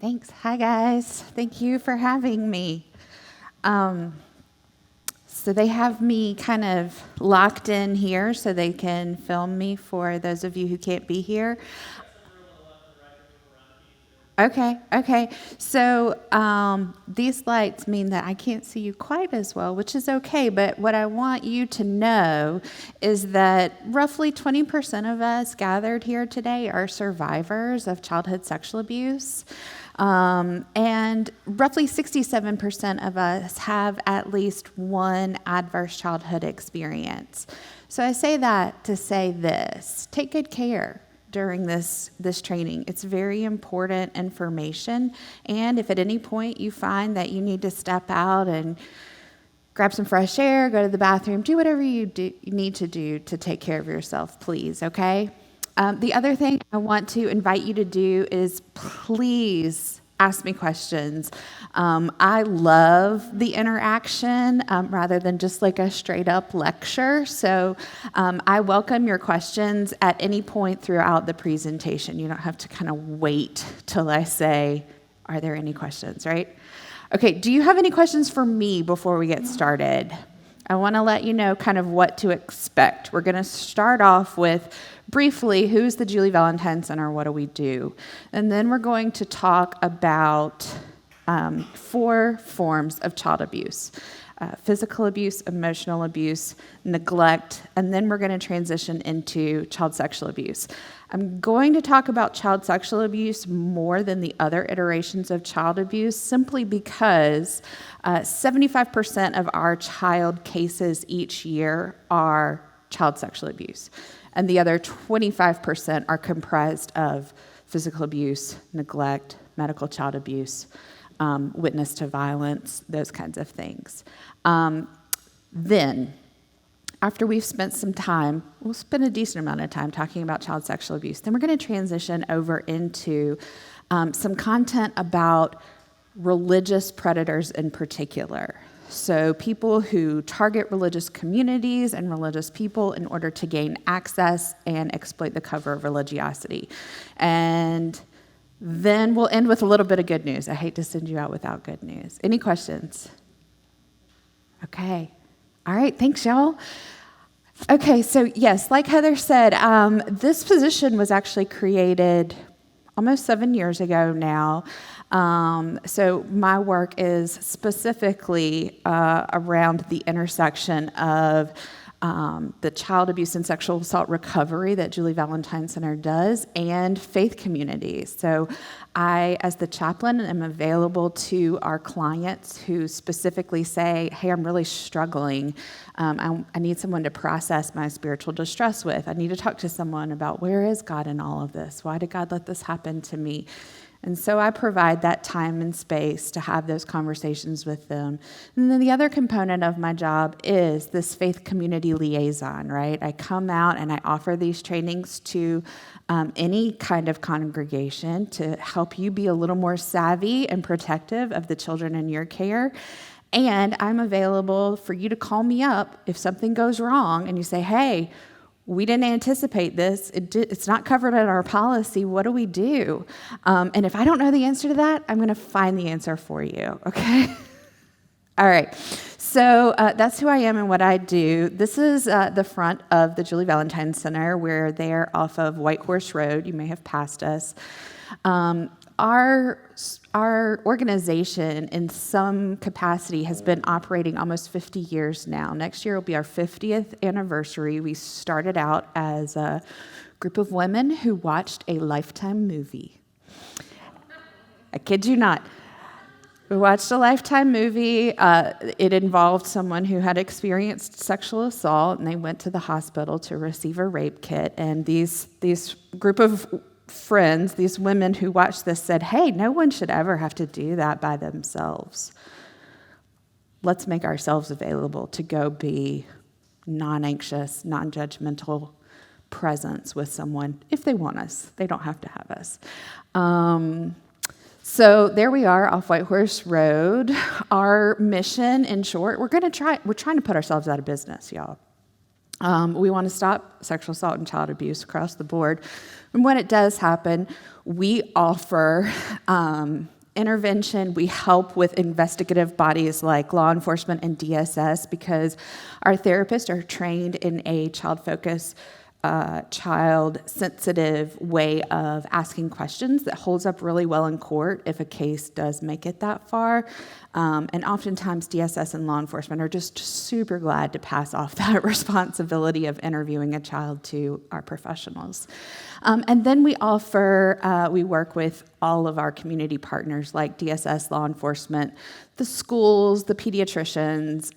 Thanks. Hi, guys. Thank you for having me. So they have me kind of locked in here so they can film me for those of you who can't be here. Okay. So these lights mean that I can't see you quite as well, which is okay. But what I want you to know is that roughly 20% of us gathered here today are survivors of childhood sexual abuse. And roughly 67% of us have at least one adverse childhood experience. So I say that to say this: take good care during this training. It's very important information. And if at any point you find that you need to step out and grab some fresh air, go to the bathroom, do whatever you need to do to take care of yourself, please, okay? The other thing I want to invite you to do is please ask me questions. I love the interaction rather than just like a straight up lecture. So I welcome your questions at any point throughout the presentation. You don't have to kind of wait till I say, are there any questions, right? Okay, do you have any questions for me before we get started? I want to let you know kind of what to expect. We're going to start off with briefly, who's the Julie Valentine Center? What do we do? And then we're going to talk about 4 forms of child abuse: physical abuse, emotional abuse, neglect, and then we're going to transition into child sexual abuse. I'm going to talk about child sexual abuse more than the other iterations of child abuse simply because 75% of our child cases each year are child sexual abuse, and the other 25% are comprised of physical abuse, neglect, medical child abuse, witness to violence, those kinds of things. Then, after we've spent some time, we'll spend a decent amount of time talking about child sexual abuse, then we're going to transition over into some content about religious predators in particular. So people who target religious communities and religious people in order to gain access and exploit the cover of religiosity. And then we'll end with a little bit of good news. I hate to send you out without good news. Any questions? Okay. All right. Thanks, y'all. Okay. So yes, like Heather said, this position was actually created almost 7 years ago now. So my work is specifically around the intersection of the child abuse and sexual assault recovery that Julie Valentine Center does, and faith communities. So I, as the chaplain, am available to our clients who specifically say, hey, I'm really struggling. I need someone to process my spiritual distress with. I need to talk to someone about where is God in all of this? Why did God let this happen to me? And so I provide that time and space to have those conversations with them. And then the other component of my job is this faith community liaison, right? I come out and I offer these trainings to any kind of congregation to help you be a little more savvy and protective of the children in your care. And I'm available for you to call me up if something goes wrong and you say, hey, we didn't anticipate this. It's not covered in our policy. What do we do? And if I don't know the answer to that, I'm going to find the answer for you, okay? All right. So that's who I am and what I do. This is the front of the Julie Valentine Center. We're there off of White Horse Road. You may have passed us. Our organization, in some capacity, has been operating almost 50 years now. Next year will be our 50th anniversary. We started out as a group of women who watched a Lifetime movie. I kid you not. We watched a Lifetime movie. It involved someone who had experienced sexual assault, and they went to the hospital to receive a rape kit. And these group of friends, these women who watched this, said, hey, no one should ever have to do that by themselves. Let's make ourselves available to go be non-anxious, non-judgmental presence with someone if they want us. They don't have to have us. So there we are off White Horse Road. Our mission, in short, we're trying to put ourselves out of business, y'all. We want to stop sexual assault and child abuse across the board. And when it does happen, we offer Intervention, we help with investigative bodies like law enforcement and DSS because our therapists are trained in a child-focused, child-sensitive way of asking questions that holds up really well in court if a case does make it that far. And oftentimes DSS and law enforcement are just super glad to pass off that responsibility of interviewing a child to our professionals. And then we work with all of our community partners like DSS, law enforcement, the schools, the pediatricians.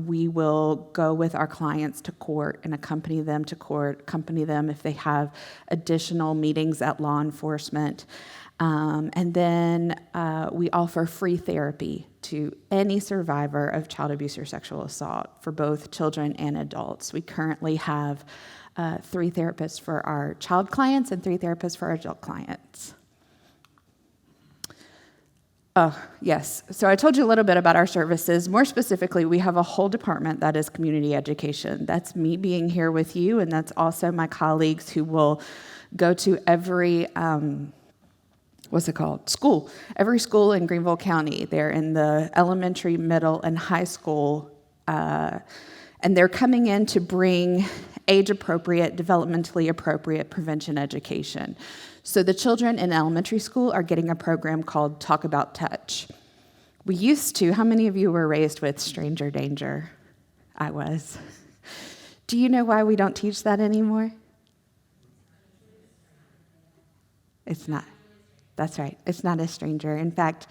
We will go with our clients to court and accompany them to court, accompany them if they have additional meetings at law enforcement. And then we offer free therapy to any survivor of child abuse or sexual assault for both children and adults. We currently have 3 therapists for our child clients and 3 therapists for our adult clients. Oh, yes. So I told you a little bit about our services. More specifically, we have a whole department that is community education. That's me being here with you, and that's also my colleagues who will go to every school. Every school in Greenville County. They're in the elementary, middle, and high school, and they're coming in to bring age-appropriate, developmentally appropriate prevention education. So the children in elementary school are getting a program called Talk About Touch. We used to, how many of you were raised with stranger danger? I was. Do you know why we don't teach that anymore? It's not. That's right. It's not a stranger. In fact,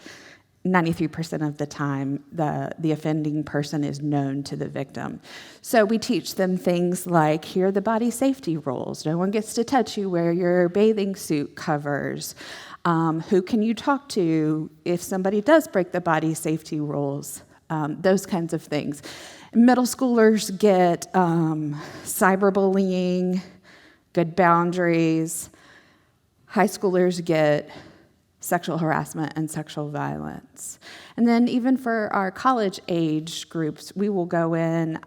93% of the time, the offending person is known to the victim. So we teach them things like, here are the body safety rules. No one gets to touch you. Wear your bathing suit covers. Who can you talk to if somebody does break the body safety rules? Those kinds of things. Middle schoolers get cyberbullying, good boundaries. High schoolers get sexual harassment and sexual violence. And then even for our college age groups, we will go in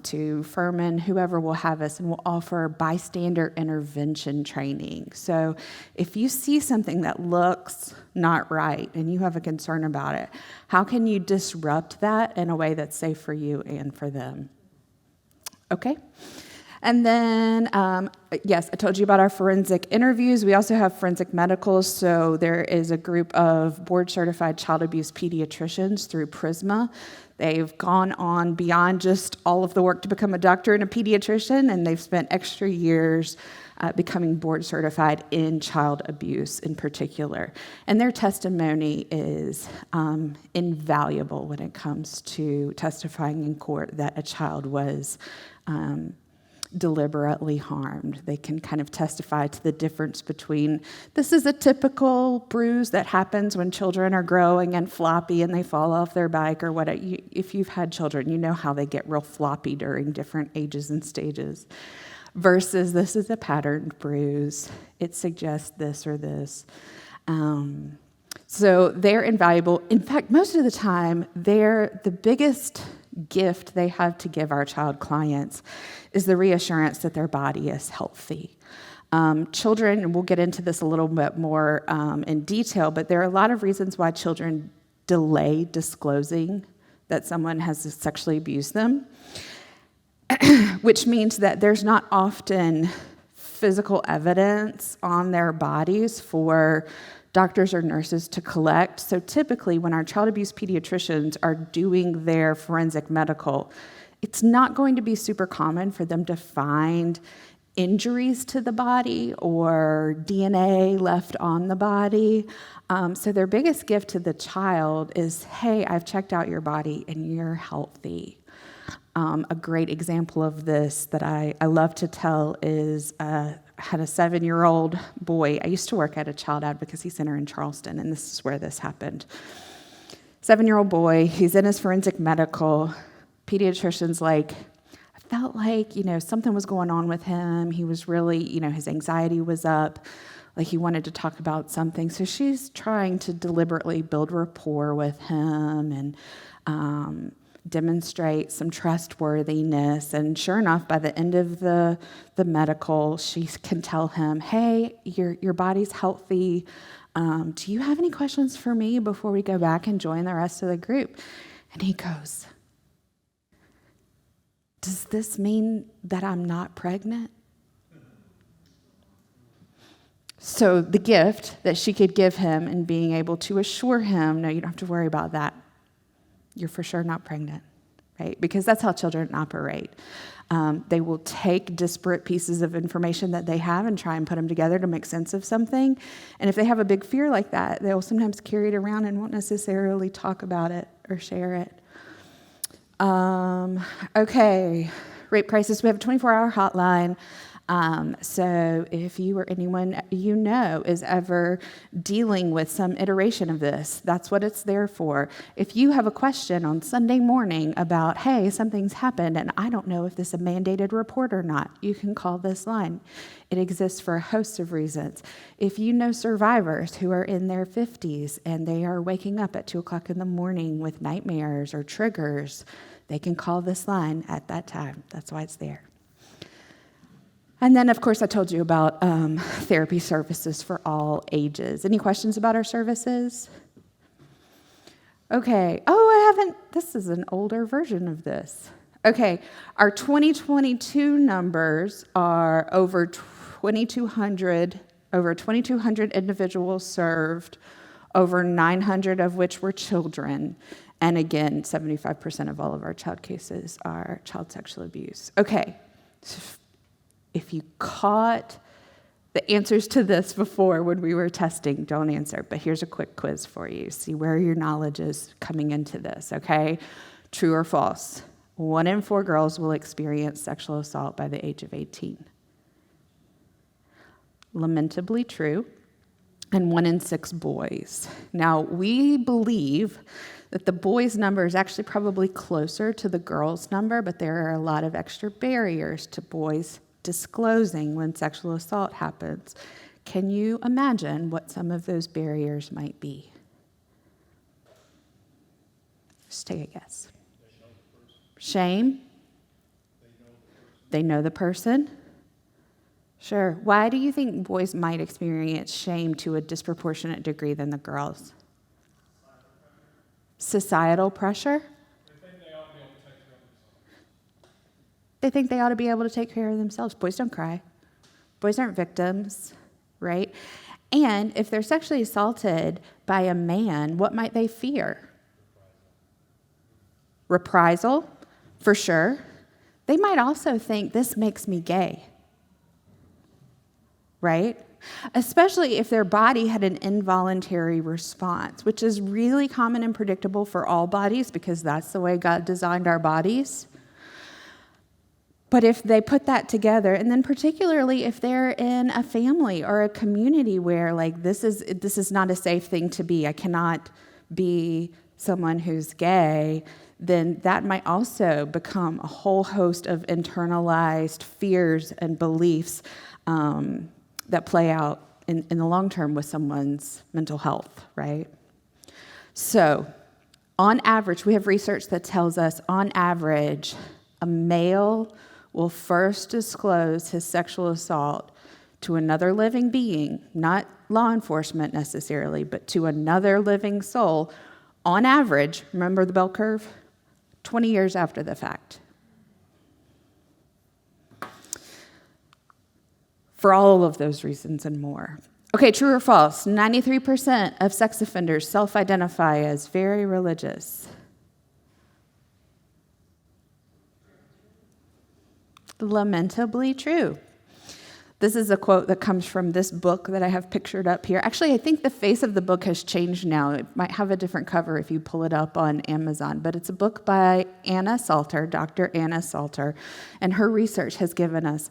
to Furman, whoever will have us, and we'll offer bystander intervention training. So if you see something that looks not right and you have a concern about it, how can you disrupt that in a way that's safe for you and for them? Okay? And then, yes, I told you about our forensic interviews. We also have forensic medicals. So there is a group of board-certified child abuse pediatricians through Prisma. They've gone on beyond just all of the work to become a doctor and a pediatrician, and they've spent extra years becoming board-certified in child abuse in particular. And their testimony is invaluable when it comes to testifying in court that a child was deliberately harmed. They can kind of testify to the difference between this is a typical bruise that happens when children are growing and floppy and they fall off their bike or what. If you've had children, you know how they get real floppy during different ages and stages, versus this is a patterned bruise. It suggests this or this. So they're invaluable. In fact, most of the time, they're the biggest gift they have to give our child clients is the reassurance that their body is healthy. Children, and we'll get into this a little bit more in detail, but there are a lot of reasons why children delay disclosing that someone has sexually abused them, which means that there's not often physical evidence on their bodies for doctors or nurses to collect. So typically when our child abuse pediatricians are doing their forensic medical, it's not going to be super common for them to find injuries to the body or DNA left on the body. So their biggest gift to the child is, hey, I've checked out your body and you're healthy. A great example of this that I love to tell is had a 7-year-old boy. I used to work at a child advocacy center in Charleston, and this is where this happened. 7-year-old boy, he's in his forensic medical. Pediatrician's like, I felt like, something was going on with him. He was really, his anxiety was up. Like he wanted to talk about something. So she's trying to deliberately build rapport with him and demonstrate some trustworthiness. And sure enough, by the end of the medical, she can tell him, hey, your body's healthy. Do you have any questions for me before we go back and join the rest of the group? And he goes, does this mean that I'm not pregnant? So the gift that she could give him and being able to assure him, no, you don't have to worry about that. You're for sure not pregnant, right? Because that's how children operate. They will take disparate pieces of information that they have and try and put them together to make sense of something. And if they have a big fear like that, they'll sometimes carry it around and won't necessarily talk about it or share it. Okay, rape crisis. We have a 24-hour hotline. So if you or anyone you know is ever dealing with some iteration of this, that's what it's there for. If you have a question on Sunday morning about, hey, something's happened and I don't know if this is a mandated report or not, you can call this line. It exists for a host of reasons. If you know survivors who are in their 50s and they are waking up at 2 o'clock in the morning with nightmares or triggers, they can call this line at that time. That's why it's there. And then, of course, I told you about therapy services for all ages. Any questions about our services? Okay. This is an older version of this. Okay. Our 2022 numbers are over 2,200 individuals served, over 900 of which were children. And again, 75% of all of our child cases are child sexual abuse. Okay. If you caught the answers to this before when we were testing, don't answer. But here's a quick quiz for you. See where your knowledge is coming into this, okay? True or false? 1 in 4 girls will experience sexual assault by the age of 18. Lamentably true. And 1 in 6 boys. Now, we believe that the boys' number is actually probably closer to the girls' number, but there are a lot of extra barriers to boys disclosing when sexual assault happens. Can you imagine what some of those barriers might be? Just take a guess. Shame? They know the person? Sure. Why do you think boys might experience shame to a disproportionate degree than the girls? Societal pressure? They think they ought to be able to take care of themselves. Boys don't cry. Boys aren't victims, right? And if they're sexually assaulted by a man, what might they fear? Reprisal, for sure. They might also think, this makes me gay, right? Especially if their body had an involuntary response, which is really common and predictable for all bodies because that's the way God designed our bodies. But if they put that together, and then particularly if they're in a family or a community where like this is not a safe thing to be, I cannot be someone who's gay, then that might also become a whole host of internalized fears and beliefs that play out in the long term with someone's mental health, right? So on average, we have research that tells us on average, a male will first disclose his sexual assault to another living being, not law enforcement necessarily, but to another living soul, on average, remember the bell curve? 20 years after the fact. For all of those reasons and more. Okay, true or false? 93% of sex offenders self-identify as very religious. Lamentably true. This is a quote that comes from this book that I have pictured up here. Actually, I think the face of the book has changed now. It might have a different cover if you pull it up on Amazon, but it's a book by Anna Salter, Dr. Anna Salter, and her research has given us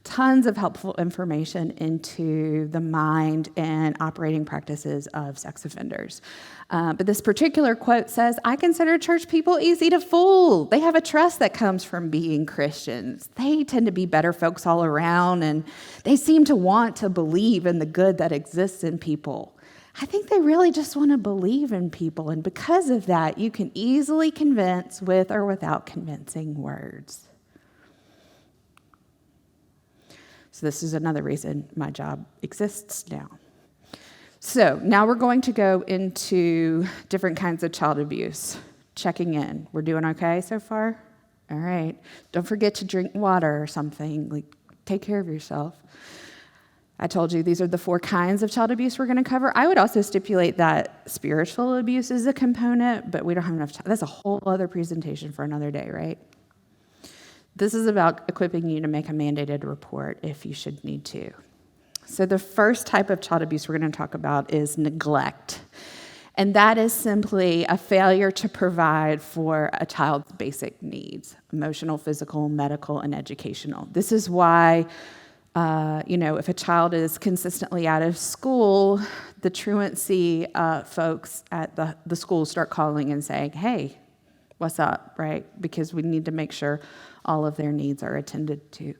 tons of helpful information into the mind and operating practices of sex offenders. But this particular quote says, I consider church people easy to fool. They have a trust that comes from being Christians. They tend to be better folks all around, and they seem to want to believe in the good that exists in people. I think they really just want to believe in people, and because of that, you can easily convince with or without convincing words. So this is another reason my job exists now. So now we're going to go into different kinds of child abuse. Checking in. We're doing okay so far? All right. Don't forget to drink water or something. Like, take care of yourself. I told you these are the 4 kinds of child abuse we're going to cover. I would also stipulate that spiritual abuse is a component, but we don't have enough time. That's a whole other presentation for another day, right? This is about equipping you to make a mandated report if you should need to. So the first type of child abuse we're going to talk about is neglect. And that is simply a failure to provide for a child's basic needs: emotional, physical, medical, and educational. This is why, if a child is consistently out of school, the truancy folks at the school start calling and saying, hey, what's up, right? Because we need to make sure all of their needs are attended to.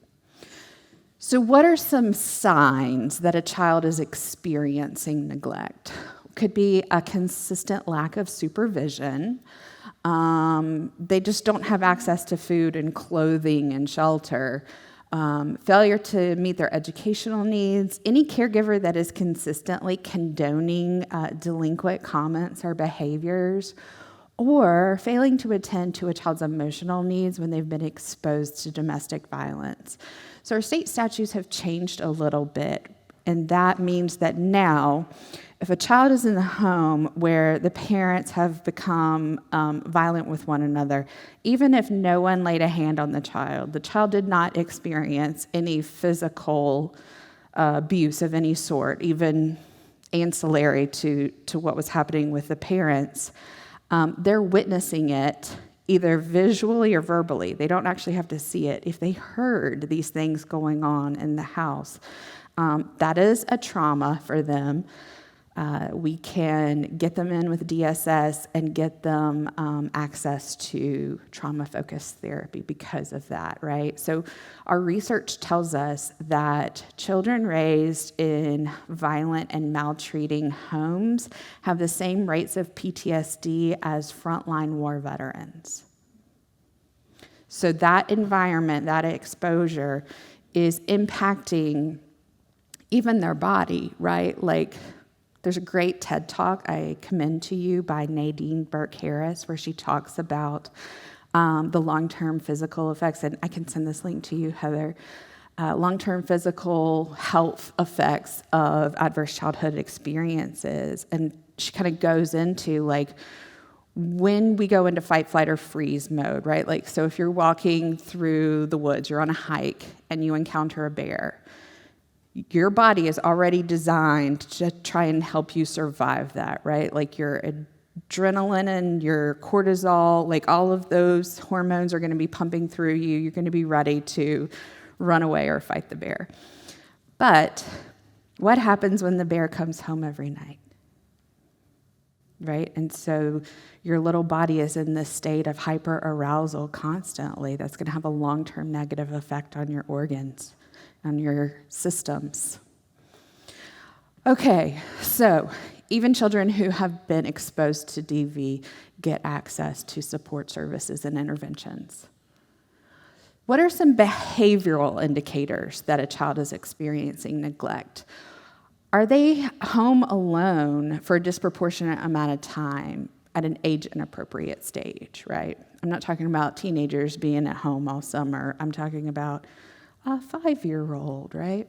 So what are some signs that a child is experiencing neglect? Could be a consistent lack of supervision. They just don't have access to food and clothing and shelter. Failure to meet their educational needs. Any caregiver that is consistently condoning delinquent comments or behaviors, or failing to attend to a child's emotional needs when they've been exposed to domestic violence. So our state statutes have changed a little bit, and that means that now, if a child is in the home where the parents have become violent with one another, even if no one laid a hand on the child did not experience any physical abuse of any sort, even ancillary to what was happening with the parents, they're witnessing it either visually or verbally. They don't actually have to see it. If they heard these things going on in the house, that is a trauma for them. We can get them in with DSS and get them access to trauma-focused therapy because of that, right? So our research tells us that children raised in violent and maltreating homes have the same rates of PTSD as frontline war veterans. So that environment, that exposure is impacting even their body, right? Like, there's a great TED Talk I commend to you by Nadine Burke-Harris where she talks about the long-term physical effects, and I can send this link to you, Heather, long-term physical health effects of adverse childhood experiences. And she kind of goes into, like, when we go into fight, flight, or freeze mode, right? Like, so if you're walking through the woods, you're on a hike, and you encounter a bear, your body is already designed to try and help you survive that, right? Like your adrenaline and your cortisol, like all of those hormones are going to be pumping through you. You're going to be ready to run away or fight the bear. But what happens when the bear comes home every night? Right? And so your little body is in this state of hyperarousal constantly. That's going to have a long-term negative effect on your organs, on your systems. Okay, so even children who have been exposed to DV get access to support services and interventions. What are some behavioral indicators that a child is experiencing neglect? Are they home alone for a disproportionate amount of time at an age-inappropriate stage, right? I'm not talking about teenagers being at home all summer. I'm talking about a 5-year-old, right?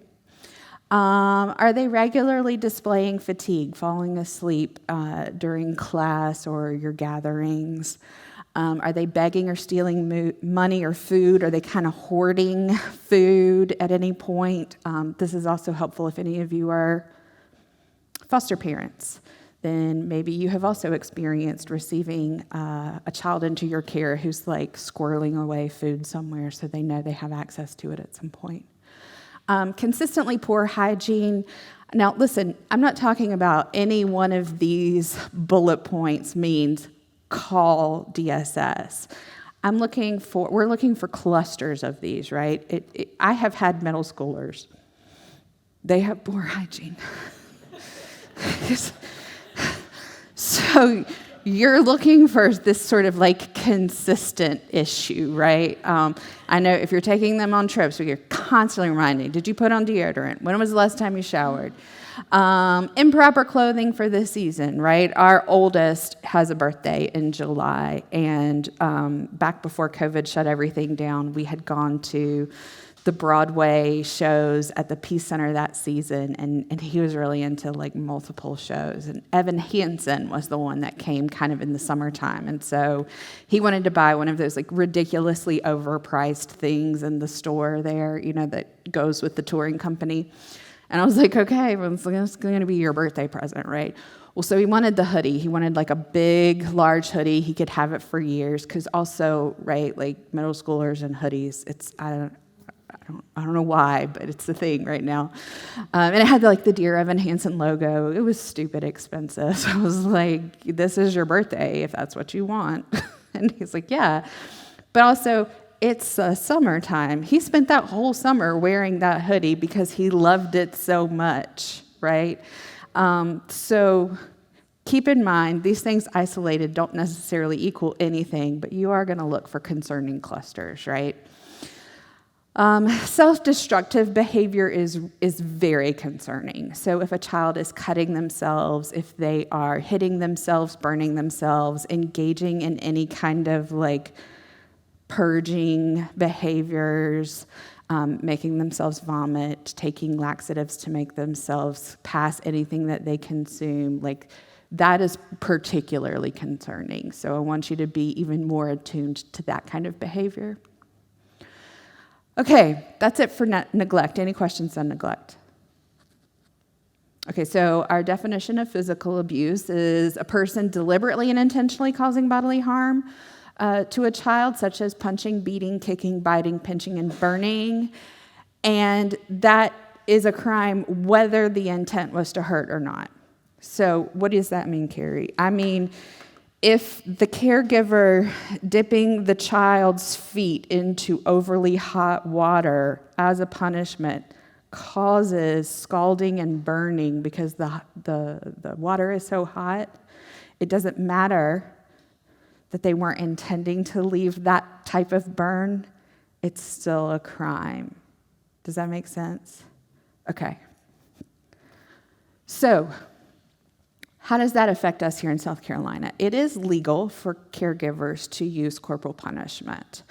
Are they regularly displaying fatigue, falling asleep during class or your gatherings? Are they begging or stealing money or food? Are they kind of hoarding food at any point? This is also helpful if any of you are foster parents. Then maybe you have also experienced receiving a child into your care who's like squirreling away food somewhere so they know they have access to it at some point. Consistently poor hygiene. Now, listen, I'm not talking about any one of these bullet points means call DSS. We're looking for clusters of these, right? I have had middle schoolers. They have poor hygiene. So you're looking for this sort of like consistent issue, right? I know if you're taking them on trips, you're constantly reminding, did you put on deodorant? When was the last time you showered? Improper clothing for this season, right? Our oldest has a birthday in July, and back before COVID shut everything down, we had gone to the Broadway shows at the Peace Center that season, and he was really into like multiple shows. And Evan Hansen was the one that came kind of in the summertime, and so he wanted to buy one of those like ridiculously overpriced things in the store there, that goes with the touring company. And I was like, okay, well, it's going to be your birthday present, right? Well, so he wanted the hoodie. He wanted like a big, large hoodie. He could have it for years, because also, right, like middle schoolers and hoodies, I don't know why, but it's the thing right now. And it had like the Dear Evan Hansen logo. It was stupid expensive. So I was like, this is your birthday if that's what you want. And he's like, yeah. But also, it's summertime. He spent that whole summer wearing that hoodie because he loved it so much, right? So keep in mind, these things isolated don't necessarily equal anything, but you are going to look for concerning clusters, right? Self-destructive behavior is very concerning. So if a child is cutting themselves, if they are hitting themselves, burning themselves, engaging in any kind of like purging behaviors, making themselves vomit, taking laxatives to make themselves pass anything that they consume, like that is particularly concerning. So I want you to be even more attuned to that kind of behavior. Okay, that's it for neglect. Any questions on neglect? Okay, so our definition of physical abuse is a person deliberately and intentionally causing bodily harm to a child, such as punching, beating, kicking, biting, pinching, and burning. And that is a crime whether the intent was to hurt or not. So what does that mean, Carrie? I mean, if the caregiver dipping the child's feet into overly hot water as a punishment causes scalding and burning because the water is so hot, it doesn't matter that they weren't intending to leave that type of burn, it's still a crime. Does that make sense? Okay. So, how does that affect us here in South Carolina? It is legal for caregivers to use corporal punishment.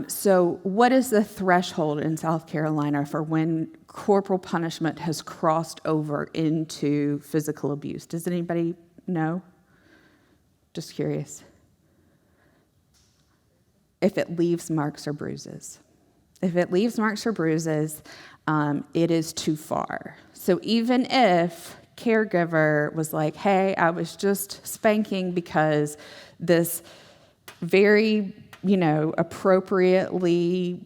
So what is the threshold in South Carolina for when corporal punishment has crossed over into physical abuse? Does anybody know? Just curious. If it leaves marks or bruises. If it leaves marks or bruises, it is too far. So even if caregiver was like, hey, I was just spanking because this very, appropriately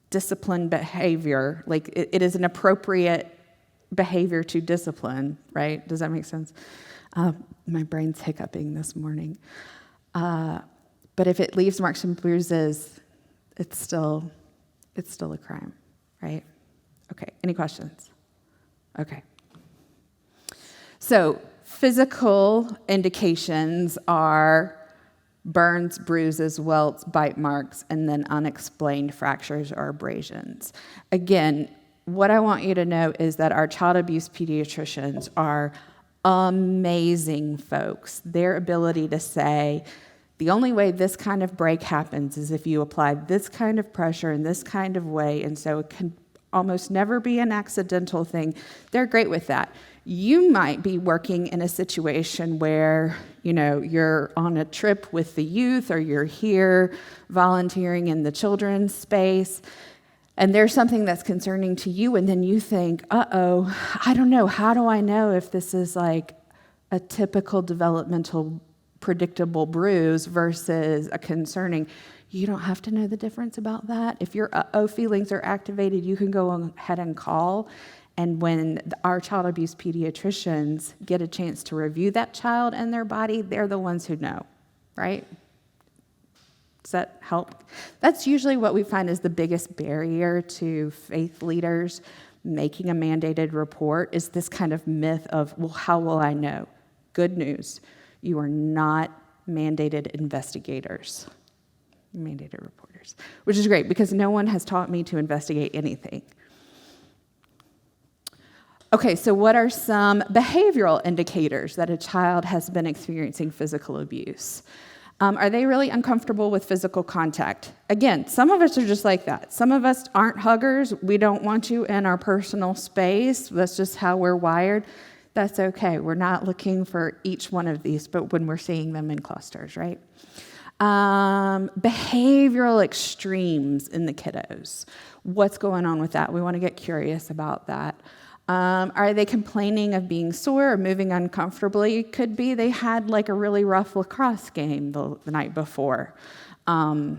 disciplined behavior, like it is an appropriate behavior to discipline, right? Does that make sense? My brain's hiccuping this morning. But if it leaves marks and bruises, it's still a crime, right? Okay, any questions? Okay. So physical indications are burns, bruises, welts, bite marks, and then unexplained fractures or abrasions. Again, what I want you to know is that our child abuse pediatricians are amazing folks. Their ability to say, the only way this kind of break happens is if you apply this kind of pressure in this kind of way, and so it can almost never be an accidental thing. They're great with that. You might be working in a situation where, you're on a trip with the youth or you're here volunteering in the children's space, and there's something that's concerning to you, and then you think, uh-oh, I don't know, how do I know if this is like a typical developmental predictable bruise versus a concerning? You don't have to know the difference about that. If your uh-oh feelings are activated, you can go ahead and call. And when our child abuse pediatricians get a chance to review that child and their body, they're the ones who know, right? Does that help? That's usually what we find is the biggest barrier to faith leaders making a mandated report is this kind of myth of, well, how will I know? Good news, you are not mandated investigators, mandated reporters, which is great because no one has taught me to investigate anything. Okay, so what are some behavioral indicators that a child has been experiencing physical abuse? Are they really uncomfortable with physical contact? Again, some of us are just like that. Some of us aren't huggers. We don't want you in our personal space. That's just how we're wired. That's okay. We're not looking for each one of these, but when we're seeing them in clusters, right? Behavioral extremes in the kiddos. What's going on with that? We want to get curious about that. Are they complaining of being sore or moving uncomfortably? Could be they had like a really rough lacrosse game the night before. But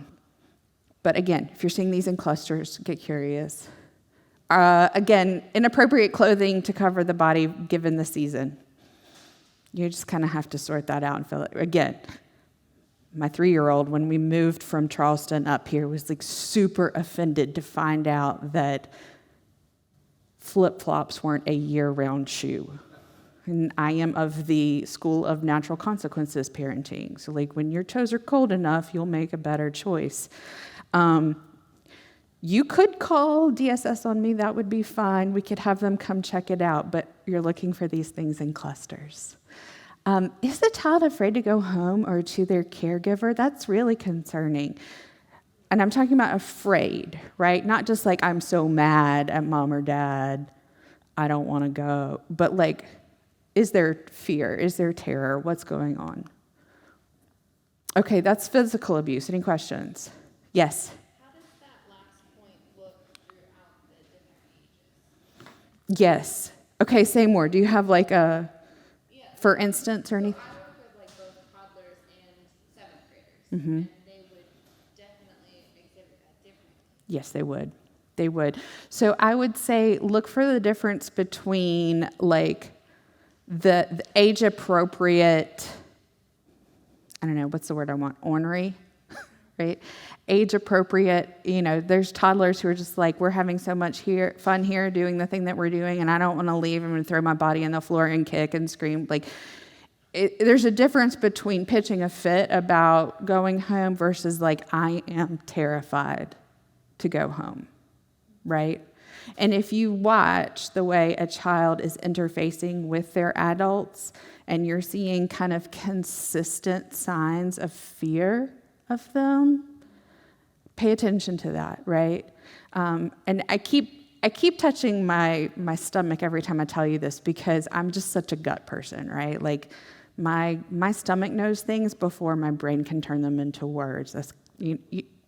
again, if you're seeing these in clusters, get curious. Again, inappropriate clothing to cover the body given the season. You just kind of have to sort that out and feel it. Again, my 3-year-old, when we moved from Charleston up here, was like super offended to find out that flip-flops weren't a year-round shoe. And I am of the school of natural consequences parenting. So like when your toes are cold enough, you'll make a better choice. You could call DSS on me, that would be fine. We could have them come check it out, but you're looking for these things in clusters. Is the child afraid to go home or to their caregiver? That's really concerning. And I'm talking about afraid, right? Not just like I'm so mad at mom or dad, I don't want to go. But like, is there fear? Is there terror? What's going on? Okay, that's physical abuse. Any questions? Yes? How does that last point look throughout the different ages? Yes. Okay, say more. Do you have like a, for instance, or anything? I work with like both toddlers and 7th graders. Mm-hmm. And they would definitely exhibit that differently. Yes, they would. They would. So I would say look for the difference between like the age appropriate, I don't know, what's the word I want? Ornery, right? Age appropriate, there's toddlers who are just like, we're having so much fun here doing the thing that we're doing, and I don't want to leave. I'm going to throw my body on the floor and kick and scream. Like, there's a difference between pitching a fit about going home versus like, I am terrified to go home, right? And if you watch the way a child is interfacing with their adults and you're seeing kind of consistent signs of fear of them, pay attention to that, right? And I keep touching my stomach every time I tell you this because I'm just such a gut person, right? Like my stomach knows things before my brain can turn them into words. That's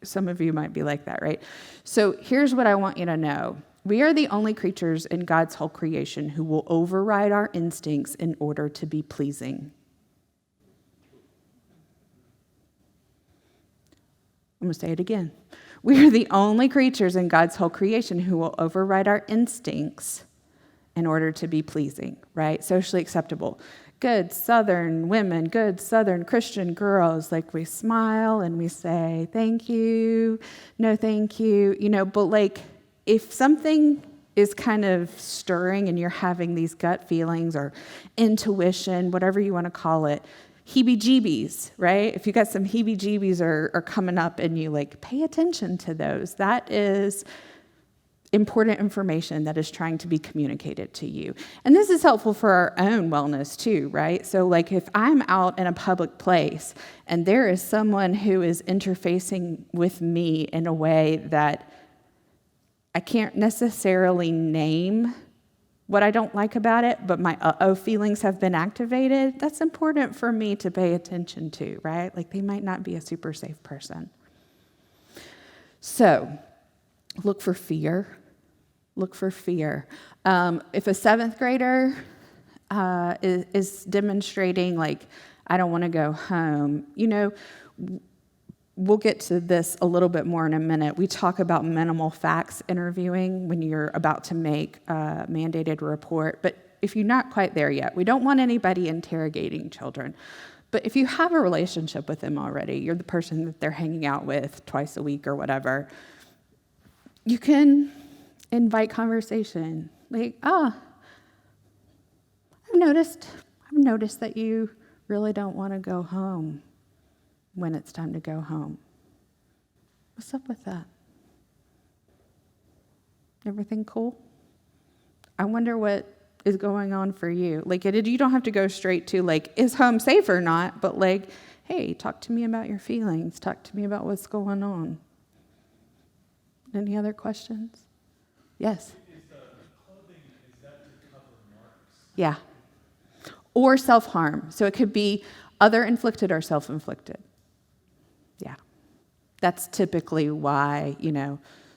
some of you might be like that, right? So here's what I want you to know. We are the only creatures in God's whole creation who will override our instincts in order to be pleasing. I'm going to say it again. We are the only creatures in God's whole creation who will override our instincts in order to be pleasing, right? Socially acceptable. Good Southern women, good Southern Christian girls, like we smile and we say, thank you, no thank you, but like if something is kind of stirring and you're having these gut feelings or intuition, whatever you want to call it, heebie-jeebies, right? If you got some heebie-jeebies are coming up and you like pay attention to those, that is important information that is trying to be communicated to you. And this is helpful for our own wellness too, right? So like if I'm out in a public place and there is someone who is interfacing with me in a way that I can't necessarily name what I don't like about it, but my feelings have been activated, that's important for me to pay attention to, right? Like they might not be a super safe person. So look for fear. Look for fear. If a 7th grader is demonstrating like, I don't want to go home, we'll get to this a little bit more in a minute. We talk about minimal facts interviewing when you're about to make a mandated report. But if you're not quite there yet, we don't want anybody interrogating children. But if you have a relationship with them already, you're the person that they're hanging out with twice a week or whatever, you can invite conversation. Like, I've noticed that you really don't want to go home when it's time to go home. What's up with that? Everything cool? I wonder what is going on for you. Like, you don't have to go straight to, like, is home safe or not? But, like, hey, talk to me about your feelings. Talk to me about what's going on. Any other questions? Yes? Is the clothing, is that to cover marks? Yeah. Or self-harm. So it could be other-inflicted or self-inflicted. Yeah. That's typically why,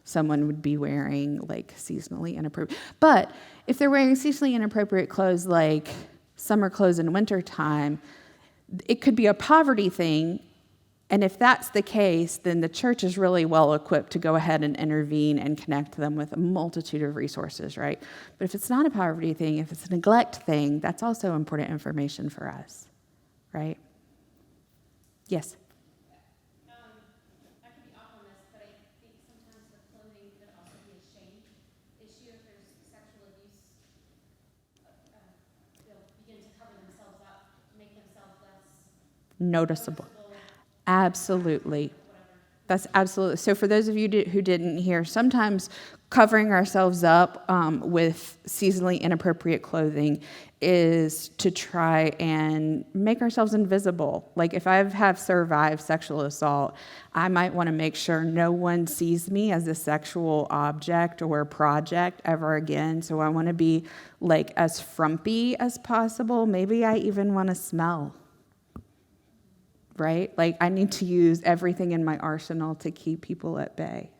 someone would be wearing, like, seasonally inappropriate. But if they're wearing seasonally inappropriate clothes, like summer clothes in wintertime, it could be a poverty thing. And if that's the case, then the church is really well equipped to go ahead and intervene and connect them with a multitude of resources, right? But if it's not a poverty thing, if it's a neglect thing, that's also important information for us, right? Yes? I could be off on this, but I think sometimes the clothing could also be a shame issue. If there's sexual abuse, they'll begin to cover themselves up, make themselves less Noticeable. noticeable, Absolutely. whatever. That's absolutely. So for those of you who didn't hear, sometimes covering ourselves up with seasonally inappropriate clothing is to try and make ourselves invisible. Like if I have survived sexual assault, I might want to make sure no one sees me as a sexual object or project ever again. So I want to be like as frumpy as possible. Maybe I even want to smell. Right? Like I need to use everything in my arsenal to keep people at bay.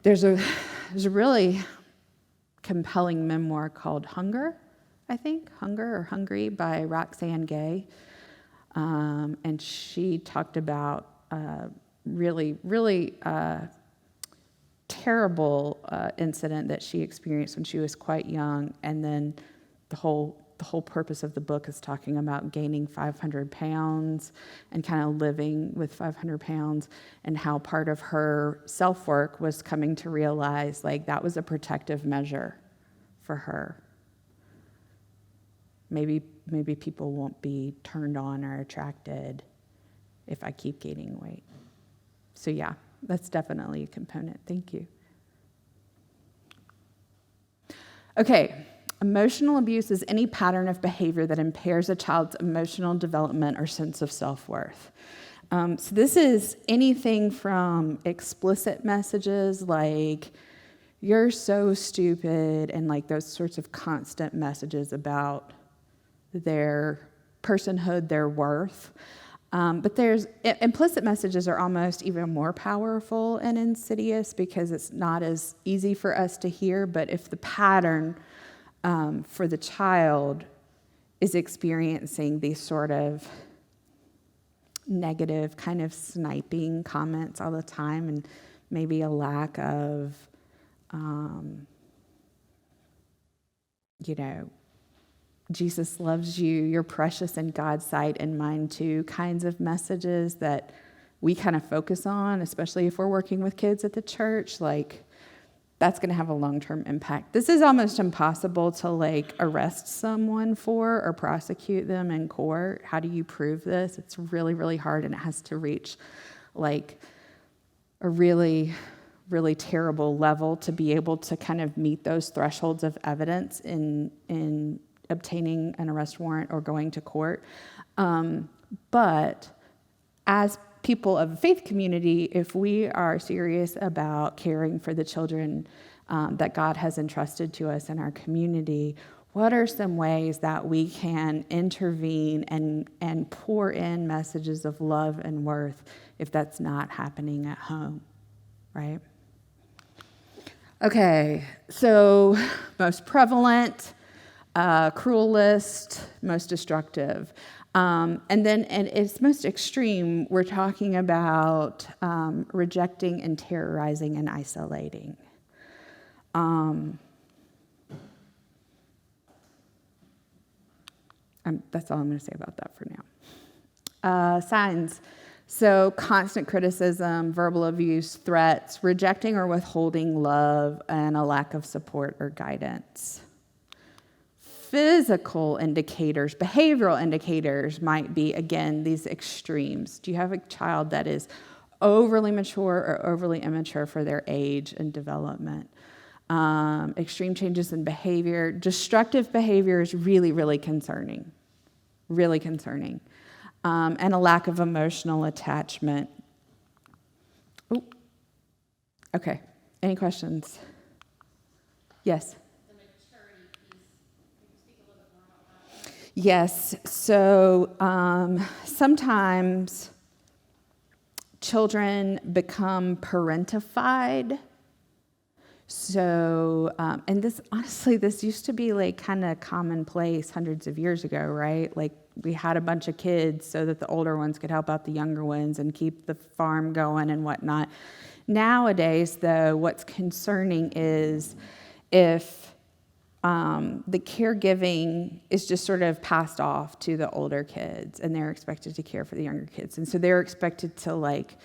There's a really compelling memoir called Hunger, I think, Hunger or Hungry by Roxane Gay. And she talked about really terrible incident that she experienced when she was quite young. And then the whole purpose of the book is talking about gaining 500 pounds and kind of living with 500 pounds and how part of her self-work was coming to realize like that was a protective measure for her. Maybe people won't be turned on or attracted if I keep gaining weight. So yeah, that's definitely a component. Thank you. Okay. Emotional abuse is any pattern of behavior that impairs a child's emotional development or sense of self-worth. So this is anything from explicit messages like, you're so stupid, and like those sorts of constant messages about their personhood, their worth. But there's implicit messages are almost even more powerful and insidious because it's not as easy for us to hear, but if the pattern for the child is experiencing these sort of negative kind of sniping comments all the time and maybe a lack of, Jesus loves you, you're precious in God's sight and mine too, kinds of messages that we kind of focus on, especially if we're working with kids at the church, like, that's going to have a long-term impact. This is almost impossible to like arrest someone for or prosecute them in court. How do you prove this? It's really, really hard, and it has to reach like a really, really terrible level to be able to kind of meet those thresholds of evidence in obtaining an arrest warrant or going to court. But as people of the faith community, if we are serious about caring for the children that God has entrusted to us in our community, what are some ways that we can intervene and pour in messages of love and worth if that's not happening at home, right? Okay, so most prevalent, cruelest, most destructive. And then at its most extreme, we're talking about rejecting and terrorizing and isolating. That's all I'm going to say about that for now. Signs. So constant criticism, verbal abuse, threats, rejecting or withholding love, and a lack of support or guidance. Physical indicators, behavioral indicators might be, again, these extremes. Do you have a child that is overly mature or overly immature for their age and development? Extreme changes in behavior. Destructive behavior is really, really concerning. Really concerning. And a lack of emotional attachment. Ooh. Okay. Any questions? Yes? The maturity piece, can you speak a little bit more about that? Yes. So sometimes children become parentified. So, and this, honestly, this used to be like kind of commonplace hundreds of years ago, right? Like we had a bunch of kids so that the older ones could help out the younger ones and keep the farm going and whatnot. Nowadays, though, what's concerning is if the caregiving is just sort of passed off to the older kids and they're expected to care for the younger kids. And so they're expected to like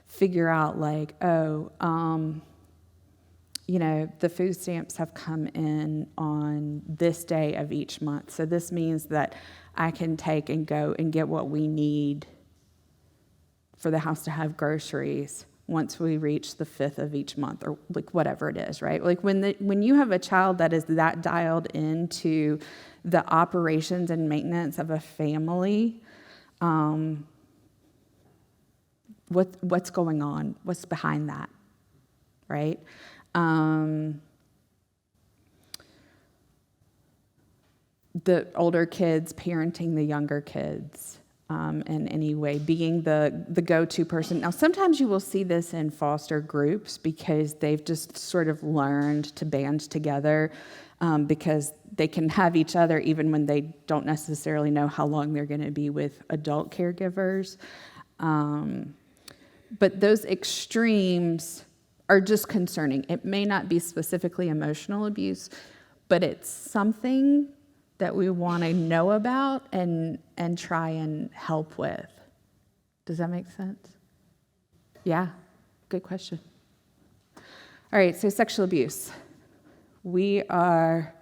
figure out like, the food stamps have come in on this day of each month. So this means that I can take and go and get what we need for the house to have groceries once we reach the 5th of each month, or like whatever it is, right? Like when you have a child that is that dialed into the operations and maintenance of a family, what's going on? What's behind that, right? The older kids parenting the younger kids in any way, being the go-to person. Now, sometimes you will see this in foster groups because they've just sort of learned to band together because they can have each other even when they don't necessarily know how long they're going to be with adult caregivers. But those extremes are just concerning. It may not be specifically emotional abuse, but it's something that we want to know about and try and help with. Does that make sense? Yeah, good question. All right, so sexual abuse. We are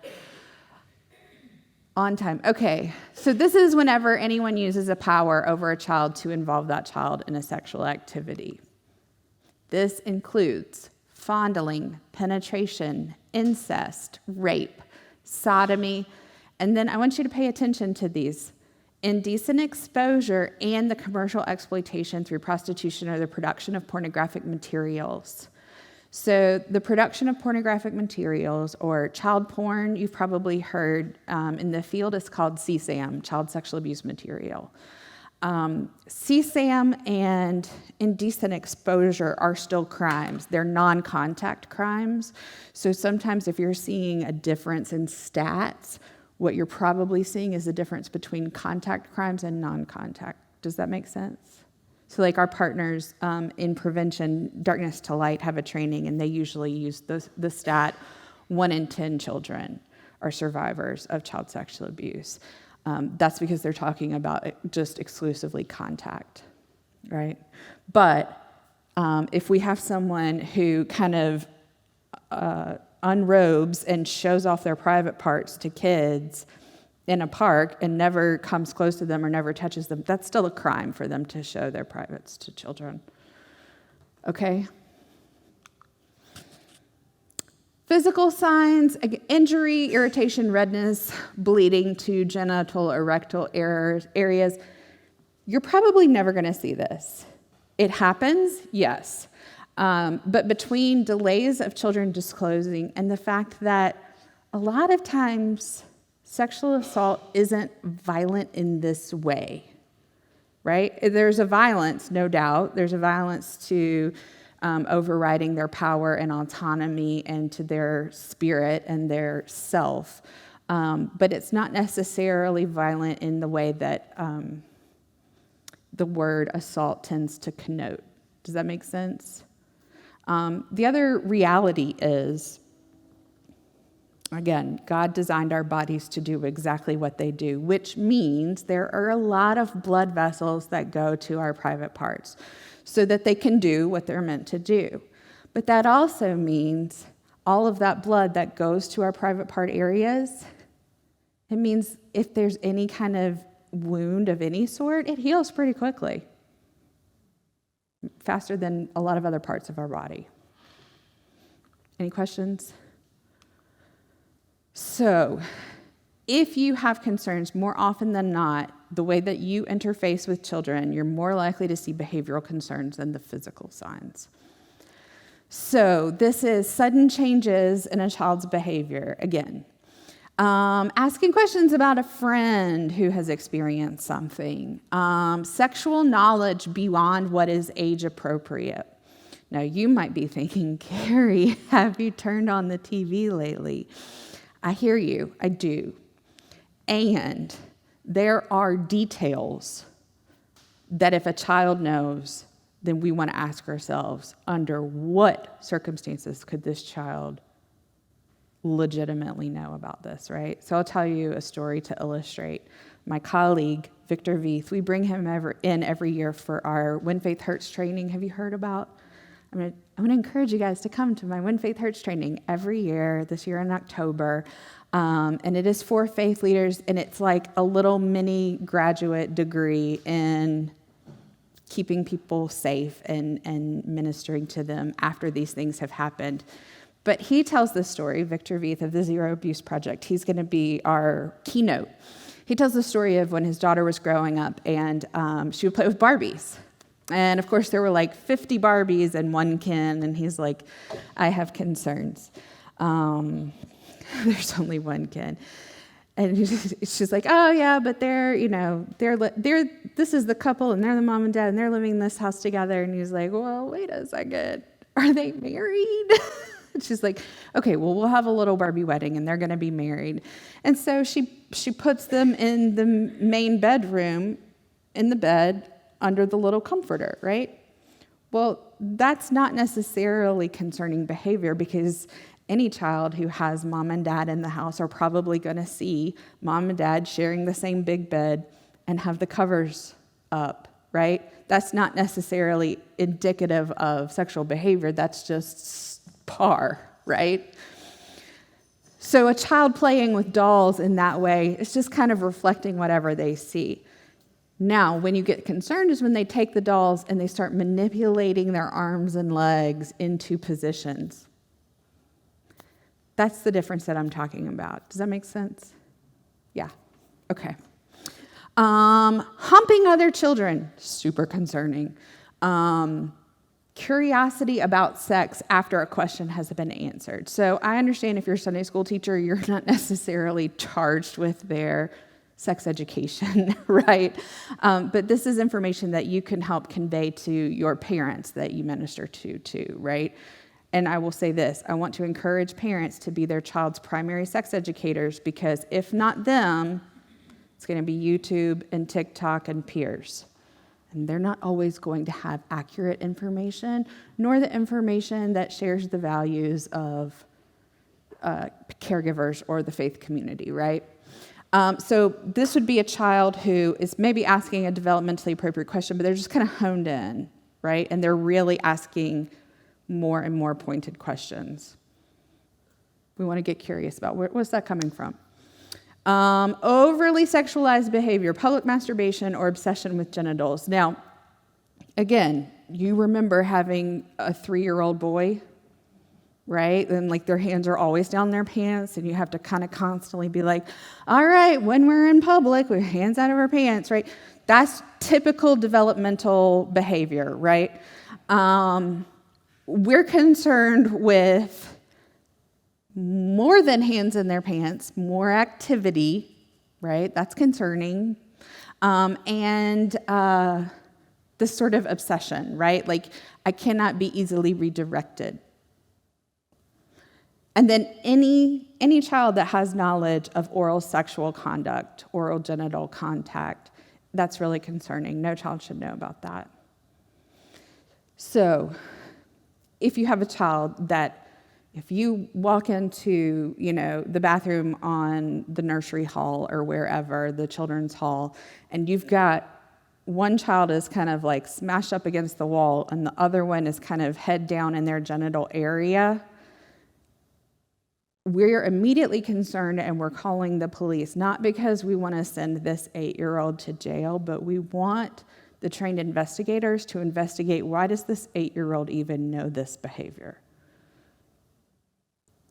on time. Okay, so this is whenever anyone uses a power over a child to involve that child in a sexual activity. This includes fondling, penetration, incest, rape, sodomy, and then I want you to pay attention to these: indecent exposure and the commercial exploitation through prostitution or the production of pornographic materials. So the production of pornographic materials or child porn, you've probably heard in the field, is called CSAM, child sexual abuse material. CSAM and indecent exposure are still crimes. They're non-contact crimes. So sometimes if you're seeing a difference in stats, what you're probably seeing is the difference between contact crimes and non-contact. Does that make sense? So like our partners in prevention, Darkness to Light, have a training, and they usually use the stat 1 in 10 children are survivors of child sexual abuse. That's because they're talking about just exclusively contact, right? But if we have someone who kind of unrobes and shows off their private parts to kids in a park and never comes close to them or never touches them, that's still a crime for them to show their privates to children. Okay? Physical signs: injury, irritation, redness, bleeding to genital or rectal areas. You're probably never going to see this. It happens, yes. But between delays of children disclosing and the fact that a lot of times sexual assault isn't violent in this way, right? There's a violence, no doubt. There's a violence to overriding their power and autonomy and to their spirit and their self. But it's not necessarily violent in the way that the word assault tends to connote. Does that make sense? The other reality is Again, God designed our bodies to do exactly what they do, which means there are a lot of blood vessels that go to our private parts so that they can do what they're meant to do. But that also means all of that blood that goes to our private part areas, it means if there's any kind of wound of any sort, it heals pretty quickly, faster than a lot of other parts of our body. Any questions? So, if you have concerns, more often than not, the way that you interface with children, you're more likely to see behavioral concerns than the physical signs. So, this is sudden changes in a child's behavior. Again, asking questions about a friend who has experienced something. Sexual knowledge beyond what is age appropriate. Now, you might be thinking, Carrie, have you turned on the TV lately? I hear you, I do. And there are details that if a child knows, then we want to ask ourselves, under what circumstances could this child legitimately know about this, right? So I'll tell you a story to illustrate. My colleague, Victor Veith, we bring him in every year for our When Faith Hurts training. Have you heard about? I'm going to encourage you guys to come to my When Faith Hurts training every year, this year in October. And it is for faith leaders, and it's like a little mini graduate degree in keeping people safe and ministering to them after these things have happened. But he tells this story, Victor Veith of the Zero Abuse Project. He's going to be our keynote. He tells the story of when his daughter was growing up, and she would play with Barbies. And of course, there were like 50 Barbies and one Ken, and he's like, I have concerns. There's only one Ken. And she's like, oh yeah, but they're this is the couple, and they're the mom and dad, and they're living in this house together. And he's like, well, wait a second, are they married? And she's like, okay, well, we'll have a little Barbie wedding, and they're going to be married. And so she puts them in the main bedroom, in the bed, under the little comforter, right? Well, that's not necessarily concerning behavior, because any child who has mom and dad in the house are probably going to see mom and dad sharing the same big bed and have the covers up, right? That's not necessarily indicative of sexual behavior. That's just par, right? So a child playing with dolls in that way is just kind of reflecting whatever they see. Now, when you get concerned is when they take the dolls and they start manipulating their arms and legs into positions. That's the difference that I'm talking about. Does that make sense? Yeah. Okay. Humping other children, super concerning. Curiosity about sex after a question has been answered. So I understand if you're a Sunday school teacher, you're not necessarily charged with their sex education, right? But this is information that you can help convey to your parents that you minister to too, right? And I will say this, I want to encourage parents to be their child's primary sex educators, because if not them, it's going to be YouTube and TikTok and peers. And they're not always going to have accurate information, nor the information that shares the values of caregivers or the faith community, right? So this would be a child who is maybe asking a developmentally appropriate question, but they're just kind of honed in, right? And they're really asking more and more pointed questions. We want to get curious about where's that coming from? Overly sexualized behavior, public masturbation, or obsession with genitals. Now, again, you remember having a 3-year-old boy, right? And like their hands are always down their pants, and you have to kind of constantly be like, all right, when we're in public, with hands out of our pants, right? That's typical developmental behavior, right? We're concerned with more than hands in their pants, more activity, right? That's concerning. And this sort of obsession, right? Like, I cannot be easily redirected. And then any child that has knowledge of oral sexual conduct, oral genital contact, that's really concerning. No child should know about that. So, if you have a child that If you walk into, the bathroom on the nursery hall or wherever, the children's hall, and you've got one child is kind of like smashed up against the wall and the other one is kind of head down in their genital area, we're immediately concerned and we're calling the police, not because we want to send this 8-year-old to jail, but we want the trained investigators to investigate, why does this 8-year-old even know this behavior?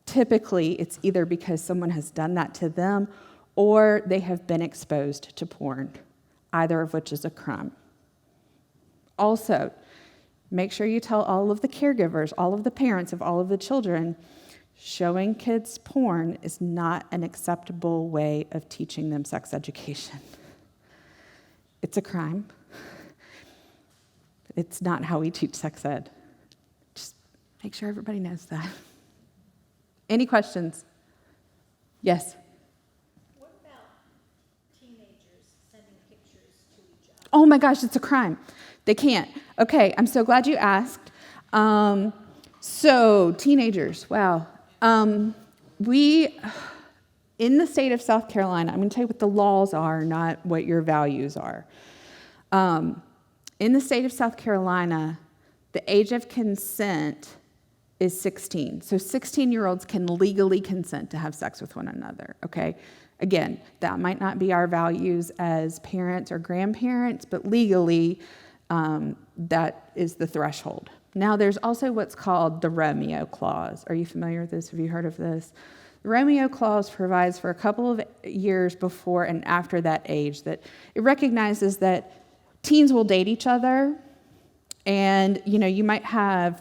Typically, it's either because someone has done that to them or they have been exposed to porn, either of which is a crime. Also, make sure you tell all of the caregivers, all of the parents of all of the children, showing kids porn is not an acceptable way of teaching them sex education. It's a crime. It's not how we teach sex ed. Just make sure everybody knows that. Any questions? Yes? What about teenagers sending pictures to each other? Oh my gosh, it's a crime. They can't. Okay, I'm so glad you asked. So teenagers, wow. We, in the state of South Carolina, I'm going to tell you what the laws are, not what your values are. In the state of South Carolina, the age of consent is 16. So 16-year-olds can legally consent to have sex with one another, okay? Again, that might not be our values as parents or grandparents, but legally, that is the threshold. Now, there's also what's called the Romeo Clause. Are you familiar with this? Have you heard of this? The Romeo Clause provides for a couple of years before and after that age that it recognizes that teens will date each other, and you might have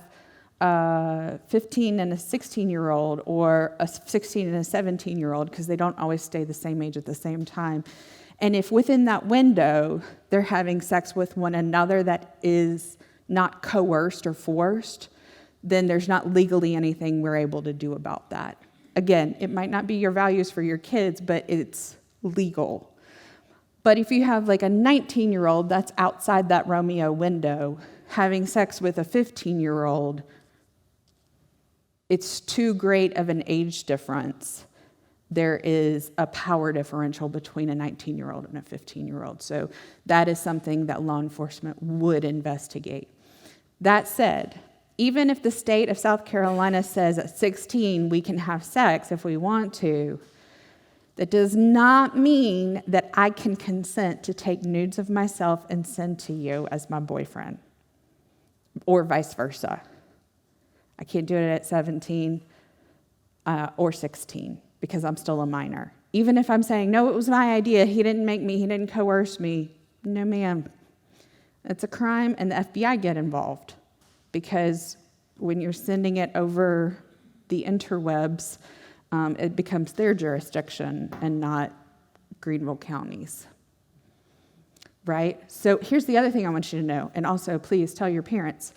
a 15 and a 16-year-old or a 16 and a 17-year-old because they don't always stay the same age at the same time. And if within that window they're having sex with one another that is not coerced or forced, then there's not legally anything we're able to do about that. Again, it might not be your values for your kids, but it's legal. But if you have like a 19-year-old that's outside that Romeo window having sex with a 15-year-old, it's too great of an age difference. There is a power differential between a 19-year-old and a 15-year-old. So that is something that law enforcement would investigate. That said, even if the state of South Carolina says at 16 we can have sex if we want to, that does not mean that I can consent to take nudes of myself and send to you as my boyfriend, or vice versa. I can't do it at 17 or 16 because I'm still a minor. Even if I'm saying, no, it was my idea, he didn't make me, he didn't coerce me. No, ma'am. It's a crime, and the FBI get involved because when you're sending it over the interwebs, it becomes their jurisdiction and not Greenville County's. Right? So here's the other thing I want you to know, and also please tell your parents.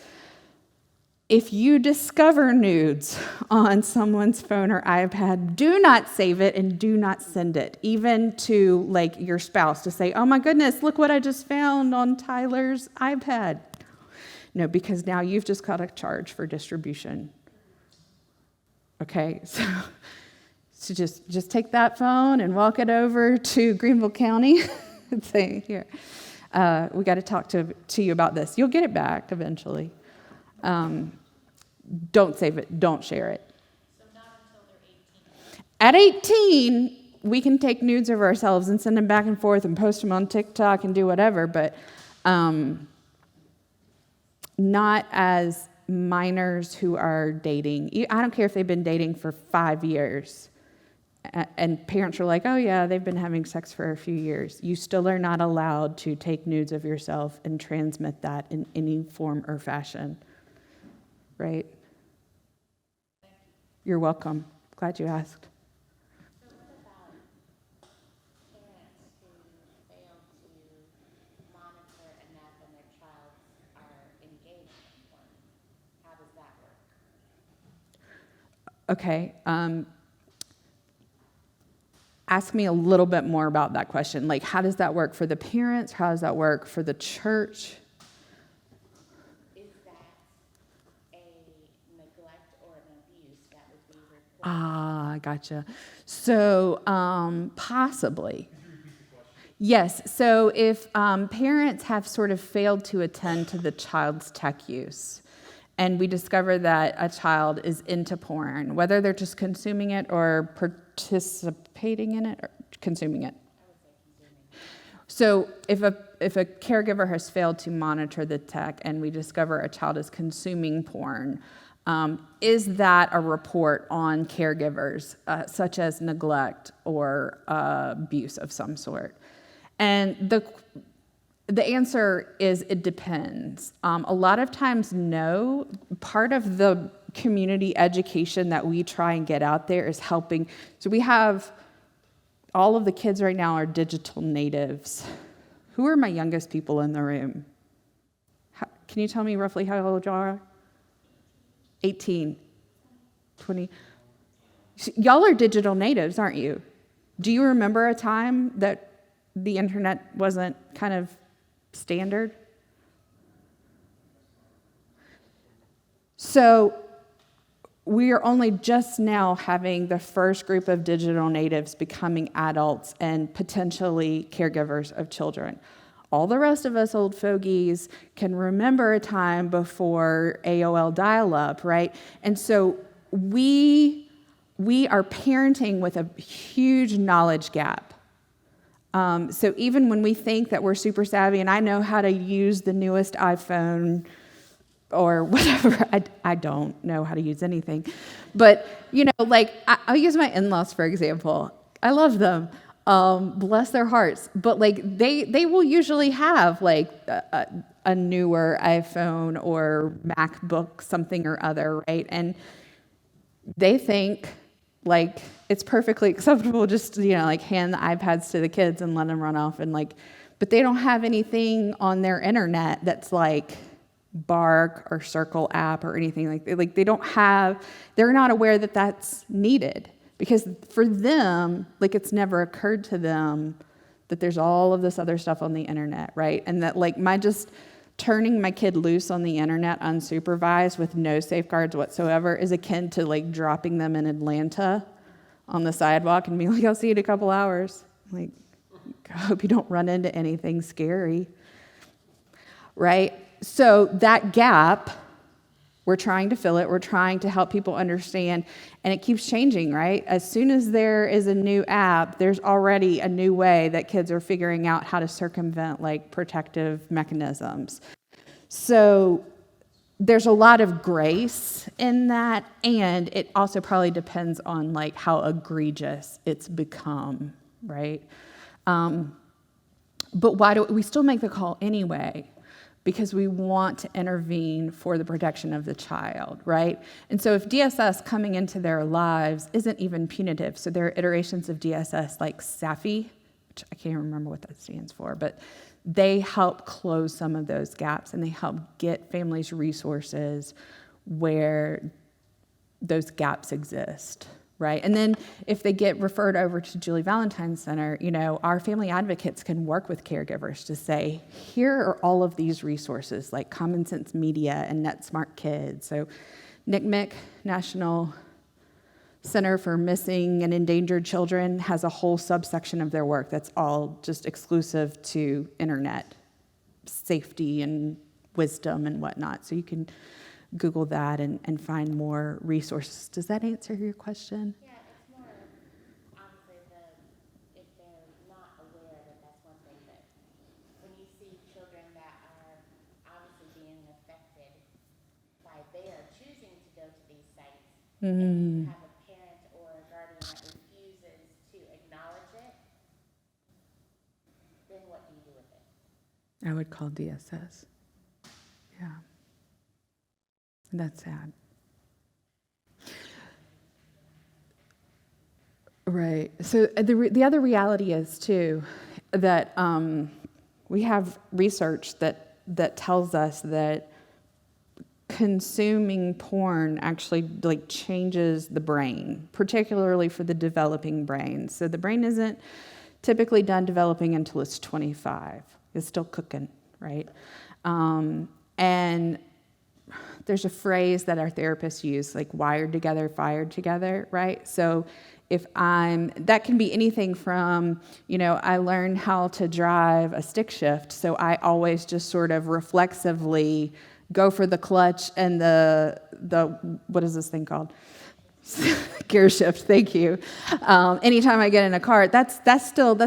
If you discover nudes on someone's phone or iPad, do not save it and do not send it, even to like your spouse to say, oh my goodness, look what I just found on Tyler's iPad. No, because now you've just got a charge for distribution. Okay, so just take that phone and walk it over to Greenville County and say, here, we got to talk to you about this. You'll get it back eventually. Don't save it. Don't share it. So not until they're 18. At 18, we can take nudes of ourselves and send them back and forth and post them on TikTok and do whatever, but not as minors who are dating. I don't care if they've been dating for 5 years and parents are like, oh yeah, they've been having sex for a few years. You still are not allowed to take nudes of yourself and transmit that in any form or fashion. Right? You're welcome. Glad you asked. So what about parents who fail to monitor enough when their child are engaged in porn? How does that work? Okay. Ask me a little bit more about that question. Like, how does that work for the parents? How does that work for the church? Is that a neglect or an abuse that would I gotcha. So, possibly. Yes. So, if parents have sort of failed to attend to the child's tech use, and we discover that a child is into porn, whether they're just consuming it or participating in it or consuming it. So, if a caregiver has failed to monitor the tech and we discover a child is consuming porn, is that a report on caregivers, such as neglect or abuse of some sort? And the answer is it depends. A lot of times, no. Part of the community education that we try and get out there is helping. So we have all of the kids right now are digital natives. Who are my youngest people in the room? Can you tell me roughly how old you are? 18, 20. Y'all are digital natives, aren't you? Do you remember a time that the internet wasn't kind of standard? So we are only just now having the first group of digital natives becoming adults and potentially caregivers of children. All the rest of us old fogies can remember a time before AOL dial-up, right? And so we are parenting with a huge knowledge gap. So even when we think that we're super savvy and I know how to use the newest iPhone or whatever, I don't know how to use anything. But, like I'll use my in-laws, for example. I love them. Bless their hearts. But like they will usually have like a newer iPhone or MacBook, something or other, right? And they think like it's perfectly acceptable just to, like hand the iPads to the kids and let them run off and but they don't have anything on their internet that's like Bark or Circle app or anything like they don't have, they're not aware that that's needed. Because for them, it's never occurred to them that there's all of this other stuff on the internet, right? And that my just turning my kid loose on the internet unsupervised with no safeguards whatsoever is akin to dropping them in Atlanta on the sidewalk and being like, I'll see you in a couple hours. I hope you don't run into anything scary, right? So that gap, we're trying to fill it. We're trying to help people understand, and it keeps changing, right? As soon as there is a new app, there's already a new way that kids are figuring out how to circumvent protective mechanisms. So there's a lot of grace in that, and it also probably depends on how egregious it's become, right? But why do we still make the call anyway? Because we want to intervene for the protection of the child, right? And so if DSS coming into their lives isn't even punitive, so there are iterations of DSS like SAFI, which I can't remember what that stands for, but they help close some of those gaps and they help get families resources where those gaps exist, right? And then if they get referred over to Julie Valentine Center, our family advocates can work with caregivers to say, here are all of these resources like Common Sense Media and NetSmart Kids. So NCMEC, National Center for Missing and Endangered Children, has a whole subsection of their work that's all just exclusive to internet safety and wisdom and whatnot. So you can Google that and find more resources. Does that answer your question? Yeah, it's more, honestly, if they're not aware that that's one thing, that when you see children that are obviously being affected by their choosing to go to these sites, and you have a parent or a guardian that refuses to acknowledge it, then what do you do with it? I would call DSS. Yeah. That's sad. Right. So the other reality is, too, that we have research that tells us that consuming porn actually changes the brain, particularly for the developing brain. So the brain isn't typically done developing until it's 25. It's still cooking, right? And there's a phrase that our therapists use, like wired together, fired together, right? So that can be anything from, I learned how to drive a stick shift, so I always just sort of reflexively go for the clutch and the what is this thing called? Gear shift, thank you. Anytime I get in a car, that's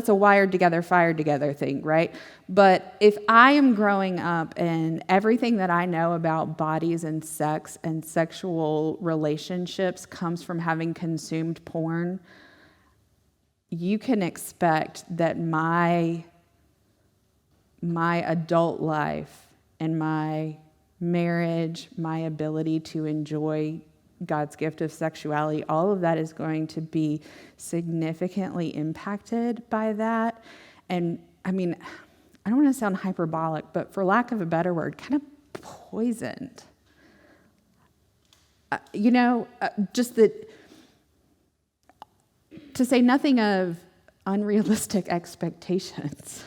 a wired together, fired together thing, right? But if I am growing up and everything that I know about bodies and sex and sexual relationships comes from having consumed porn, you can expect that my adult life and my marriage, my ability to enjoy God's gift of sexuality, all of that is going to be significantly impacted by that. And I mean, I don't want to sound hyperbolic, but for lack of a better word, kind of poisoned. Just that, to say nothing of unrealistic expectations,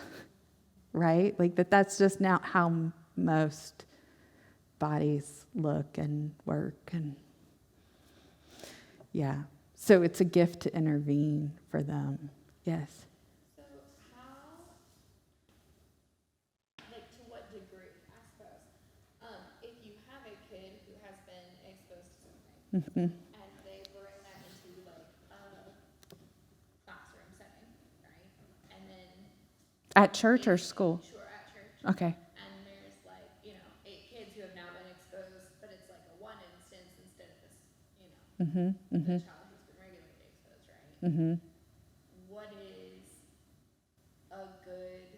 right? Like that's just now how most bodies look and work and yeah. So it's a gift to intervene for them. Yes. So how, like to what degree, I suppose, if you have a kid who has been exposed to something and they bring that into like a classroom setting, right? And then At church or school? sure at church. Okay. And there's like, 8 kids who have now been exposed, but it's like a one instance instead of this, the child who's been regularly exposed, right? What is a good,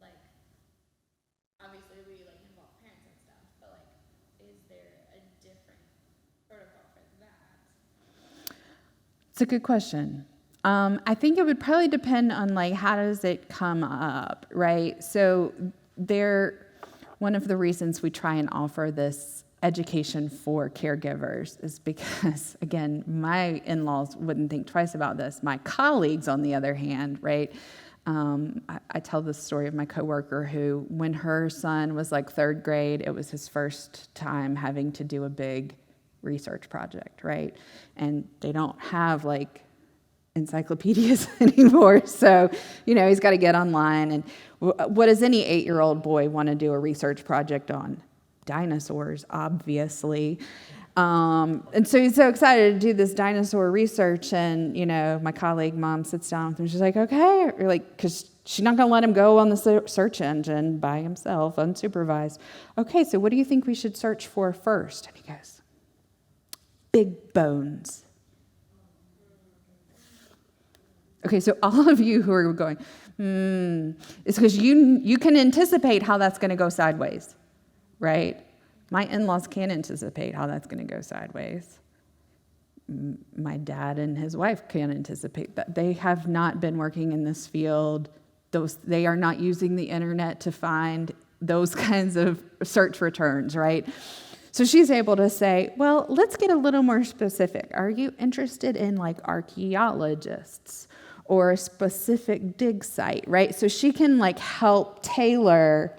like, obviously we like involve parents and stuff, but like, is there a different protocol for that? It's a good question. I think it would probably depend on like how does it come up, right? So one of the reasons we try and offer this education for caregivers is because, again, my in-laws wouldn't think twice about this. My colleagues, on the other hand, right? I tell this story of my coworker who, when her son was like 3rd grade, it was his first time having to do a big research project, right? And they don't have like encyclopedias anymore. So, he's got to get online. And what does any 8-year-old boy want to do a research project on? Dinosaurs, obviously. And so he's so excited to do this dinosaur research. And, my colleague mom sits down with him. She's like, okay. Or like, because she's not going to let him go on the search engine by himself, unsupervised. Okay, so what do you think we should search for first? And he goes, big bones. Okay, so all of you who are going, it's because you can anticipate how that's going to go sideways, right? My in-laws can't anticipate how that's going to go sideways. My dad and his wife can't anticipate that. They have not been working in this field. They are not using the internet to find those kinds of search returns, right? So she's able to say, well, let's get a little more specific. Are you interested in like archaeologists or a specific dig site, right? So she can like help tailor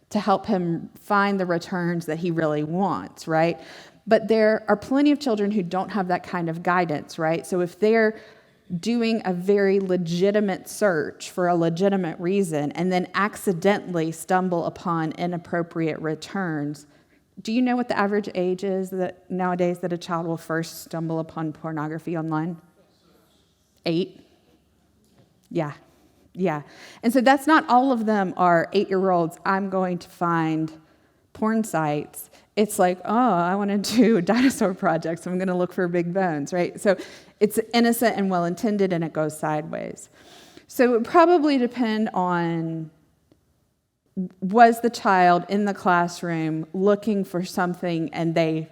to help him find the returns that he really wants, right? But there are plenty of children who don't have that kind of guidance, right? So if they're doing a very legitimate search for a legitimate reason and then accidentally stumble upon inappropriate returns, do you know what the average age is that nowadays that a child will first stumble upon pornography online? 8? Yeah. And so that's not all of them are 8-year-olds. I'm going to find porn sites. It's like, oh, I want to do a dinosaur project, so I'm going to look for big bones, right? So it's innocent and well-intended, and it goes sideways. So it would probably depend on, was the child in the classroom looking for something and they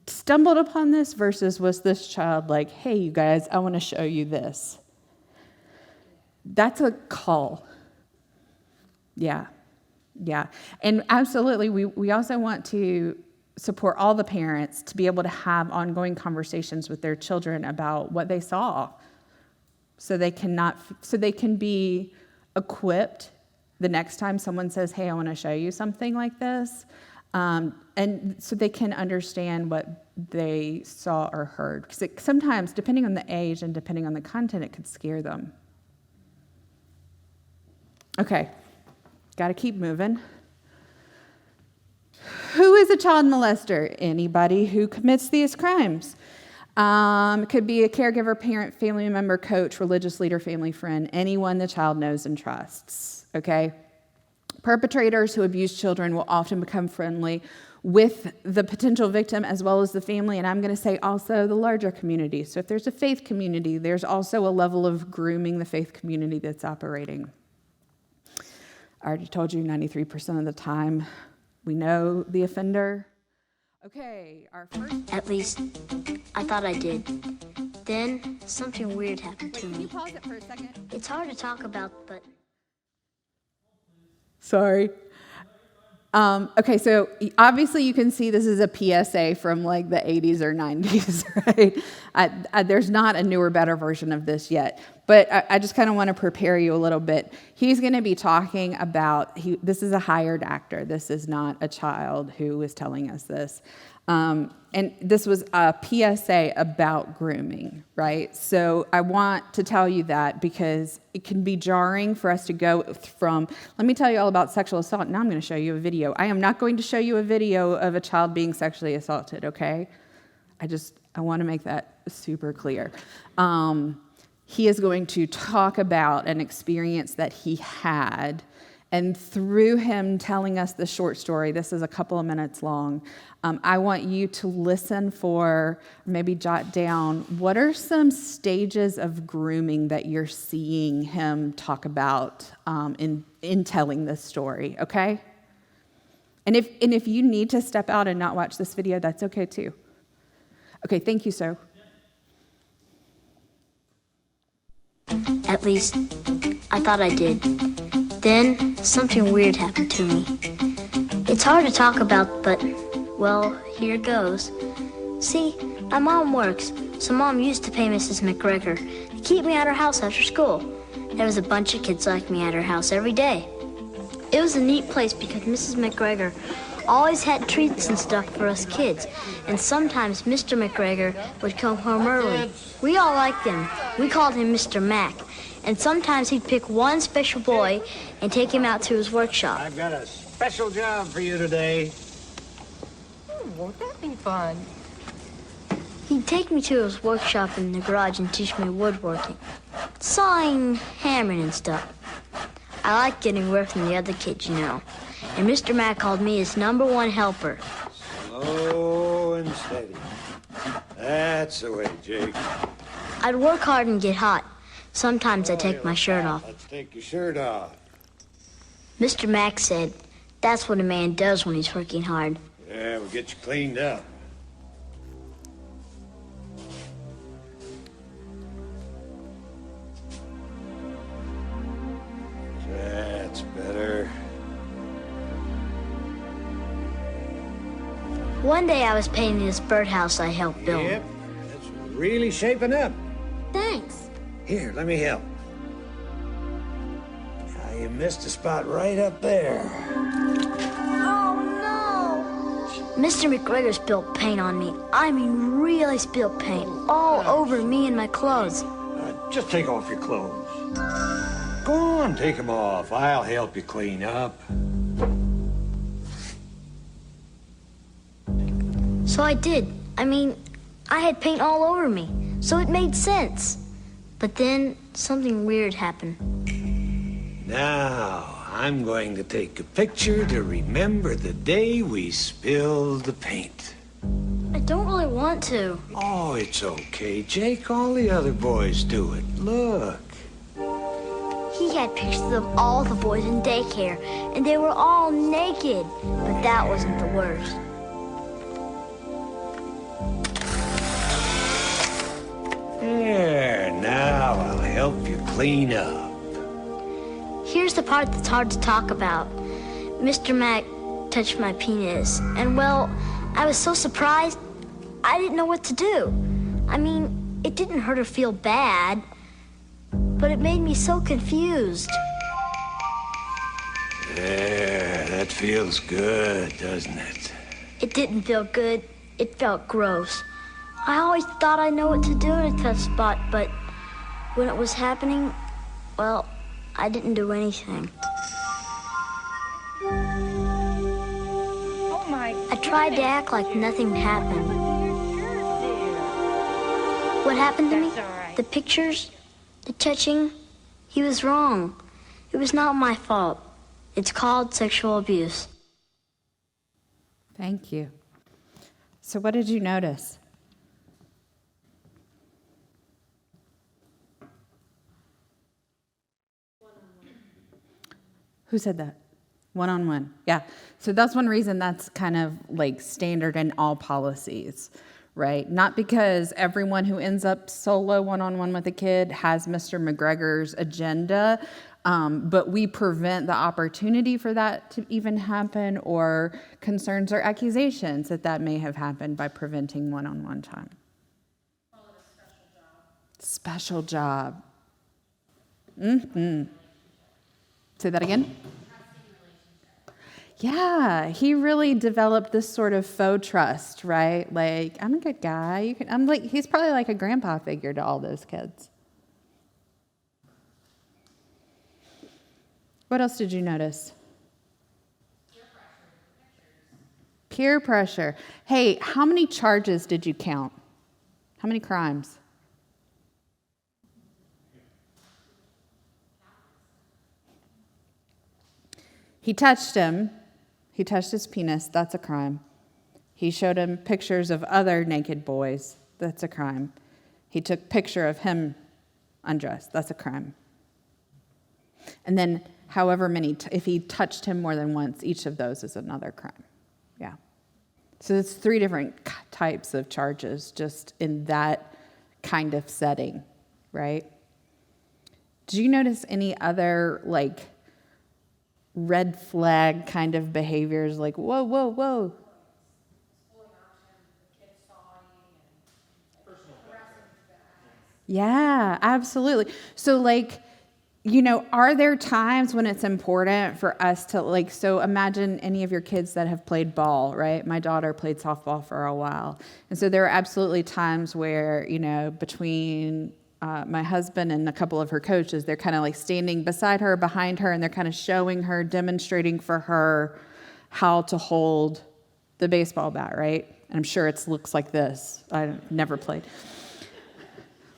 stumbled upon this versus was this child like, hey, you guys, I want to show you this. That's a call. Yeah. And absolutely, we also want to support all the parents to be able to have ongoing conversations with their children about what they saw so they can be equipped the next time someone says, hey, I want to show you something like this. And so they can understand what they saw or heard. Because sometimes, depending on the age and depending on the content, it could scare them. Okay, got to keep moving. Who is a child molester? Anybody who commits these crimes. It could be a caregiver, parent, family member, coach, religious leader, family friend, anyone the child knows and trusts, okay? Perpetrators who abuse children will often become friendly with the potential victim as well as the family, and I'm going to say also the larger community. So if there's a faith community, there's also a level of grooming the faith community that's operating. I already told you 93% of the time we know the offender. Okay, our first... At least, I thought I did. Then, something weird happened to Wait, can you me. pause it for a second? It's hard to talk about, but... Sorry. Okay, so obviously you can see this is a PSA from like the 80s or 90s, right? There's not a newer, better version of this yet, but I just kind of want to prepare you a little bit. He's going to be talking about, this is a hired actor. This is not a child who is telling us this. And this was a PSA about grooming, right? So I want to tell you that because it can be jarring for us to go from, let me tell you all about sexual assault. Now I'm going to show you a video. I am not going to show you a video of a child being sexually assaulted, okay? I want to make that super clear. He is going to talk about an experience that he had, and through him telling us the short story, this is a couple of minutes long, I want you to listen for, maybe jot down, what are some stages of grooming that you're seeing him talk about in telling this story, okay? And if you need to step out and not watch this video, that's okay too. Okay, thank you, sir. At least, I thought I did. Then, something weird happened to me. It's hard to talk about, but, well, here goes. See, my mom works, so Mom used to pay Mrs. McGregor to keep me at her house after school. There was a bunch of kids like me at her house every day. It was a neat place because Mrs. McGregor always had treats and stuff for us kids, and sometimes Mr. McGregor would come home early. We all liked him. We called him Mr. Mac. And sometimes he'd pick one special boy and take him out to his workshop. I've got a special job for you today. Won't that be fun? He'd take me to his workshop in the garage and teach me woodworking, sawing, hammering, and stuff. I liked getting work from the other kids, you know. And Mr. Mack called me his #1 helper. Slow and steady. That's the way, Jake. I'd work hard and get hot. Sometimes I'd take my shirt off. Let's take your shirt off. Mr. Mack said, that's what a man does when he's working hard. Yeah, we'll get you cleaned up. That's better. One day I was painting this birdhouse I helped build. Yep, that's really shaping up. Thanks. Here, let me help. Now, you missed a spot right up there. Oh, no! Mr. McGregor spilled paint on me. I mean, really spilled paint all over me and my clothes. Just take off your clothes. Go on, take them off. I'll help you clean up. So I did. I mean, I had paint all over me, so it made sense. But then something weird happened. Now, I'm going to take a picture to remember the day we spilled the paint. I don't really want to. Oh, it's okay, Jake. All the other boys do it. Look. He had pictures of all the boys in daycare, and they were all naked. But that wasn't the worst. There, now I'll help you clean up. Here's the part that's hard to talk about. Mr. Mack touched my penis, and well, I was so surprised, I didn't know what to do. I mean, it didn't hurt or feel bad, but it made me so confused. There, That feels good, doesn't it? It didn't feel good. It felt gross. I always thought I know what to do in a tough spot, but when it was happening, well, I didn't do anything. Oh my. I tried to act like nothing happened. What happened to me? That's all right. The pictures, the touching, he was wrong. It was not my fault. It's called sexual abuse. Thank you. So what did you notice? Who said that? One-on-one. Yeah. So that's one reason that's kind of like standard in all policies, right? Not because everyone who ends up solo one-on-one with a kid has Mr. McGregor's agenda, but we prevent the opportunity for that to even happen, or concerns or accusations that may have happened by preventing one-on-one time. Call it a special job. Special job. Mm-hmm. Say that again? Yeah, he really developed this sort of faux trust, right? Like, I'm a good guy. He's probably like a grandpa figure to all those kids. What else did you notice? Peer pressure. Hey, how many charges did you count? How many crimes? He touched him. He touched his penis. That's a crime. He showed him pictures of other naked boys. That's a crime. He took a picture of him undressed. That's a crime. And then however many, if he touched him more than once, each of those is another crime. Yeah. So it's 3 different types of charges just in that kind of setting, right? Did you notice any other, like, red flag kind of behaviors, like, whoa, whoa, whoa? Yeah, absolutely. So, like, are there times when it's important for us to, like, so imagine any of your kids that have played ball, right? My daughter played softball for a while. And so there are absolutely times where, between my husband and a couple of her coaches, they're kind of like standing beside her, behind her, and they're kind of showing her, demonstrating for her how to hold the baseball bat, right? And I'm sure it looks like this. I've never played.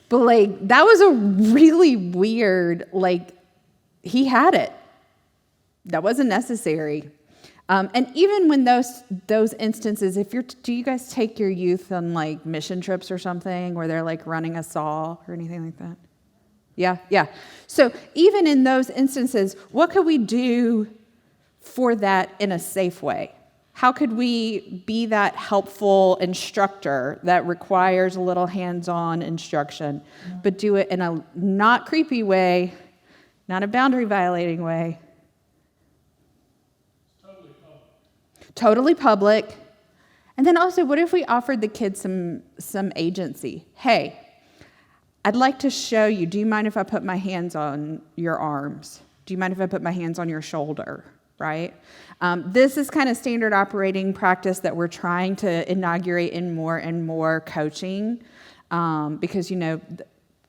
But, like, that was a really weird, like, he had it. That wasn't necessary. And even when those instances, do you guys take your youth on, like, mission trips or something where they're, like, running a saw or anything like that? Yeah. So even in those instances, what could we do for that in a safe way? How could we be that helpful instructor that requires a little hands-on instruction, but do it in a not creepy way, not a boundary violating way? Totally public. And then also, what if we offered the kids some agency? Hey, I'd like to show you. Do you mind if I put my hands on your arms? Do you mind if I put my hands on your shoulder? Right? This is kind of standard operating practice that we're trying to inaugurate in more and more coaching, because,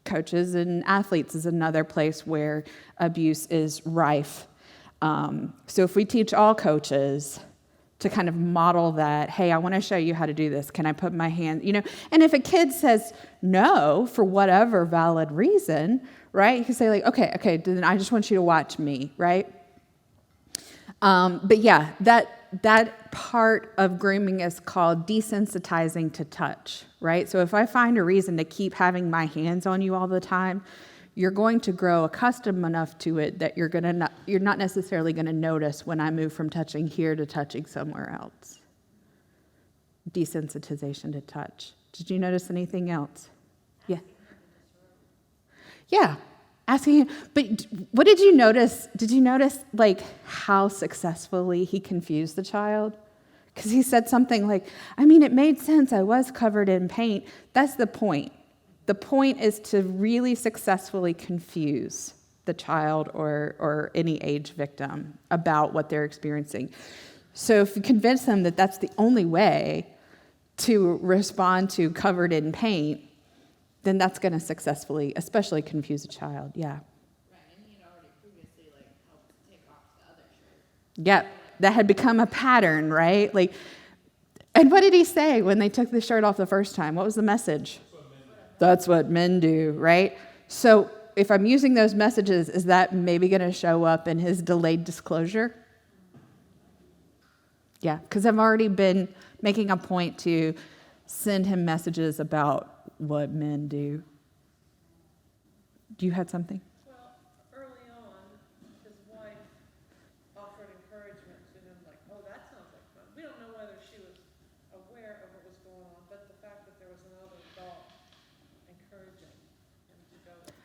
coaches and athletes is another place where abuse is rife. So if we teach all coaches to kind of model that, hey, I want to show you how to do this. Can I put my hand, and if a kid says no for whatever valid reason, right? You can say, like, okay, then I just want you to watch me, right? But yeah, that part of grooming is called desensitizing to touch, right? So if I find a reason to keep having my hands on you all the time, you're going to grow accustomed enough to it that you're not necessarily going to notice when I move from touching here to touching somewhere else. Desensitization to touch. Did you notice anything else? Yeah. Asking him, but what did you notice? Did you notice, like, how successfully he confused the child? Because he said something like, it made sense. I was covered in paint. That's the point. The point is to really successfully confuse the the child or any age victim about what they're experiencing. So if you convince them that that's the only way to respond to covered in paint, then that's going to successfully, especially confuse a child. Yeah. Right, and he had already previously helped take off the other shirt. Yep. That had become a pattern, right? And what did he say when they took the shirt off the first time? What was the message? That's what men do, right? So if I'm using those messages, is that maybe going to show up in his delayed disclosure? Yeah, because I've already been making a point to send him messages about what men do. Do you have something? Well, early on, his wife offered encouragement to him, like, oh, that sounds like fun. We don't know whether she was aware of what was going on, but the fact that there was another adult encouraging him to go with him.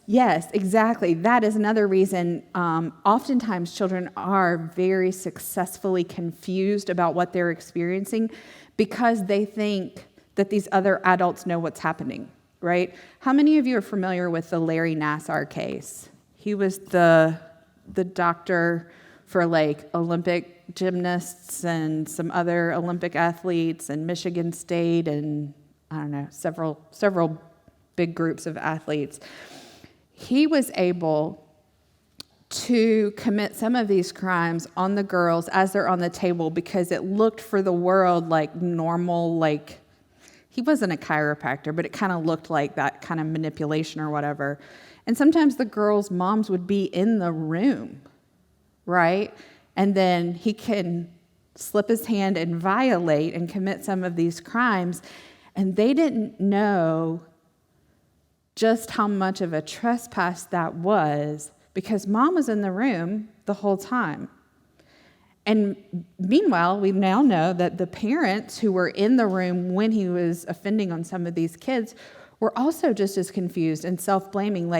Yes, exactly. That is another reason. Oftentimes, children are very successfully confused about what they're experiencing because they think that these other adults know what's happening, right? How many of you are familiar with the Larry Nassar case? He was the doctor for Olympic gymnasts and some other Olympic athletes and Michigan State and I don't know, several big groups of athletes. He was able to commit some of these crimes on the girls as they're on the table because it looked for the world like normal, he wasn't a chiropractor, but it kind of looked like that kind of manipulation or whatever. And sometimes the girls' moms would be in the room, right? And then he can slip his hand and violate and commit some of these crimes. And they didn't know just how much of a trespass that was because mom was in the room the whole time. And meanwhile, we now know that the parents who were in the room when he was offending on some of these kids were also just as confused and self-blaming,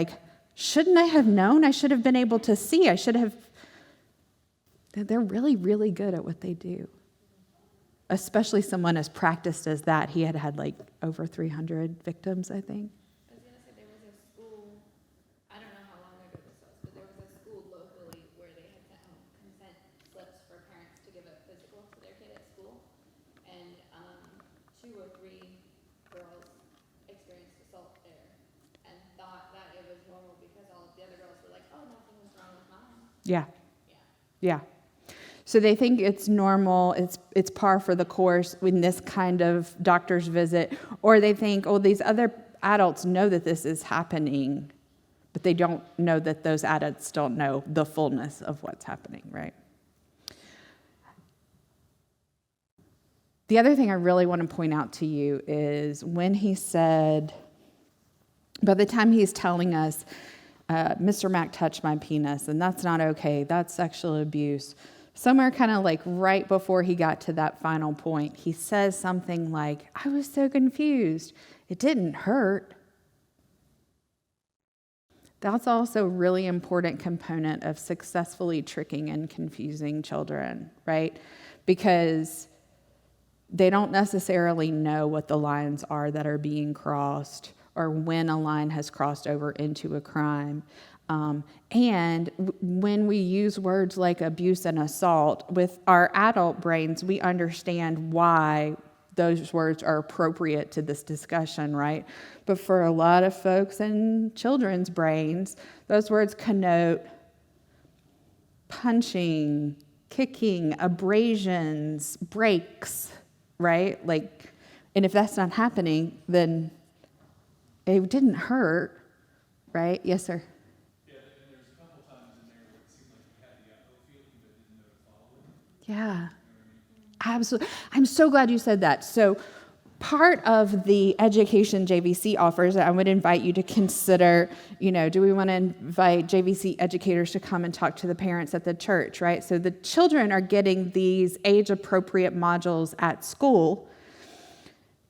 shouldn't I have known? I should have been able to see. They're really, really good at what they do. Especially someone as practiced as that. He had over 300 victims, I think. I was going to say there was a school, I don't know how long ago this was, but there was a school locally where they had sent home consent slips for parents to give a physical to their kid at school. And 2 or 3 girls experienced assault there and thought that it was normal because all of the other girls were like, oh, nothing was wrong with mine. Yeah. So they think it's normal, it's par for the course in this kind of doctor's visit, or they think, oh, these other adults know that this is happening, but they don't know that those adults don't know the fullness of what's happening, right? The other thing I really want to point out to you is when he said, by the time he's telling us, Mr. Mack touched my penis, and that's not okay, that's sexual abuse. Somewhere kind of right before he got to that final point, he says something like, I was so confused. It didn't hurt. That's also a really important component of successfully tricking and confusing children, right? Because they don't necessarily know what the lines are that are being crossed or when a line has crossed over into a crime. And when we use words like abuse and assault, with our adult brains, we understand why those words are appropriate to this discussion, right? But for a lot of folks in children's brains, those words connote punching, kicking, abrasions, breaks, right? And if that's not happening, then it didn't hurt, right? Yes, sir. Yeah, absolutely. I'm so glad you said that. So part of the education JVC offers, I would invite you to consider, do we want to invite JVC educators to come and talk to the parents at the church, right? So the children are getting these age-appropriate modules at school.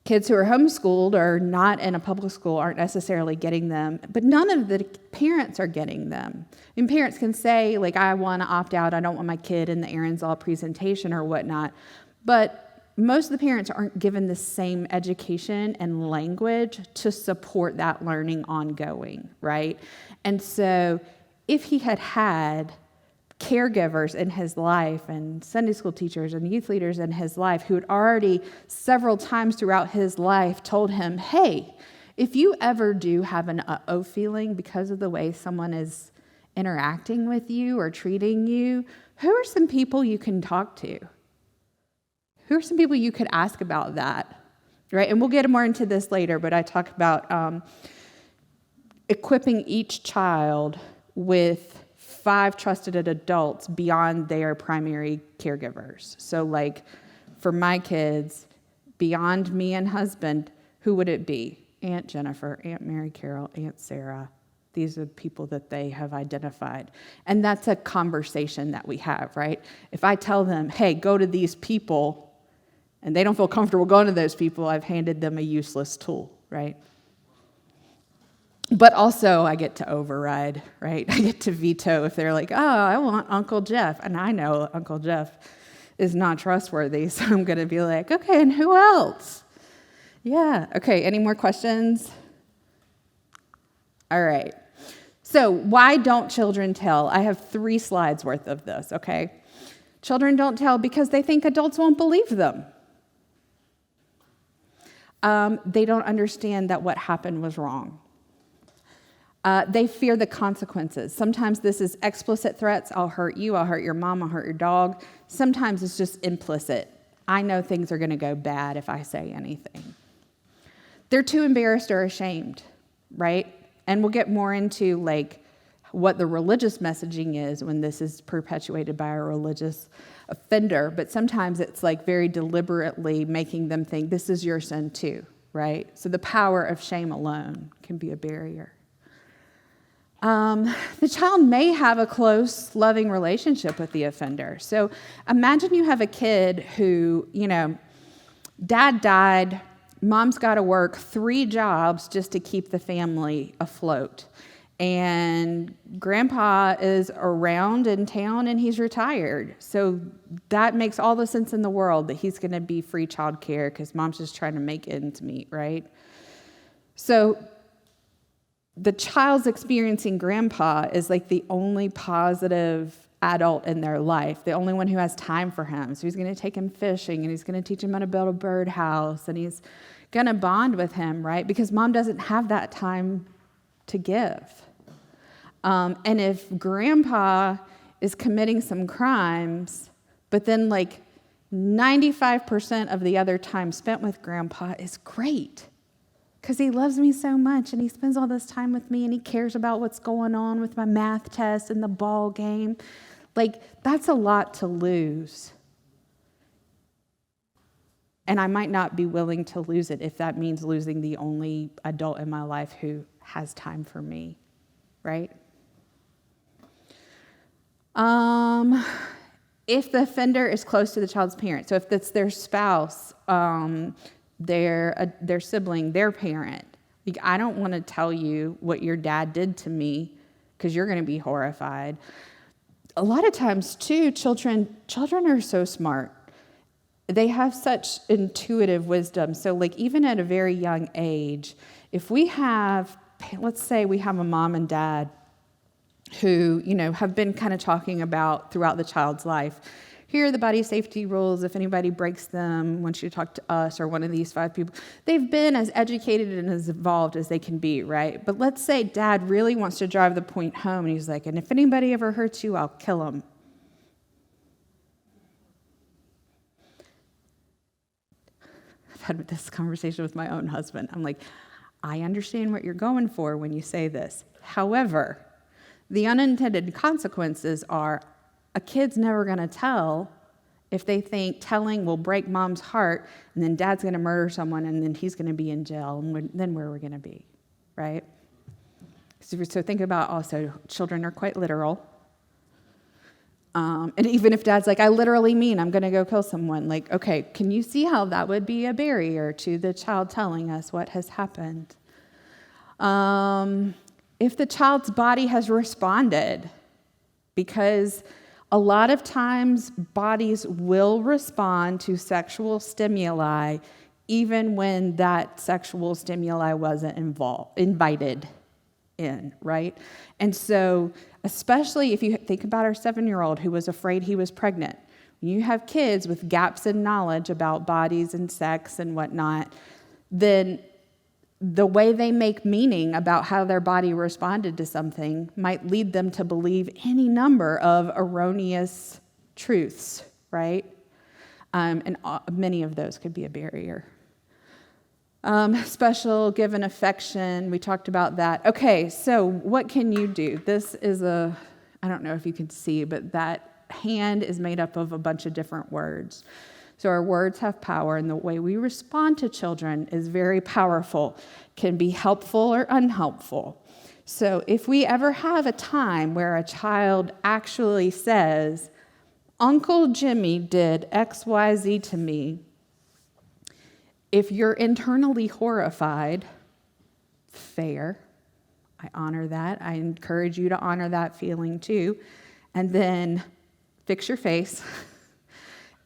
Kids who are homeschooled or not in a public school aren't necessarily getting them, but none of the parents are getting them. And parents can say, I want to opt out. I don't want my kid in the Aaron's Law presentation or whatnot. But most of the parents aren't given the same education and language to support that learning ongoing, right? And so if he had had caregivers in his life and Sunday school teachers and youth leaders in his life who had already several times throughout his life told him, hey, if you ever do have an uh-oh feeling because of the way someone is interacting with you or treating you, who are some people you can talk to? Who are some people you could ask about that, right? And we'll get more into this later, but I talk about equipping each child with 5 trusted adults beyond their primary caregivers. So like for my kids, beyond me and husband, who would it be? Aunt Jennifer, Aunt Mary Carol, Aunt Sarah. These are the people that they have identified. And that's a conversation that we have, right? If I tell them, hey, go to these people, and they don't feel comfortable going to those people, I've handed them a useless tool, right? But also I get to override, right? I get to veto if they're like, oh, I want Uncle Jeff. And I know Uncle Jeff is not trustworthy, so I'm going to be like, okay, and who else? Yeah, okay, any more questions? All right. So why don't children tell? I have 3 slides worth of this, okay? Children don't tell because they think adults won't believe them. They don't understand that what happened was wrong. They fear the consequences. Sometimes this is explicit threats. I'll hurt you. I'll hurt your mom. I'll hurt your dog. Sometimes it's just implicit. I know things are going to go bad if I say anything. They're too embarrassed or ashamed, right? And we'll get more into like what the religious messaging is when this is perpetuated by a religious offender. But sometimes it's like very deliberately making them think this is your sin too, right? So the power of shame alone can be a barrier. The child may have a close, loving relationship with the offender. So imagine you have a kid who, dad died, mom's got to work 3 jobs just to keep the family afloat. And grandpa is around in town and he's retired. So that makes all the sense in the world that he's going to be free childcare because mom's just trying to make ends meet, right? So the child's experiencing grandpa is like the only positive adult in their life, the only one who has time for him. So he's going to take him fishing and he's going to teach him how to build a birdhouse and he's going to bond with him, right? Because mom doesn't have that time to give. And if grandpa is committing some crimes, but then like 95% of the other time spent with grandpa is great because he loves me so much and he spends all this time with me and he cares about what's going on with my math test and the ball game. Like, that's a lot to lose. And I might not be willing to lose it if that means losing the only adult in my life who has time for me, right? If the offender is close to the child's parent, so if it's their spouse, their sibling, their parent, like, I don't want to tell you what your dad did to me because you're going to be horrified. A lot of times, too, children are so smart. They have such intuitive wisdom. So, like, even at a very young age, if we have, let's say we have a mom and dad who, have been kind of talking about throughout the child's life, here are the body safety rules. If anybody breaks them, want you to talk to us or one of these 5 people. They've been as educated and as evolved as they can be, right? But let's say dad really wants to drive the point home, and he's like, and if anybody ever hurts you, I'll kill him. I've had this conversation with my own husband. I'm like, I understand what you're going for when you say this. However, the unintended consequences are a kid's never going to tell if they think telling will break mom's heart and then dad's going to murder someone and then he's going to be in jail and then where are we going to be, right? So think about also children are quite literal. And even if dad's like, I literally mean I'm going to go kill someone, like, okay, can you see how that would be a barrier to the child telling us what has happened? If the child's body has responded, because A lot of times, bodies will respond to sexual stimuli even when that sexual stimuli wasn't invited in, right? And so, especially if you think about our 7-year-old who was afraid he was pregnant, when you have kids with gaps in knowledge about bodies and sex and whatnot, then the way they make meaning about how their body responded to something might lead them to believe any number of erroneous truths, right? And many of those could be a barrier. Special given affection, we talked about that. Okay, so what can you do? This is I don't know if you can see, but that hand is made up of a bunch of different words. So our words have power, and the way we respond to children is very powerful, can be helpful or unhelpful. So if we ever have a time where a child actually says, Uncle Jimmy did XYZ to me, if you're internally horrified, fair. I honor that. I encourage you to honor that feeling too. And then fix your face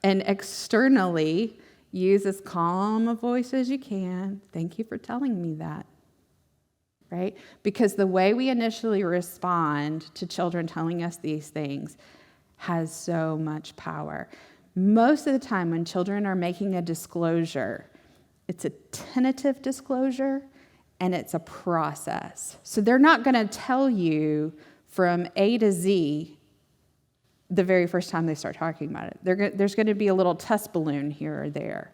and externally use as calm a voice as you can. Thank you for telling me that. Right? Because the way we initially respond to children telling us these things has so much power. Most of the time when children are making a disclosure, it's a tentative disclosure and it's a process. So they're not going to tell you from A to Z the very first time they start talking about it. There's going to be a little test balloon here or there.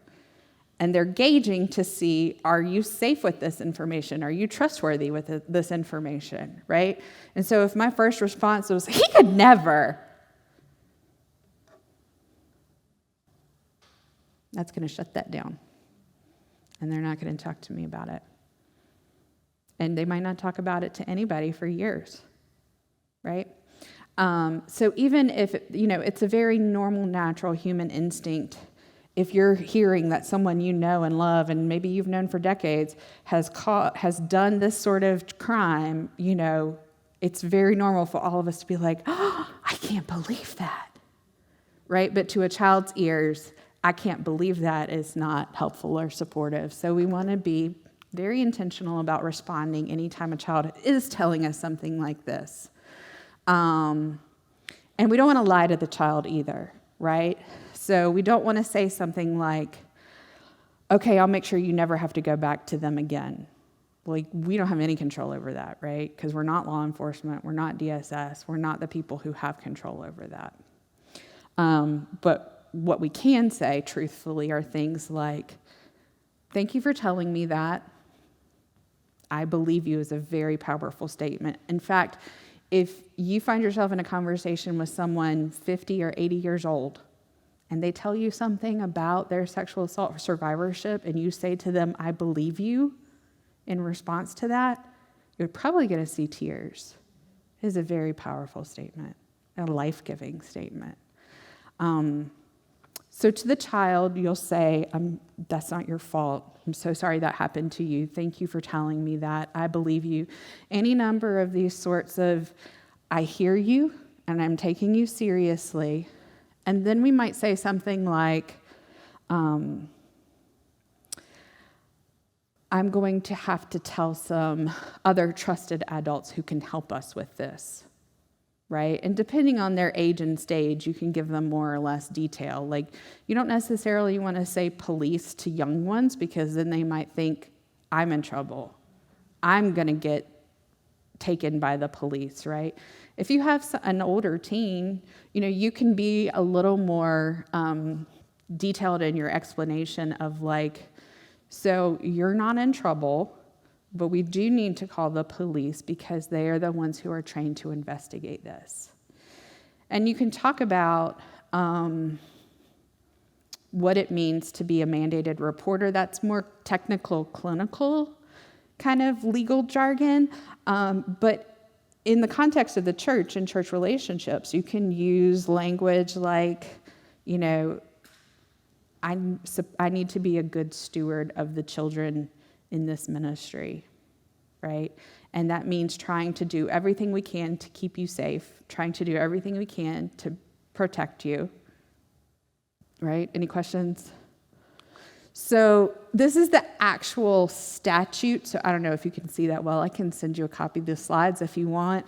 And they're gauging to see, are you safe with this information? Are you trustworthy with this information, right? And so if my first response was, he could never, that's going to shut that down. And they're not going to talk to me about it. And they might not talk about it to anybody for years, right? So even if, it's a very normal, natural human instinct. If you're hearing that someone you know and love, and maybe you've known for decades, has done this sort of crime, it's very normal for all of us to be like, oh, I can't believe that, right? But to a child's ears, I can't believe that is not helpful or supportive. So we want to be very intentional about responding anytime a child is telling us something like this. And we don't want to lie to the child either, right? So we don't want to say something like, okay, I'll make sure you never have to go back to them again. Like, we don't have any control over that, right? Because we're not law enforcement, we're not DSS, we're not the people who have control over that. But what we can say, truthfully, are things like, thank you for telling me that. I believe you is a very powerful statement. In fact, if you find yourself in a conversation with someone 50 or 80 years old, and they tell you something about their sexual assault survivorship, and you say to them, I believe you, in response to that, you're probably going to see tears. It is a very powerful statement, a life-giving statement. So to the child, you'll say, that's not your fault. I'm so sorry that happened to you. Thank you for telling me that. I believe you. Any number of these sorts of, I hear you, and I'm taking you seriously. And then we might say something like, I'm going to have to tell some other trusted adults who can help us with this. Right? And depending on their age and stage, you can give them more or less detail. Like, you don't necessarily want to say police to young ones, because then they might think, I'm in trouble. I'm going to get taken by the police, right? If you have an older teen, you can be a little more detailed in your explanation of like, so you're not in trouble, but we do need to call the police because they are the ones who are trained to investigate this. And you can talk about what it means to be a mandated reporter. That's more technical, clinical kind of legal jargon. But in the context of the church and church relationships, you can use language like, I need to be a good steward of the children in this ministry, right? And that means trying to do everything we can to keep you safe, trying to do everything we can to protect you, right? Any questions? So this is the actual statute. So I don't know if you can see that well. I can send you a copy of the slides if you want.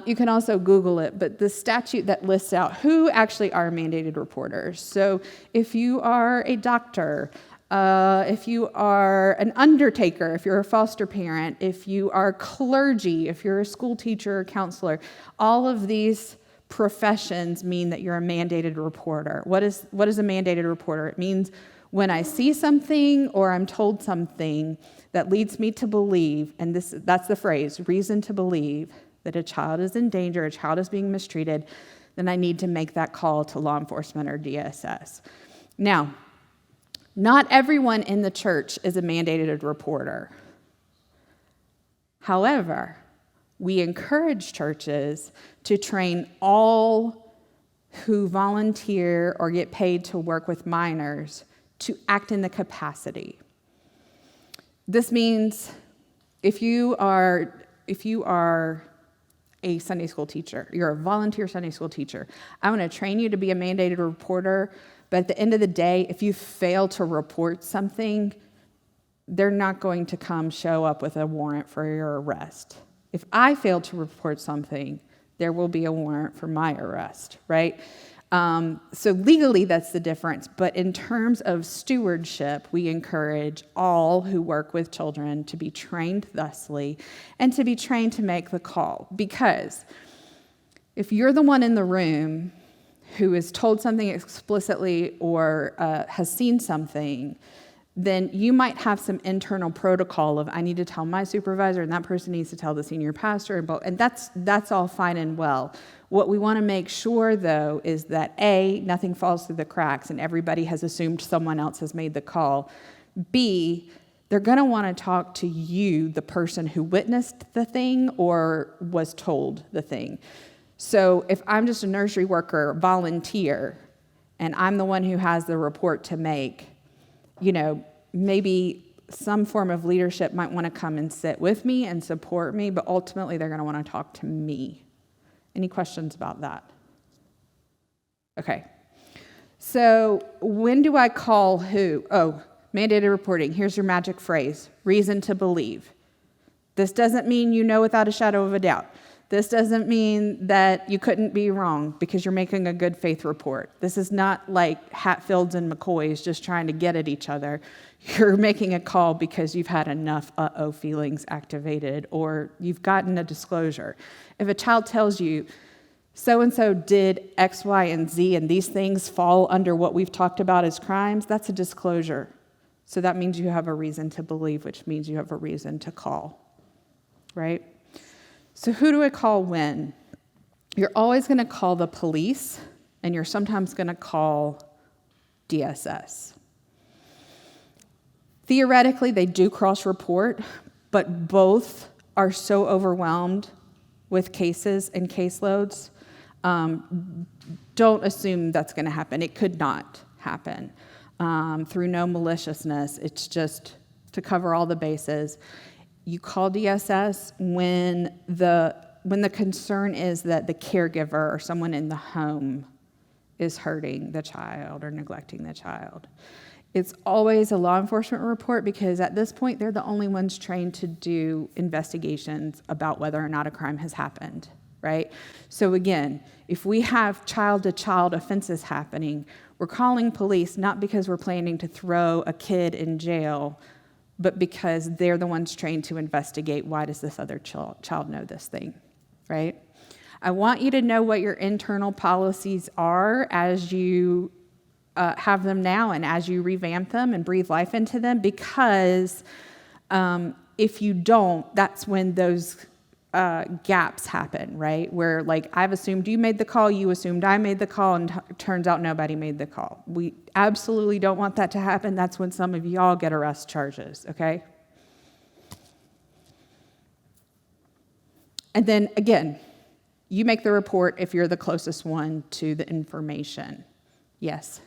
You can also Google it, but the statute that lists out who actually are mandated reporters. So if you are a doctor, if you are an undertaker, if you're a foster parent, if you are clergy, if you're a school teacher or counselor, all of these professions mean that you're a mandated reporter. What is a mandated reporter? It means when I see something or I'm told something that leads me to believe, and that's the phrase, reason to believe, that a child is in danger, a child is being mistreated, then I need to make that call to law enforcement or DSS. Now, not everyone in the church is a mandated reporter. However, we encourage churches to train all who volunteer or get paid to work with minors to act in the capacity. This means if you are a Sunday school teacher, you're a volunteer Sunday school teacher, I want to train you to be a mandated reporter, but at the end of the day, if you fail to report something, they're not going to come show up with a warrant for your arrest. If I fail to report something, there will be a warrant for my arrest, right? So legally, that's the difference. But in terms of stewardship, we encourage all who work with children to be trained thusly and to be trained to make the call. Because if you're the one in the room who is told something explicitly or has seen something, then you might have some internal protocol of, I need to tell my supervisor, and that person needs to tell the senior pastor, and that's all fine and well. What we want to make sure, though, is that A, nothing falls through the cracks and everybody has assumed someone else has made the call. B, they're going to want to talk to you, the person who witnessed the thing or was told the thing. So if I'm just a nursery worker, volunteer, and I'm the one who has the report to make, maybe some form of leadership might want to come and sit with me and support me, but ultimately they're going to want to talk to me. Any questions about that? Okay. So when do I call who? Oh, mandated reporting. Here's your magic phrase, reason to believe. This doesn't mean you know without a shadow of a doubt. This doesn't mean that you couldn't be wrong because you're making a good faith report. This is not like Hatfields and McCoys just trying to get at each other. You're making a call because you've had enough uh-oh feelings activated or you've gotten a disclosure. If a child tells you, so-and-so did X, Y, and Z, and these things fall under what we've talked about as crimes, that's a disclosure. So that means you have a reason to believe, which means you have a reason to call, right? So who do I call when? You're always going to call the police, and you're sometimes going to call DSS. Theoretically, they do cross-report, but both are so overwhelmed with cases and caseloads. Don't assume that's going to happen. It could not happen through no maliciousness. It's just to cover all the bases. You call DSS when the concern is that the caregiver or someone in the home is hurting the child or neglecting the child. It's always a law enforcement report because at this point, they're the only ones trained to do investigations about whether or not a crime has happened, right? So again, if we have child-to-child offenses happening, we're calling police not because we're planning to throw a kid in jail, but because they're the ones trained to investigate why does this other child know this thing, right? I want you to know what your internal policies are as you have them now and as you revamp them and breathe life into them, because if you don't, that's when those gaps happen, right? Where I've assumed you made the call, you assumed I made the call, and turns out nobody made the call. We absolutely don't want that to happen. That's when some of y'all get arrest charges, okay? And then again, you make the report if you're the closest one to the information. Yes?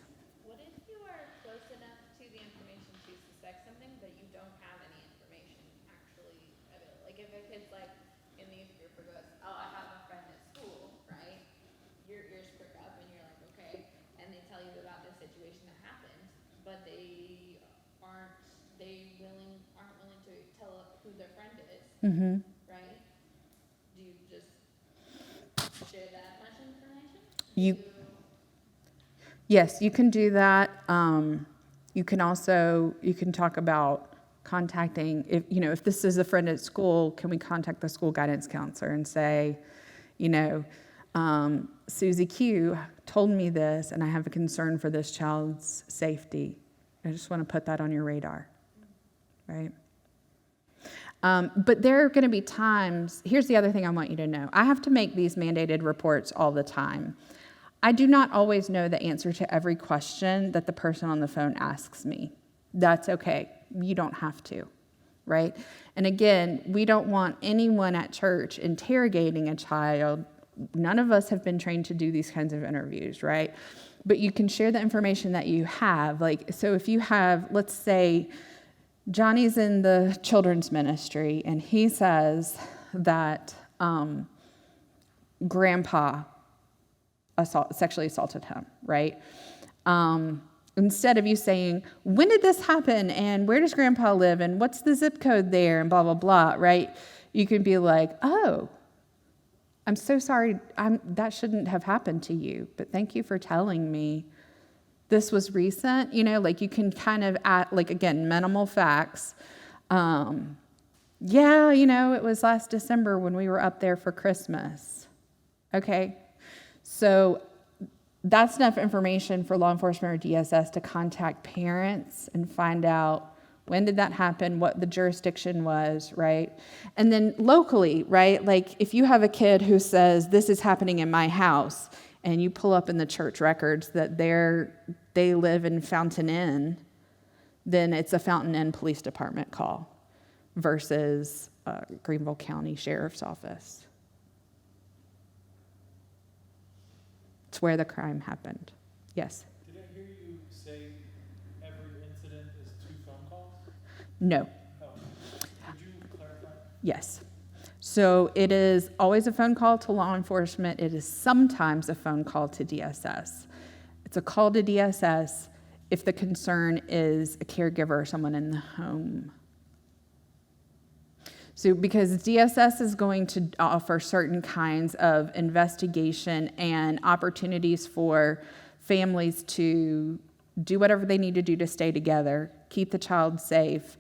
What if you are close enough to the information to suspect something, but you don't have any information actually available? Like if a kid's in the youth group or goes, oh, I have a friend at school, right? Your ears prick up and you're Mm-hmm. right? Do you just share that much information? You, yes, you can do that. You can also, you can talk about contacting, if this is a friend at school, can we contact the school guidance counselor and say, Susie Q told me this, and I have a concern for this child's safety. I just want to put that on your radar, right? But there are going to be times, here's the other thing I want you to know. I have to make these mandated reports all the time. I do not always know the answer to every question that the person on the phone asks me. That's okay. You don't have to, right? And again, we don't want anyone at church interrogating a child. None of us have been trained to do these kinds of interviews, right? But you can share the information that you have. So if you have, let's say, Johnny's in the children's ministry, and he says that Grandpa sexually assaulted him, right? Instead of you saying, when did this happen, and where does Grandpa live, and what's the zip code there, and blah, blah, blah, right? You can be like, oh, I'm so sorry, that shouldn't have happened to you, but thank you for telling me. This was recent, you can kind of add, again, minimal facts. It was last December when we were up there for Christmas. Okay, so that's enough information for law enforcement or DSS to contact parents and find out when did that happen, what the jurisdiction was, right? And then locally, right, if you have a kid who says, this is happening in my house, and you pull up in the church records that they live in Fountain Inn, then it's a Fountain Inn Police Department call versus Greenville County Sheriff's Office. It's where the crime happened. Yes? Did I hear you say every incident is 2 phone calls? No. Oh. Could you clarify? Yes. So it is always a phone call to law enforcement. It is sometimes a phone call to DSS. It's a call to DSS if the concern is a caregiver or someone in the home. So because DSS is going to offer certain kinds of investigation and opportunities for families to do whatever they need to do to stay together, keep the child safe,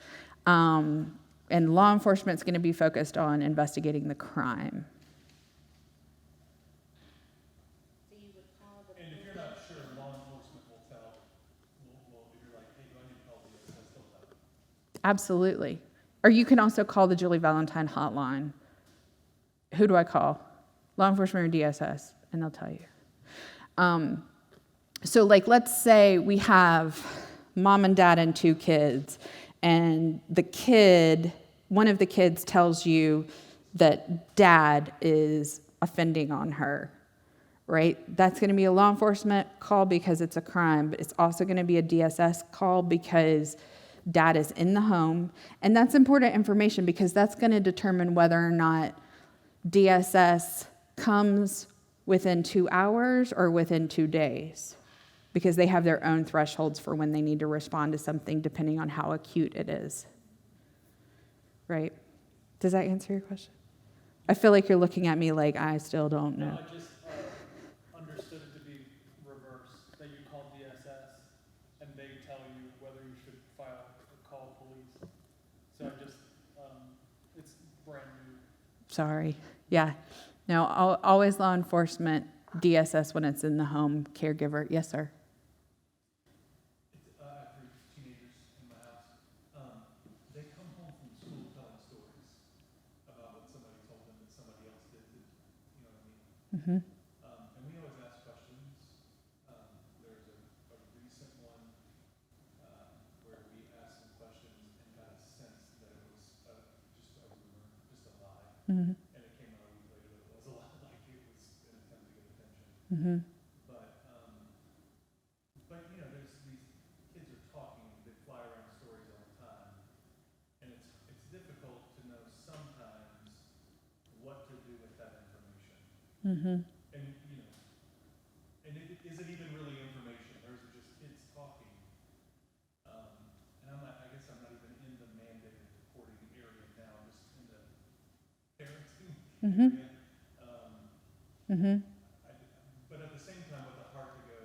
and law enforcement is going to be focused on investigating the crime. So you would call the And if you're not sure, law enforcement will tell, if you're like, hey, do I need to call DSS, they'll tell you. Absolutely. Or you can also call the Julie Valentine hotline. Who do I call? Law enforcement or DSS? And they'll tell you. So let's say we have mom and dad and 2 kids, and one of the kids tells you that dad is offending on her, right? That's going to be a law enforcement call because it's a crime, but it's also going to be a DSS call because dad is in the home. And that's important information because that's going to determine whether or not DSS comes within 2 hours or within 2 days, because they have their own thresholds for when they need to respond to something depending on how acute it is. Right? Does that answer your question? I feel like you're looking at me like I still don't know. No, I just understood it to be reversed, that you call DSS and they tell you whether you should file or call police. So it's brand new. Sorry. Yeah. No, always law enforcement, DSS when it's in the home, caregiver. Yes, sir. I have 3 teenagers in my house. They come home from school telling stories about what somebody told them that somebody else did. You know what I mean? Mm-hmm. And we always ask questions. There's a recent one where we asked some questions and got a sense that it was just a rumor, just a lie. Mm-hmm. And it came out a week later that it was a lie, like it was an attempt to get attention. Mm-hmm. But there's these kids are talking, they fly around stories all the time, and it's difficult to know sometimes what to do with that information. Mm-hmm. And is it even really information, or is it just kids talking? And I guess I'm not even in the mandated reporting area now, I'm just in the hearing it. Mm-hmm. But at the same time, with the heart to go,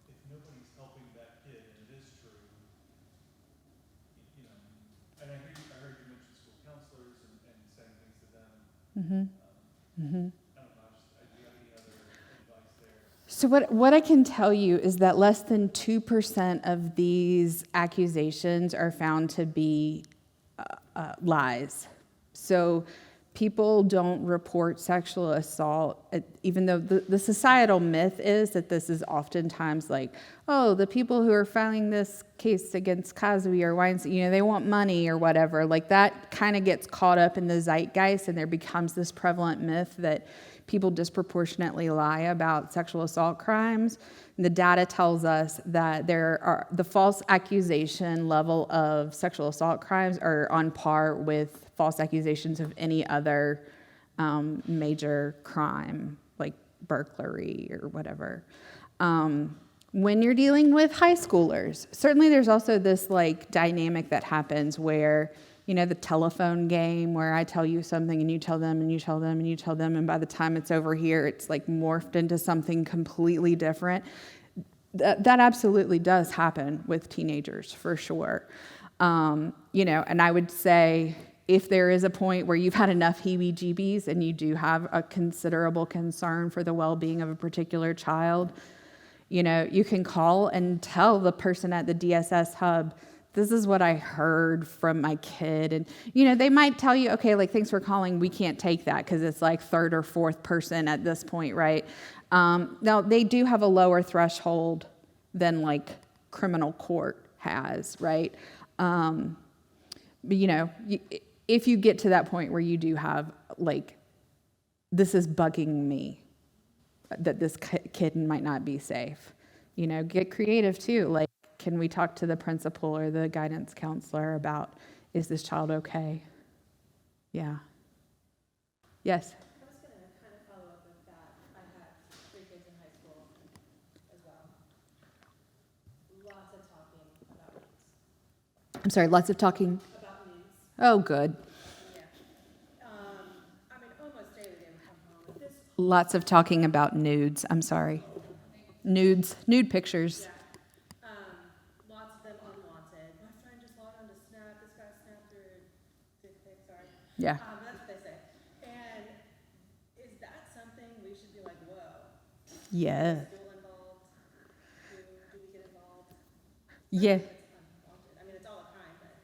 if nobody's helping that kid, and it is true, you know, and I heard you mention school counselors and saying things to them. Mm-hmm. Mm-hmm. I don't know, do you have any other advice there? So what I can tell you is that less than 2% of these accusations are found to be lies. So people don't report sexual assault, even though the societal myth is that this is oftentimes like, oh, the people who are filing this case against Cosby or Weinstein, they want money or whatever. Like that kind of gets caught up in the zeitgeist, and there becomes this prevalent myth that people disproportionately lie about sexual assault crimes. And the data tells us that the false accusation level of sexual assault crimes are on par with false accusations of any other major crime, like burglary or whatever. When you're dealing with high schoolers, certainly there's also this like dynamic that happens where, the telephone game where I tell you something and you tell them and you tell them and you tell them, and by the time it's over here, it's like morphed into something completely different. That absolutely does happen with teenagers, for sure. And I would say if there is a point where you've had enough heebie-jeebies and you do have a considerable concern for the well-being of a particular child, you can call and tell the person at the DSS hub, this is what I heard from my kid. And, they might tell you, okay, like, thanks for calling. We can't take that because it's like third or fourth person at this point, right? Now, they do have a lower threshold than like criminal court has, right? But, if you get to that point where you do have like, this is bugging me, that this kid might not be safe, get creative too. Like, can we talk to the principal or the guidance counselor about, is this child okay? Yeah. Yes? I was going to kind of follow up with that. I had 3 kids in high school as well. Lots of talking about needs. I'm sorry, lots of talking. About needs. Oh, good. Yeah. Almost daily they would come home with this. Lots of talking about nudes. I'm sorry. Nude pictures. Yeah. Lots of them unwanted. My friend just logged on to Snap. This guy snapped her dick pic, sorry. Yeah. That's what they say. And is that something we should be like, whoa? Yeah. Is school involved? Do we get involved? Yeah. It's unwanted. It's all a crime, but.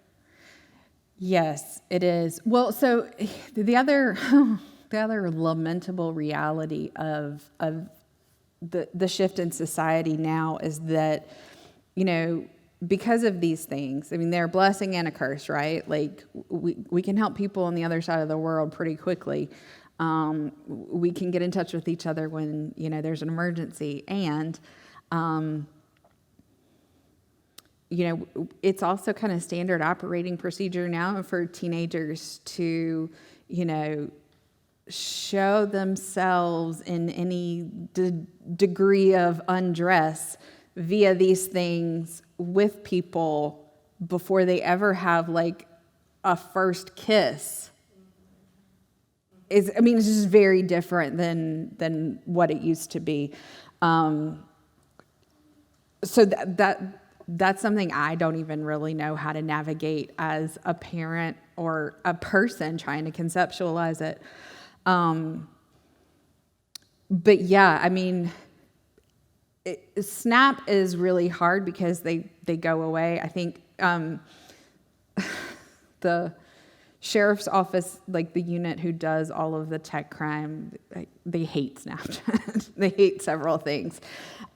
Yes, it is. Well, so the other lamentable reality of the shift in society now is that, because of these things, they're a blessing and a curse, right? Like, we can help people on the other side of the world pretty quickly. We can get in touch with each other when, there's an emergency. And, it's also kind of standard operating procedure now for teenagers to, show themselves in any degree of undress via these things with people before they ever have like a first kiss. It's just very different than what it used to be. So that's something I don't even really know how to navigate as a parent or a person trying to conceptualize it. But yeah, SNAP is really hard because they go away. I think the sheriff's office, like the unit who does all of the tech crime, they hate Snapchat. They hate several things.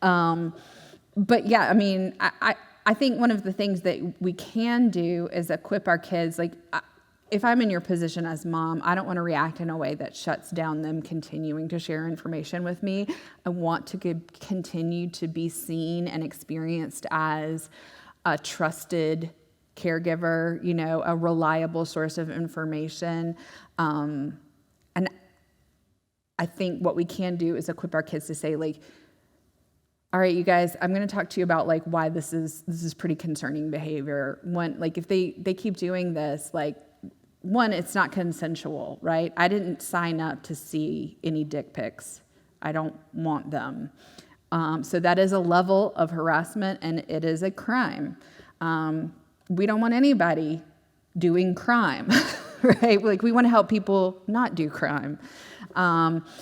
But yeah, I think one of the things that we can do is equip our kids. Like, if I'm in your position as mom, I don't want to react in a way that shuts down them continuing to share information with me. I want to continue to be seen and experienced as a trusted caregiver, a reliable source of information. And I think what we can do is equip our kids to say, like, all right, you guys, I'm going to talk to you about like why this is pretty concerning behavior. If they keep doing this, like, one, it's not consensual, right? I didn't sign up to see any dick pics. I don't want them. So that is a level of harassment, and it is a crime. We don't want anybody doing crime, right? Like, we want to help people not do crime.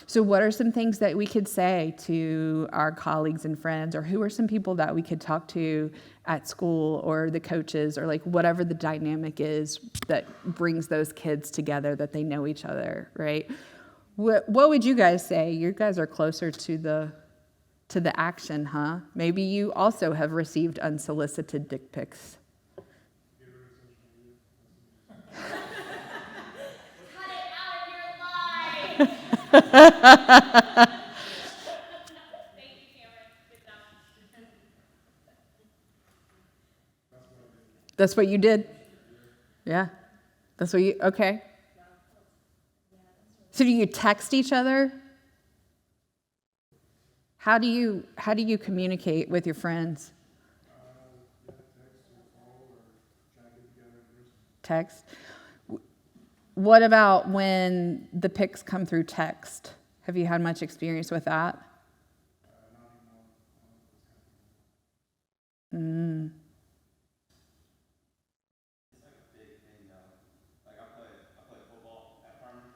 So what are some things that we could say to our colleagues and friends, or who are some people that we could talk to at school, or the coaches, or like whatever the dynamic is that brings those kids together, that they know each other, right? What would you guys say? You guys are closer to the action, huh? Maybe you also have received unsolicited dick pics. Cut it out of your life. Thank you, Cameron. Good job. That's what you did? Yeah. That's what you, okay. So do you text each other? How do you communicate with your friends? Text. What about when the pics come through text? Have you had much experience with that? Mm. It's like a big thing though. Like I play football at Farmer,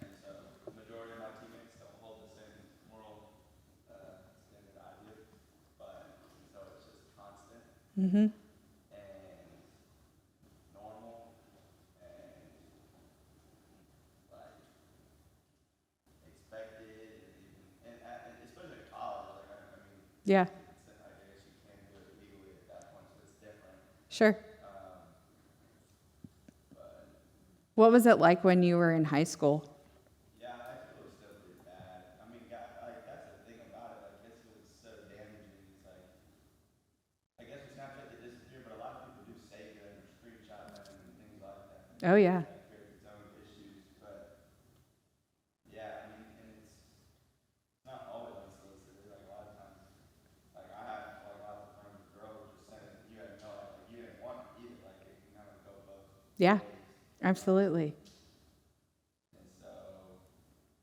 and so the majority of my teammates don't hold the same moral standard I do, but so it's just constant Mm-hmm. and normal and like expected, and especially in college, like I mean, Yeah, I guess you can do it legally at that point, so it's different. sure. But What was it like when you were in high school? yeah, high school was still pretty bad. I mean, like that's the thing about it. Like, this was so damaging. It's like, I guess with Snapchat they disappear, but a lot of people do save them or screenshot them and things like that. Oh, yeah. That creates its own issues, but yeah, I mean, and it's not always unsolicited. Like a lot of times, like I had like lots of friends with girls just sent it. You had no, like you didn't want it either. Like it can kind of go both Yeah, ways. absolutely. And so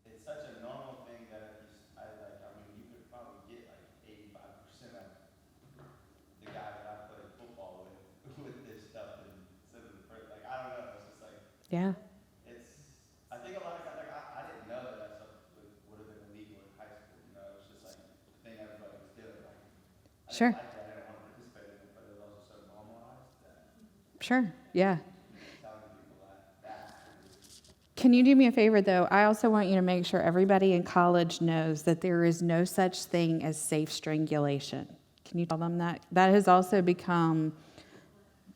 it's such a normal thing that if you, I mean, you could probably get like 85% of the guy that I played football with this stuff and send them for, like, I don't know, it's just like, Yeah, I think a lot of guys, like, I didn't know that stuff would have been illegal in high school, you know, it's just like the thing everybody was doing, like, I sure. didn't like that, I didn't want to participate in it, but it was also so normalized that Sure, yeah. telling people that. Can you do me a favor, though? I also want you to make sure everybody in college knows that there is no such thing as safe strangulation. Can you tell them that? That has also become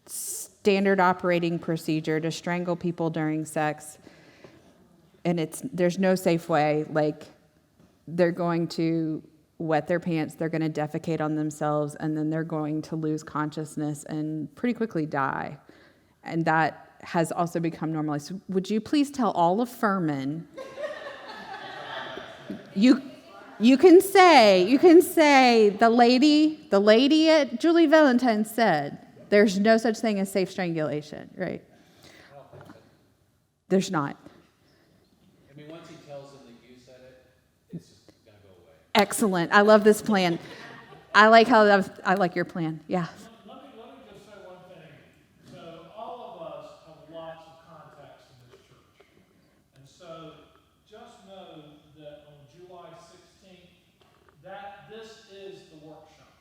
standard operating procedure to strangle people during sex. And there's no safe way. Like, they're going to wet their pants, they're going to defecate on themselves, and then they're going to lose consciousness and pretty quickly die. And that has also become normalized. So would you please tell all of Furman, you can say the lady at Julie Valentine said there's no such thing as safe strangulation, right? There's not. I mean, once he tells them that you said it, it's just gonna go away. Excellent. I love this plan. I like your plan. Yeah. Let me just say one thing. So all of us have lots of contacts in this church. And so just know that on July 16th, that this is the workshop.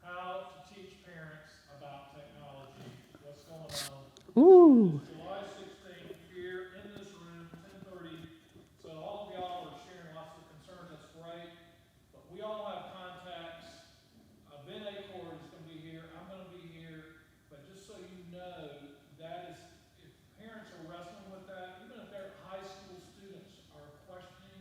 How to teach parents about technology, what's going on. Ooh. July 16th, here in this room, 10:30. So all of y'all are sharing lots of concerns, that's great. But we all have contacts. Ben Acord is going to be here, I'm going to be here. But just so you know, that is, if parents are wrestling with that, even if their high school students are questioning,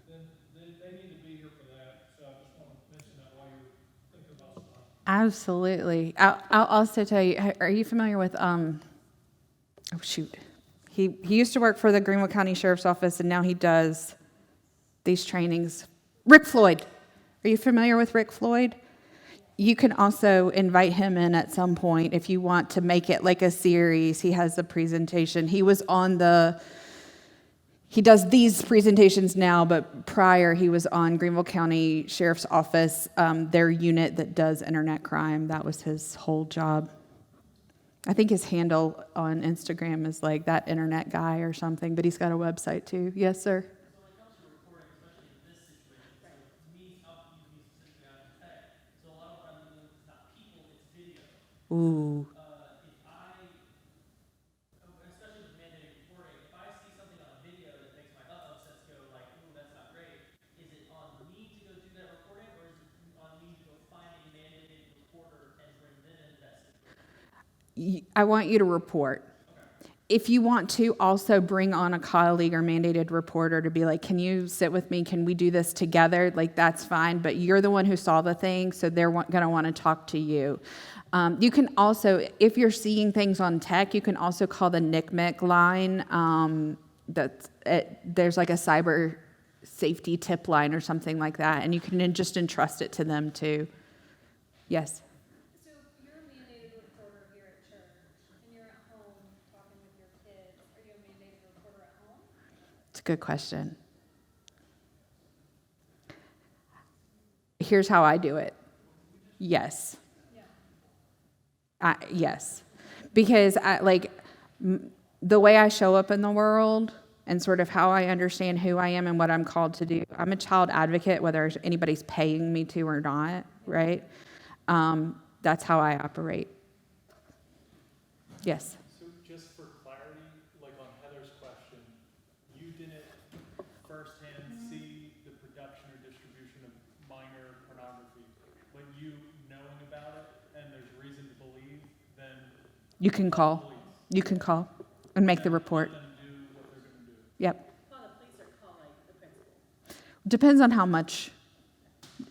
then they need to be here for that. So I just want to mention that while you're thinking about stuff. Absolutely. I'll also tell you, are you familiar with, he used to work for the Greenwood County Sheriff's Office, and now he does these trainings. Rick Floyd. Are you familiar with Rick Floyd? You can also invite him in at some point if you want to make it like a series. He has a presentation. He does these presentations now, but prior he was on Greenville County Sheriff's Office, their unit that does internet crime. That was his whole job. I think his handle on Instagram is like that internet guy or something, but he's got a website too. Yes, sir? So when it comes to reporting, especially in this situation, so me, I'll use me specifically, I'm in tech, so a lot of what I'm dealing with is not people, it's video. Ooh. If I, especially with mandated reporting, if I see something on a video that makes my upsets go like, ooh, that's not great, is it on me to go do that reporting, or is it on me to go find a mandated reporter and bring them into that situation? I want you to report. If you want to also bring on a colleague or mandated reporter to be like, can you sit with me? Can we do this together? Like, that's fine, but you're the one who saw the thing, so they're going to want to talk to you. You can also, if you're seeing things on tech, you can also call the NCMEC line. There's like a cyber safety tip line or something like that, and you can just entrust it to them too. Yes? So you're a mandated reporter here at church, and you're at home talking with your kids. Are you a mandated reporter at home? It's a good question. Here's how I do it. Yes. Yes. Because the way I show up in the world and sort of how I understand who I am and what I'm called to do, I'm a child advocate, whether anybody's paying me to or not, right? That's how I operate. Yes. So just for clarity, like on Heather's question, you didn't firsthand see the production or distribution of minor pornography, but you knowing about it and there's reason to believe, then You can call. police. You can call and make the report. Let them do what they're going to do. Yep. Well, the police are calling the principal. Depends on how much.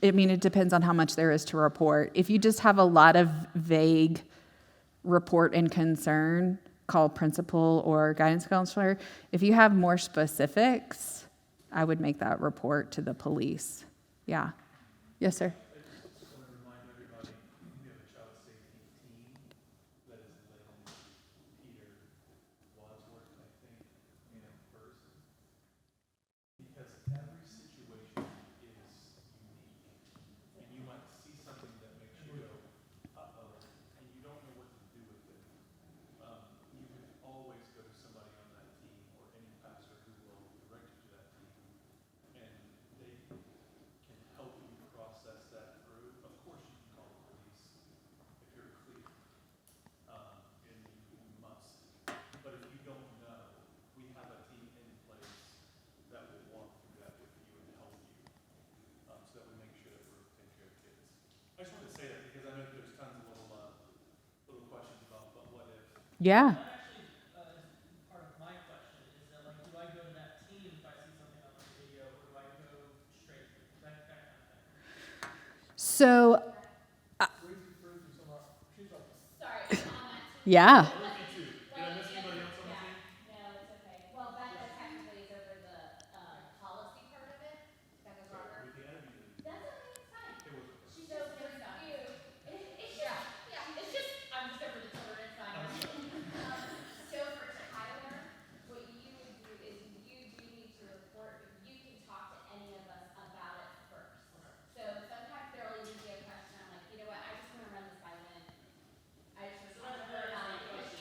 It depends on how much there is to report. If you just have a lot of vague report and concern, call principal or guidance counselor. If you have more specifics, I would make that report to the police. Yeah. Yes, sir. I just want to remind everybody, we have a child safety team that is led by Peter Wadsworth, I think, in person. Because every situation is unique. And you might see something that makes you go, uh-oh, and you don't know what to do with it. You can always go to somebody on that team or any pastor who will direct you to that team. And they can help you process that through. Of course, you can call the police if you're clear, and you must. But if you don't know, we have a team in place that will walk through that with you and help you, so that we make sure that we're taking care of kids. I just wanted to say that because I know there's tons of little questions about, but what if? Yeah. That actually is part of my question, is that like, do I go to that team if I see something on the video, or do I go straight to that kind of thing? So, Sorry, I'm on that team. yeah. Did I miss anybody else on the team? No, it's okay. Well, Becca technically is over the policy part of it. Becca Garber. With the interview. That's okay, it's fine. It was. She's over for you. It's just, it's just, I'm just over the children, it's fine. So for Tyler, what you would do is you do need to report, but you can talk to any of us about it first. So sometimes there'll even be a question, I'm like, you know what, I just want to run this by Lynn. I just want to her about it.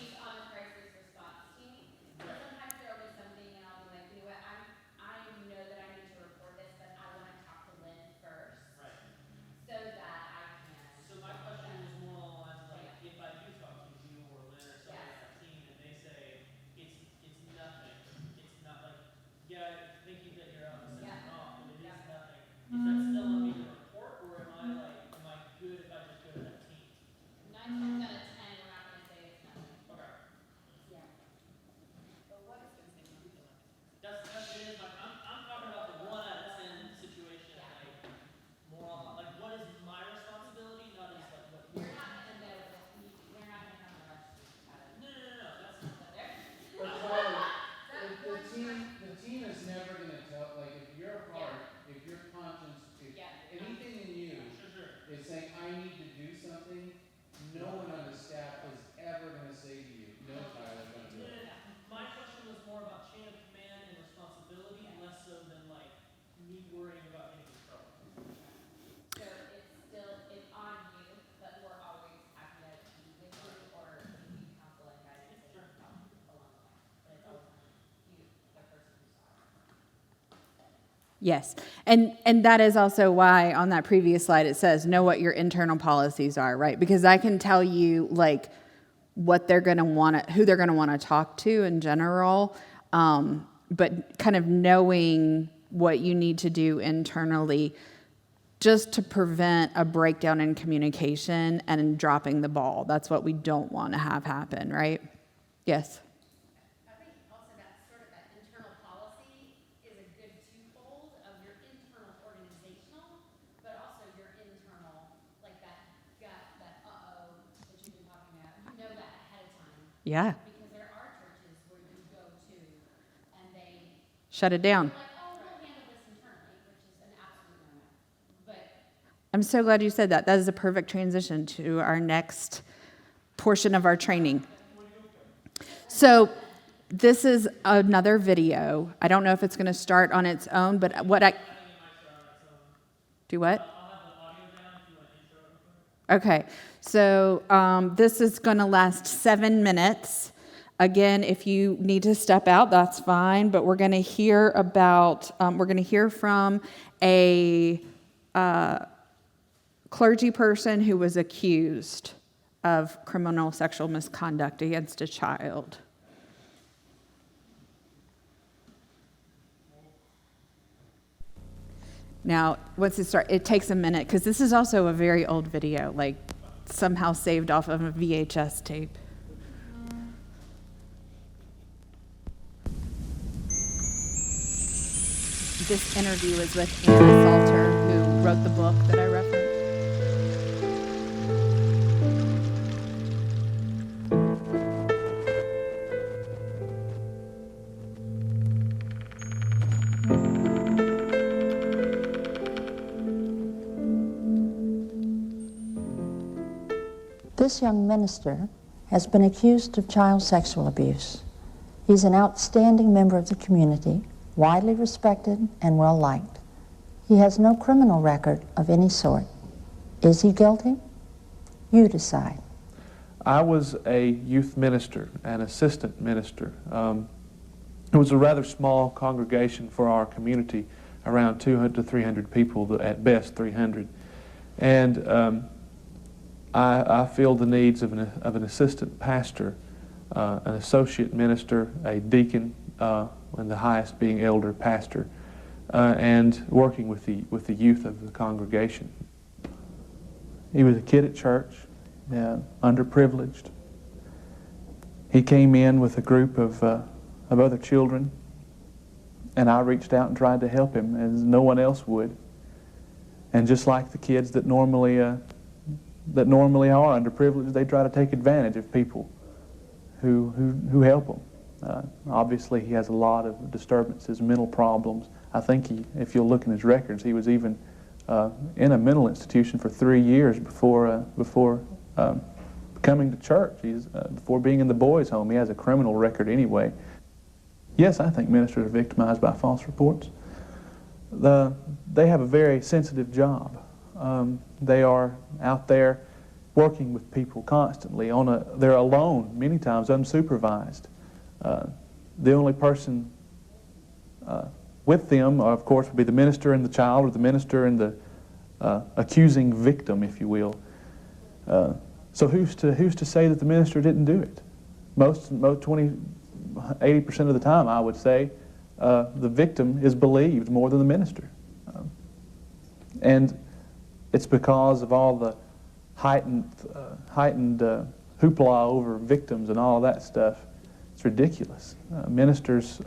Yes. And that is also why on that previous slide it says know what your internal policies are, right? Because I can tell you like what they're going to want to, who they're going to want to talk to in general, but kind of knowing what you need to do internally just to prevent a breakdown in communication and dropping the ball. That's what we don't want to have happen, right? Yes. I think also that sort of that internal policy is a good twofold of your internal organizational, but also your internal, like that gut, that that you've been talking about. You know that ahead of time. Yeah. Because there are churches where you go to and they Shut it down. like, oh, we'll handle this internally, which is an absolute no-no. But I'm so glad you said that. That is a perfect transition to our next portion of our training. So this is another video. I don't know if it's going to start on its own, but what I... Do what? Okay, so this is going to last 7 minutes. Again, if you need to step out, that's fine, but we're going to hear about, we're going to hear from a clergy person who was accused of criminal sexual misconduct against a child. Now, once it starts, it takes a minute, because this is also a very old video, like somehow saved off of a VHS tape. This interview is with Anna Salter, who wrote the book that I referenced. This young minister has been accused of child sexual abuse. He's an outstanding member of the community, widely respected and well-liked. He has no criminal record of any sort. Is he guilty? You decide. I was a youth minister, an assistant minister. It was a rather small congregation for our community, around 200 to 300 people, at best 300. And I filled the needs of an assistant pastor, an associate minister, a deacon, and the highest being elder pastor, and working with the youth of the congregation. He was a kid at church, underprivileged. He came in with a group of other children, and I reached out and tried to help him as no one else would. And just like the kids that normally are underprivileged, they try to take advantage of people who help them. Obviously, he has a lot of disturbances, mental problems. I think if you'll look in his records, he was even in a mental institution for 3 years before coming to church. Before being in the boys' home. He has a criminal record anyway. Yes, I think ministers are victimized by false reports. They have a very sensitive job. They are out there working with people constantly. They're alone, many times unsupervised. The only person with them, of course, would be the minister and the child, or the minister and the accusing victim, if you will. So who's to say that the minister didn't do it? 80% of the time, I would say, the victim is believed more than the minister. And it's because of all the heightened hoopla over victims and all of that stuff. It's ridiculous. Ministers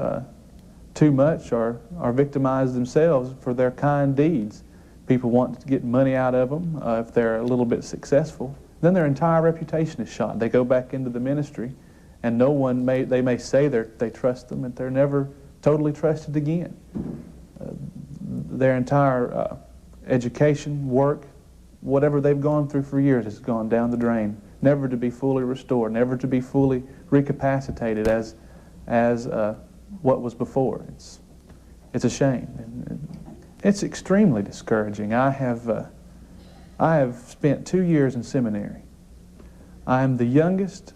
too much are victimized themselves for their kind deeds. People want to get money out of them if they're a little bit successful. Then their entire reputation is shot. They go back into the ministry, and they may say they trust them, but they're never totally trusted again. Their entire education, work, whatever they've gone through for years has gone down the drain, never to be fully restored, never to be fully recapacitated as what was before. It's a shame. It's extremely discouraging. I have spent 2 years in seminary. I am the youngest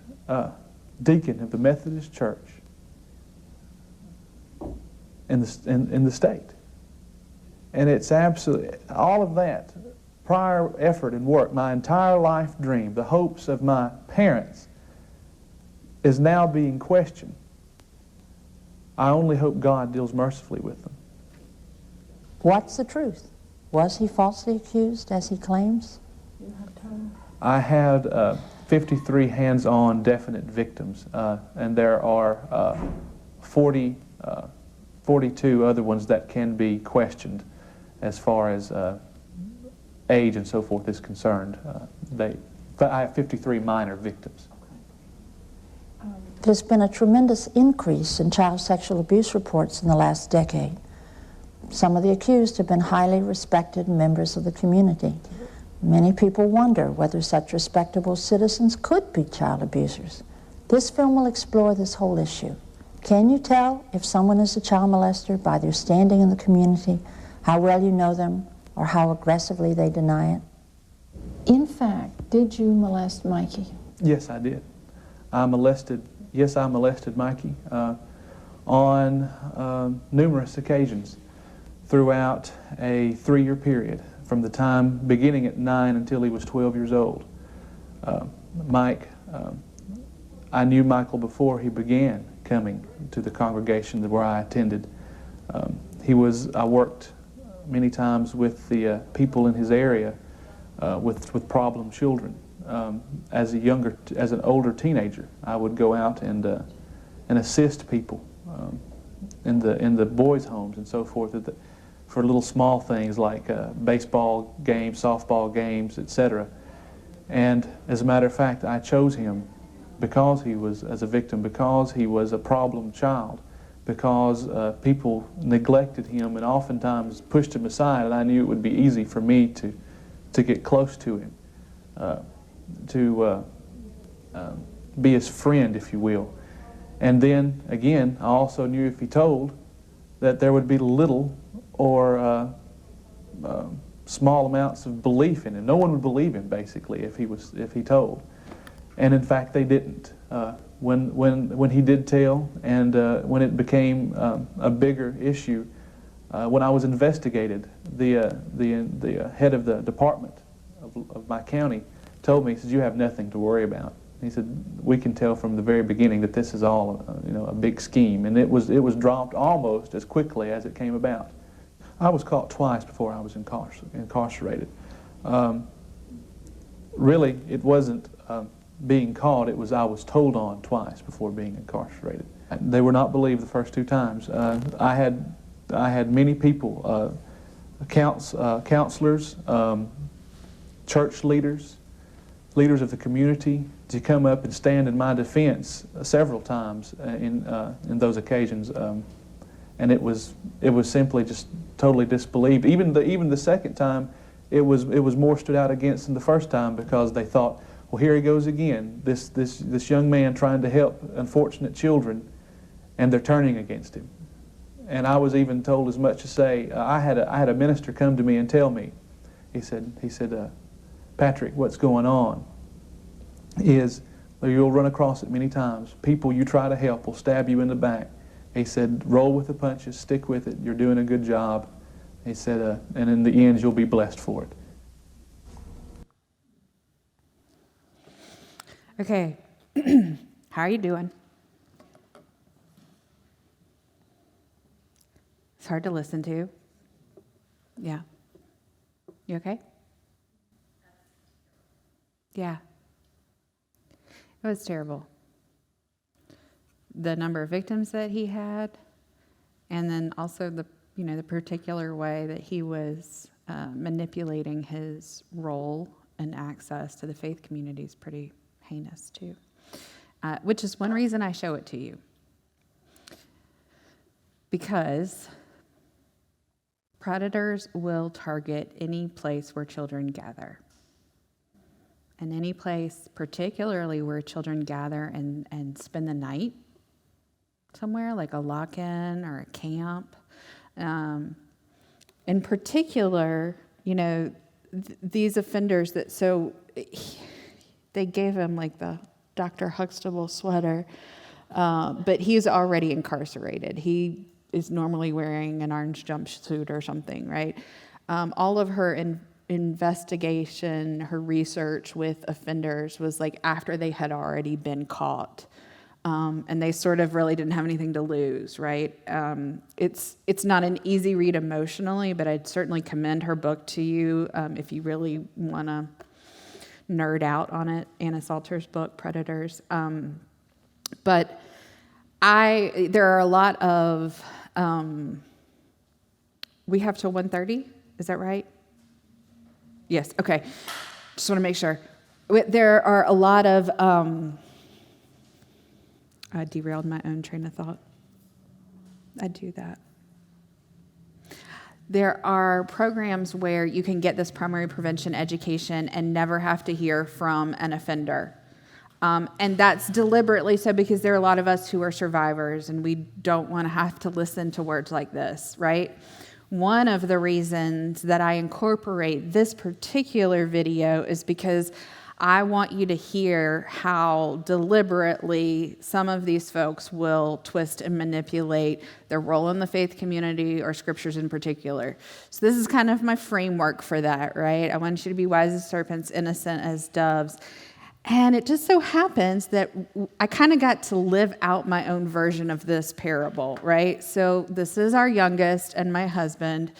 deacon of the Methodist Church in the state. And it's absolutely, all of that prior effort and work, my entire life dream, the hopes of my parents, is now being questioned. I only hope God deals mercifully with them. What's the truth? Was he falsely accused, as he claims? I had 53 hands-on definite victims, and there are 42 other ones that can be questioned as far as age and so forth is concerned. But I have 53 minor victims. There's been a tremendous increase in child sexual abuse reports in the last decade. Some of the accused have been highly respected members of the community. Many people wonder whether such respectable citizens could be child abusers. This film will explore this whole issue. Can you tell if someone is a child molester by their standing in the community, how well you know them, or how aggressively they deny it? In fact, did you molest Mikey? Yes, I did. I molested Mikey on numerous occasions throughout a 3-year period, from the time beginning at 9 until he was 12 years old. I knew Michael before he began coming to the congregation where I attended. I worked many times with the people in his area with problem children. As an older teenager, I would go out and assist people in the boys' homes and so forth for little small things like baseball games, softball games, etc. And as a matter of fact, I chose him because he was as a victim, because he was a problem child, because people neglected him and oftentimes pushed him aside, and I knew it would be easy for me to get close to him, to be his friend, if you will. And then, again, I also knew if he told, that there would be little or small amounts of belief in him. No one would believe him, basically, if he told. And in fact, they didn't. When he did tell, and when it became a bigger issue, when I was investigated, the head of the department of my county told me, he said, "You have nothing to worry about." He said, "We can tell from the very beginning that this is all a big scheme," and it was dropped almost as quickly as it came about. I was caught twice before I was incarcerated. Really, it wasn't being caught, it was I was told on twice before being incarcerated. They were not believed the first 2 times. I had many people, counselors, church leaders of the community, to come up and stand in my defense several times in those occasions, and it was simply just totally disbelieved. Even the second time, it was more stood out against than the first time, because they thought, well, here he goes again, this young man trying to help unfortunate children, and they're turning against him. And I was even told as much as say, I had a minister come to me and tell me, he said, "Patrick, what's going on is, you'll run across it many times, people you try to help will stab you in the back." He said, "Roll with the punches, stick with it, you're doing a good job." He said, "And in the end, you'll be blessed for it." Okay, how are you doing? It's hard to listen to. Yeah. You okay? Yeah. It was terrible. The number of victims that he had, and then also the particular way that he was manipulating his role and access to the faith community is pretty heinous too, which is one reason I show it to you. Because predators will target any place where children gather. And any place, particularly where children gather and spend the night somewhere, like a lock-in or a camp. In particular, these offenders they gave him like the Dr. Huxtable sweater, but he's already incarcerated. He is normally wearing an orange jumpsuit or something, right? All of her investigation, her research with offenders was like after they had already been caught. And they sort of really didn't have anything to lose, right? It's not an easy read emotionally, but I'd certainly commend her book to you if you really want to nerd out on it. Anna Salter's book, Predators. But there are a lot of, we have till 1:30, is that right? Yes, okay. Just want to make sure. There are a lot of, I derailed my own train of thought. I do that. There are programs where you can get this primary prevention education and never have to hear from an offender. And that's deliberately so because there are a lot of us who are survivors and we don't want to have to listen to words like this, right? One of the reasons that I incorporate this particular video is because I want you to hear how deliberately some of these folks will twist and manipulate their role in the faith community or scriptures in particular. So this is kind of my framework for that, right? I want you to be wise as serpents, innocent as doves. And it just so happens that I kind of got to live out my own version of this parable, right? So this is our youngest and my husband,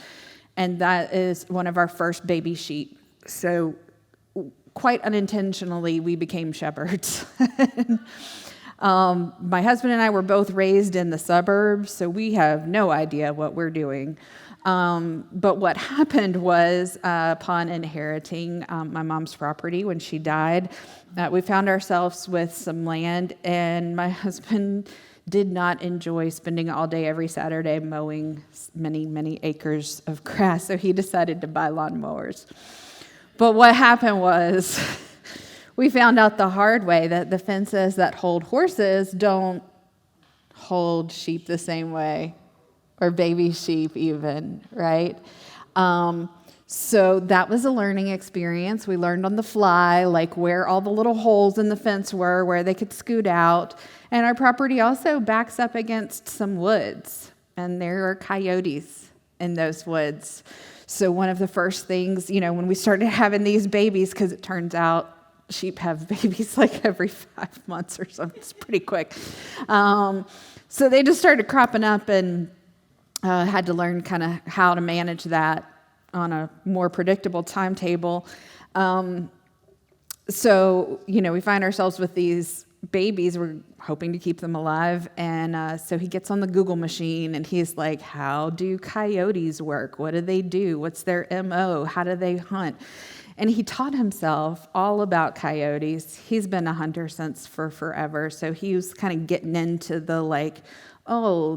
and that is one of our first baby sheep. So quite unintentionally, we became shepherds. My husband and I were both raised in the suburbs, so we have no idea what we're doing. But what happened was, upon inheriting my mom's property when she died, we found ourselves with some land, and my husband did not enjoy spending all day every Saturday mowing many, many acres of grass, so he decided to buy lawnmowers. But what happened was we found out the hard way that the fences that hold horses don't hold sheep the same way, or baby sheep even, right? So that was a learning experience. We learned on the fly, like where all the little holes in the fence were, where they could scoot out. And our property also backs up against some woods, and there are coyotes in those woods. So one of the first things, when we started having these babies, because it turns out sheep have babies like every 5 months or something. It's pretty quick. So they just started cropping up and had to learn kind of how to manage that on a more predictable timetable. So, we find ourselves with these babies. We're hoping to keep them alive. And so he gets on the Google machine and he's like, how do coyotes work? What do they do? What's their MO? How do they hunt? And he taught himself all about coyotes. He's been a hunter since for forever. So he was kind of getting into the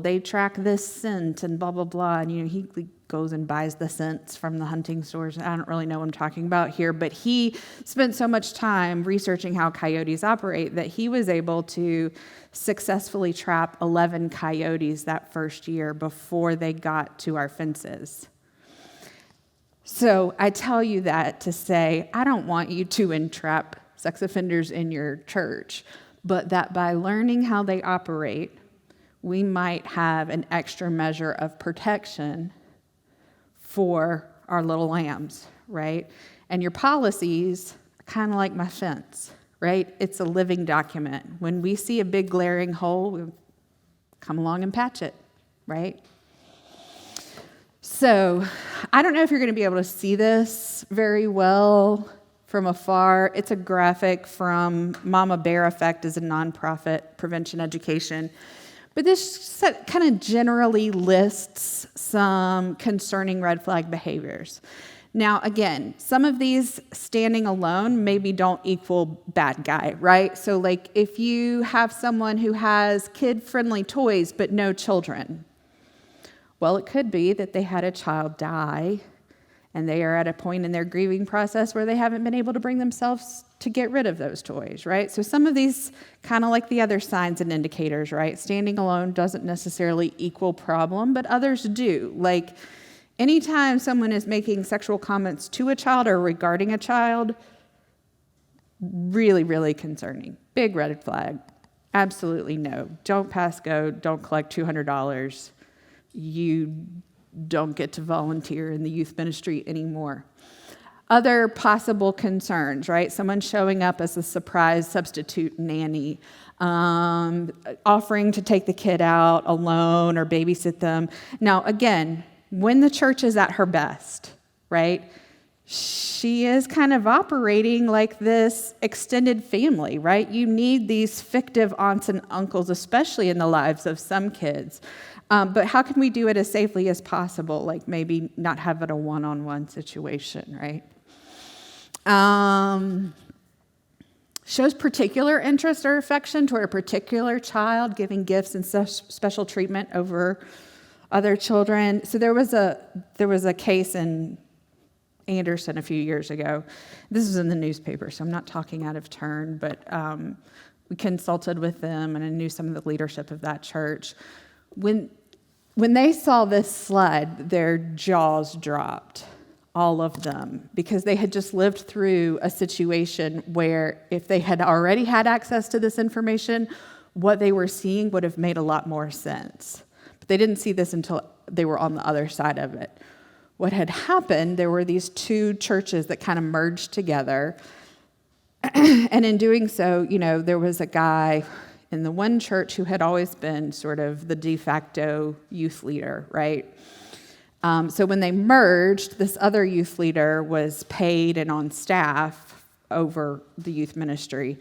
they track this scent and blah, blah, blah. And, he goes and buys the scents from the hunting stores. I don't really know what I'm talking about here, but he spent so much time researching how coyotes operate that he was able to successfully trap 11 coyotes that first year before they got to our fences. So I tell you that to say, I don't want you to entrap sex offenders in your church, but that by learning how they operate, we might have an extra measure of protection for our little lambs, right? And your policies are kind of like my fence, right? It's a living document. When we see a big glaring hole, we come along and patch it, right? So I don't know if you're going to be able to see this very well from afar. It's a graphic from Mama Bear Effect is a nonprofit prevention education. But this kind of generally lists some concerning red flag behaviors. Now, again, some of these standing alone maybe don't equal bad guy, right? So if you have someone who has kid-friendly toys but no children, well, it could be that they had a child die and they are at a point in their grieving process where they haven't been able to bring themselves to get rid of those toys, right? So some of these, kind of like the other signs and indicators, right? Standing alone doesn't necessarily equal problem, but others do. Anytime someone is making sexual comments to a child or regarding a child, really, really concerning. Big red flag. Absolutely no. Don't pass go. Don't collect $200. you don't get to volunteer in the youth ministry anymore. Other possible concerns, right? Someone showing up as a surprise substitute nanny, offering to take the kid out alone or babysit them. Now, again, when the church is at her best, right, she is kind of operating like this extended family, right? You need these fictive aunts and uncles, especially in the lives of some kids. But how can we do it as safely as possible? Like maybe not have it a one-on-one situation, right? Shows particular interest or affection toward a particular child, giving gifts and special treatment over other children. So there was a case in Anderson a few years ago. This was in the newspaper, so I'm not talking out of turn, but we consulted with them, and I knew some of the leadership of that church. When they saw this slide, their jaws dropped, all of them, because they had just lived through a situation where if they had already had access to this information, what they were seeing would have made a lot more sense. But they didn't see this until they were on the other side of it. What had happened, there were these two churches that kind of merged together. And in doing so, there was a guy in the one church who had always been sort of the de facto youth leader, right? So when they merged, this other youth leader was paid and on staff over the youth ministry.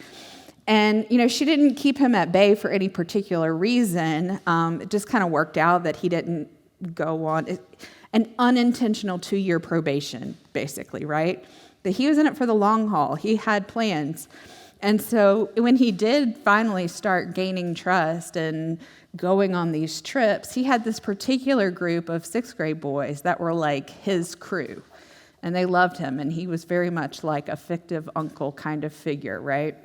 And, she didn't keep him at bay for any particular reason. It just kind of worked out that he didn't go on an unintentional 2-year probation, basically, right? That he was in it for the long haul. He had plans. And so when he did finally start gaining trust and going on these trips, he had this particular group of 6th grade boys that were like his crew. And they loved him, and he was very much like a fictive uncle kind of figure, right?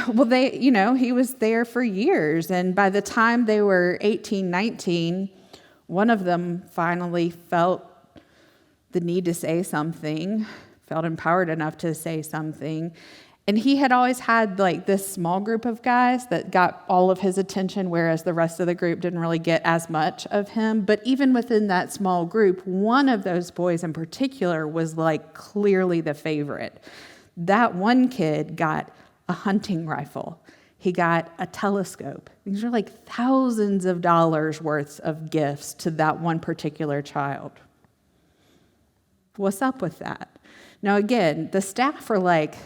Well, he was there for years, and by the time they were 18, 19, one of them finally felt the need to say something, felt empowered enough to say something. And he had always had like this small group of guys that got all of his attention, whereas the rest of the group didn't really get as much of him. But even within that small group, one of those boys in particular was like clearly the favorite. That one kid got a hunting rifle. He got a telescope. These are like thousands of dollars worth of gifts to that one particular child. What's up with that? Now, again, the staff are like,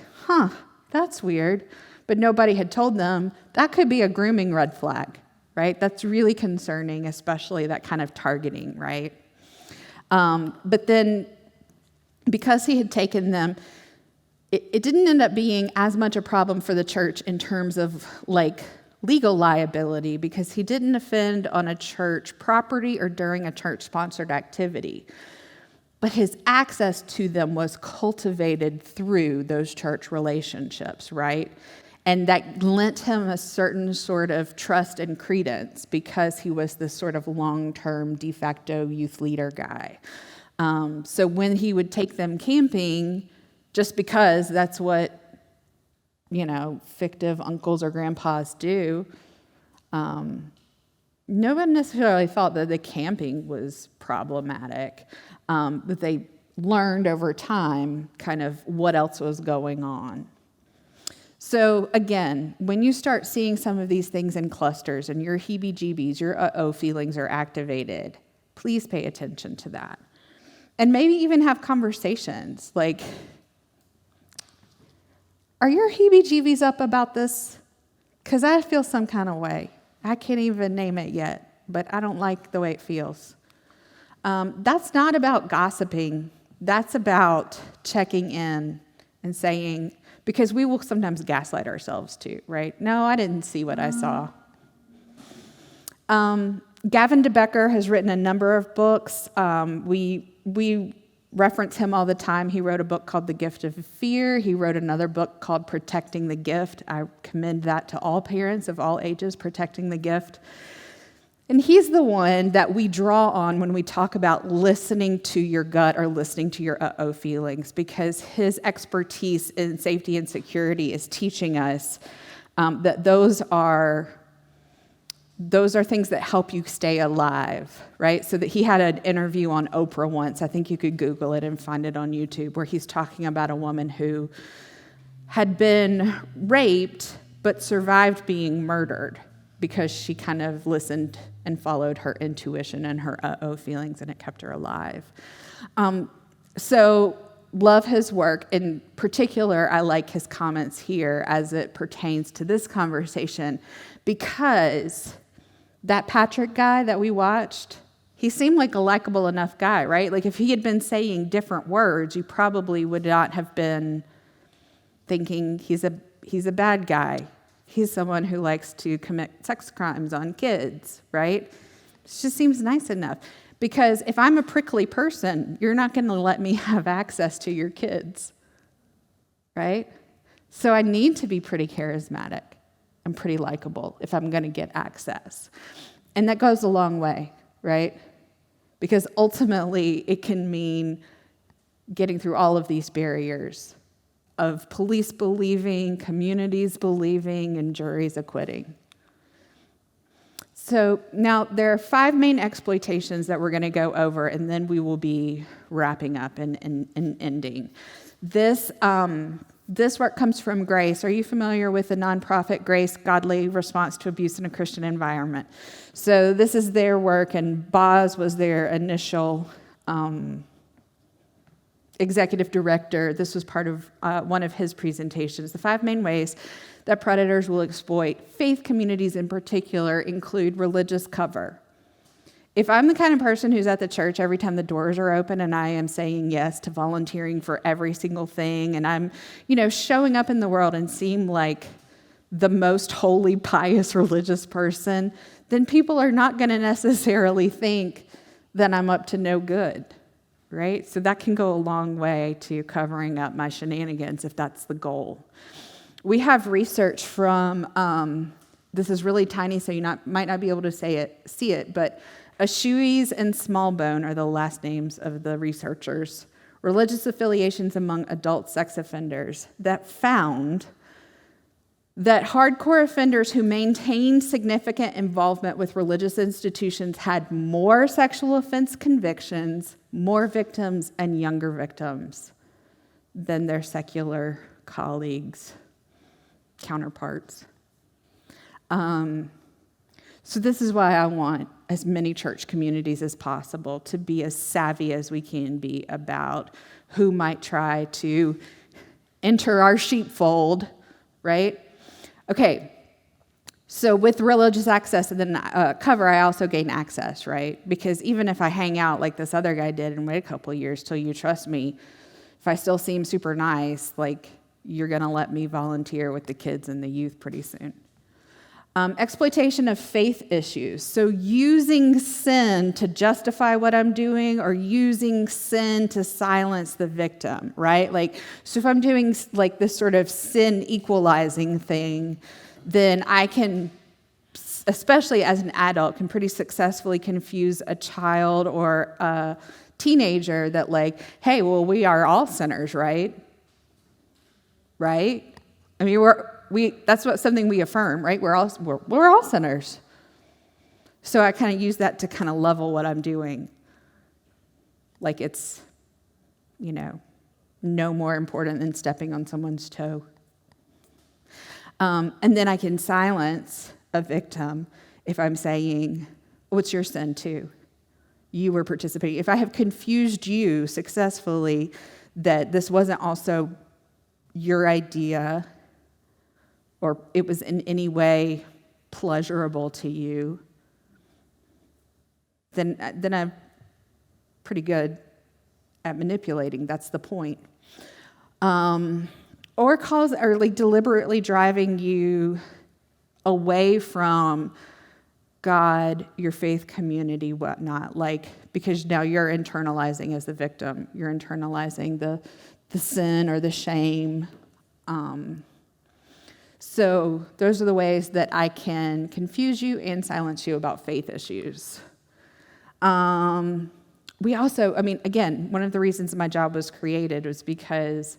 that's weird. But nobody had told them that could be a grooming red flag, right? That's really concerning, especially that kind of targeting, right? But then because he had taken them, it didn't end up being as much a problem for the church in terms of like legal liability, because he didn't offend on a church property or during a church-sponsored activity. But his access to them was cultivated through those church relationships, right? And that lent him a certain sort of trust and credence because he was this sort of long-term de facto youth leader guy. So when he would take them camping, just because that's what, fictive uncles or grandpas do, no one necessarily thought that the camping was problematic. But they learned over time kind of what else was going on. So again, when you start seeing some of these things in clusters and your heebie-jeebies, your uh-oh feelings are activated, please pay attention to that. And maybe even have conversations like, are your heebie-jeebies up about this? Because I feel some kind of way. I can't even name it yet, but I don't like the way it feels. That's not about gossiping. That's about checking in and saying, because we will sometimes gaslight ourselves too, right? No, I didn't see what I saw. Gavin DeBecker has written a number of books. We reference him all the time. He wrote a book called The Gift of Fear. He wrote another book called Protecting the Gift. I commend that to all parents of all ages, Protecting the Gift. And he's the one that we draw on when we talk about listening to your gut or listening to your uh-oh feelings, because his expertise in safety and security is teaching us that those are those are things that help you stay alive, right? So that he had an interview on Oprah once. I think you could Google it and find it on YouTube, where he's talking about a woman who had been raped but survived being murdered because she kind of listened and followed her intuition and her uh-oh feelings, and it kept her alive. So love his work. In particular, I like his comments here as it pertains to this conversation, because that Patrick guy that we watched, he seemed like a likable enough guy, right? Like if he had been saying different words, you probably would not have been thinking he's a bad guy. He's someone who likes to commit sex crimes on kids, right? It just seems nice enough. Because if I'm a prickly person, you're not going to let me have access to your kids, right? So I need to be pretty charismatic and pretty likable if I'm going to get access. And that goes a long way, right? Because ultimately it can mean getting through all of these barriers of police believing, communities believing, and juries acquitting. So now there are 5 main exploitations that we're going to go over, and then we will be wrapping up and ending. This work comes from Grace. Are you familiar with the nonprofit Grace, Godly Response to Abuse in a Christian Environment? So this is their work, and Boz was their initial executive director. This was part of one of his presentations. The 5 main ways that predators will exploit faith communities in particular include religious cover. If I'm the kind of person who's at the church every time the doors are open and I am saying yes to volunteering for every single thing, and I'm, showing up in the world and seem like the most holy, pious, religious person, then people are not going to necessarily think that I'm up to no good, right? So that can go a long way to covering up my shenanigans if that's the goal. We have research from, this is really tiny, so you might not be able to see it, but Ashuis and Smallbone are the last names of the researchers. Religious affiliations among adult sex offenders that found that hardcore offenders who maintained significant involvement with religious institutions had more sexual offense convictions, more victims, and younger victims than their secular colleagues, counterparts. So this is why I want as many church communities as possible to be as savvy as we can be about who might try to enter our sheepfold, right? Okay, so with religious access and then cover, I also gain access, right? Because even if I hang out like this other guy did and wait a couple of years till you trust me, if I still seem super nice, you're going to let me volunteer with the kids and the youth pretty soon. Exploitation of faith issues. So using sin to justify what I'm doing or using sin to silence the victim, right? So if I'm doing this sort of sin equalizing thing, then I can, especially as an adult, can pretty successfully confuse a child or a teenager that hey, well, we are all sinners, right? Right? I mean, that's something we affirm, right? We're all sinners. So I kind of use that to kind of level what I'm doing. It's, no more important than stepping on someone's toe. And then I can silence a victim if I'm saying, what's your sin too? You were participating. If I have confused you successfully that this wasn't also your idea, or it was in any way pleasurable to you, then I'm pretty good at manipulating. That's the point. Or deliberately driving you away from God, your faith community, whatnot. Because now you're internalizing as the victim. You're internalizing the sin or the shame. So those are the ways that I can confuse you and silence you about faith issues. We also, again, one of the reasons my job was created was because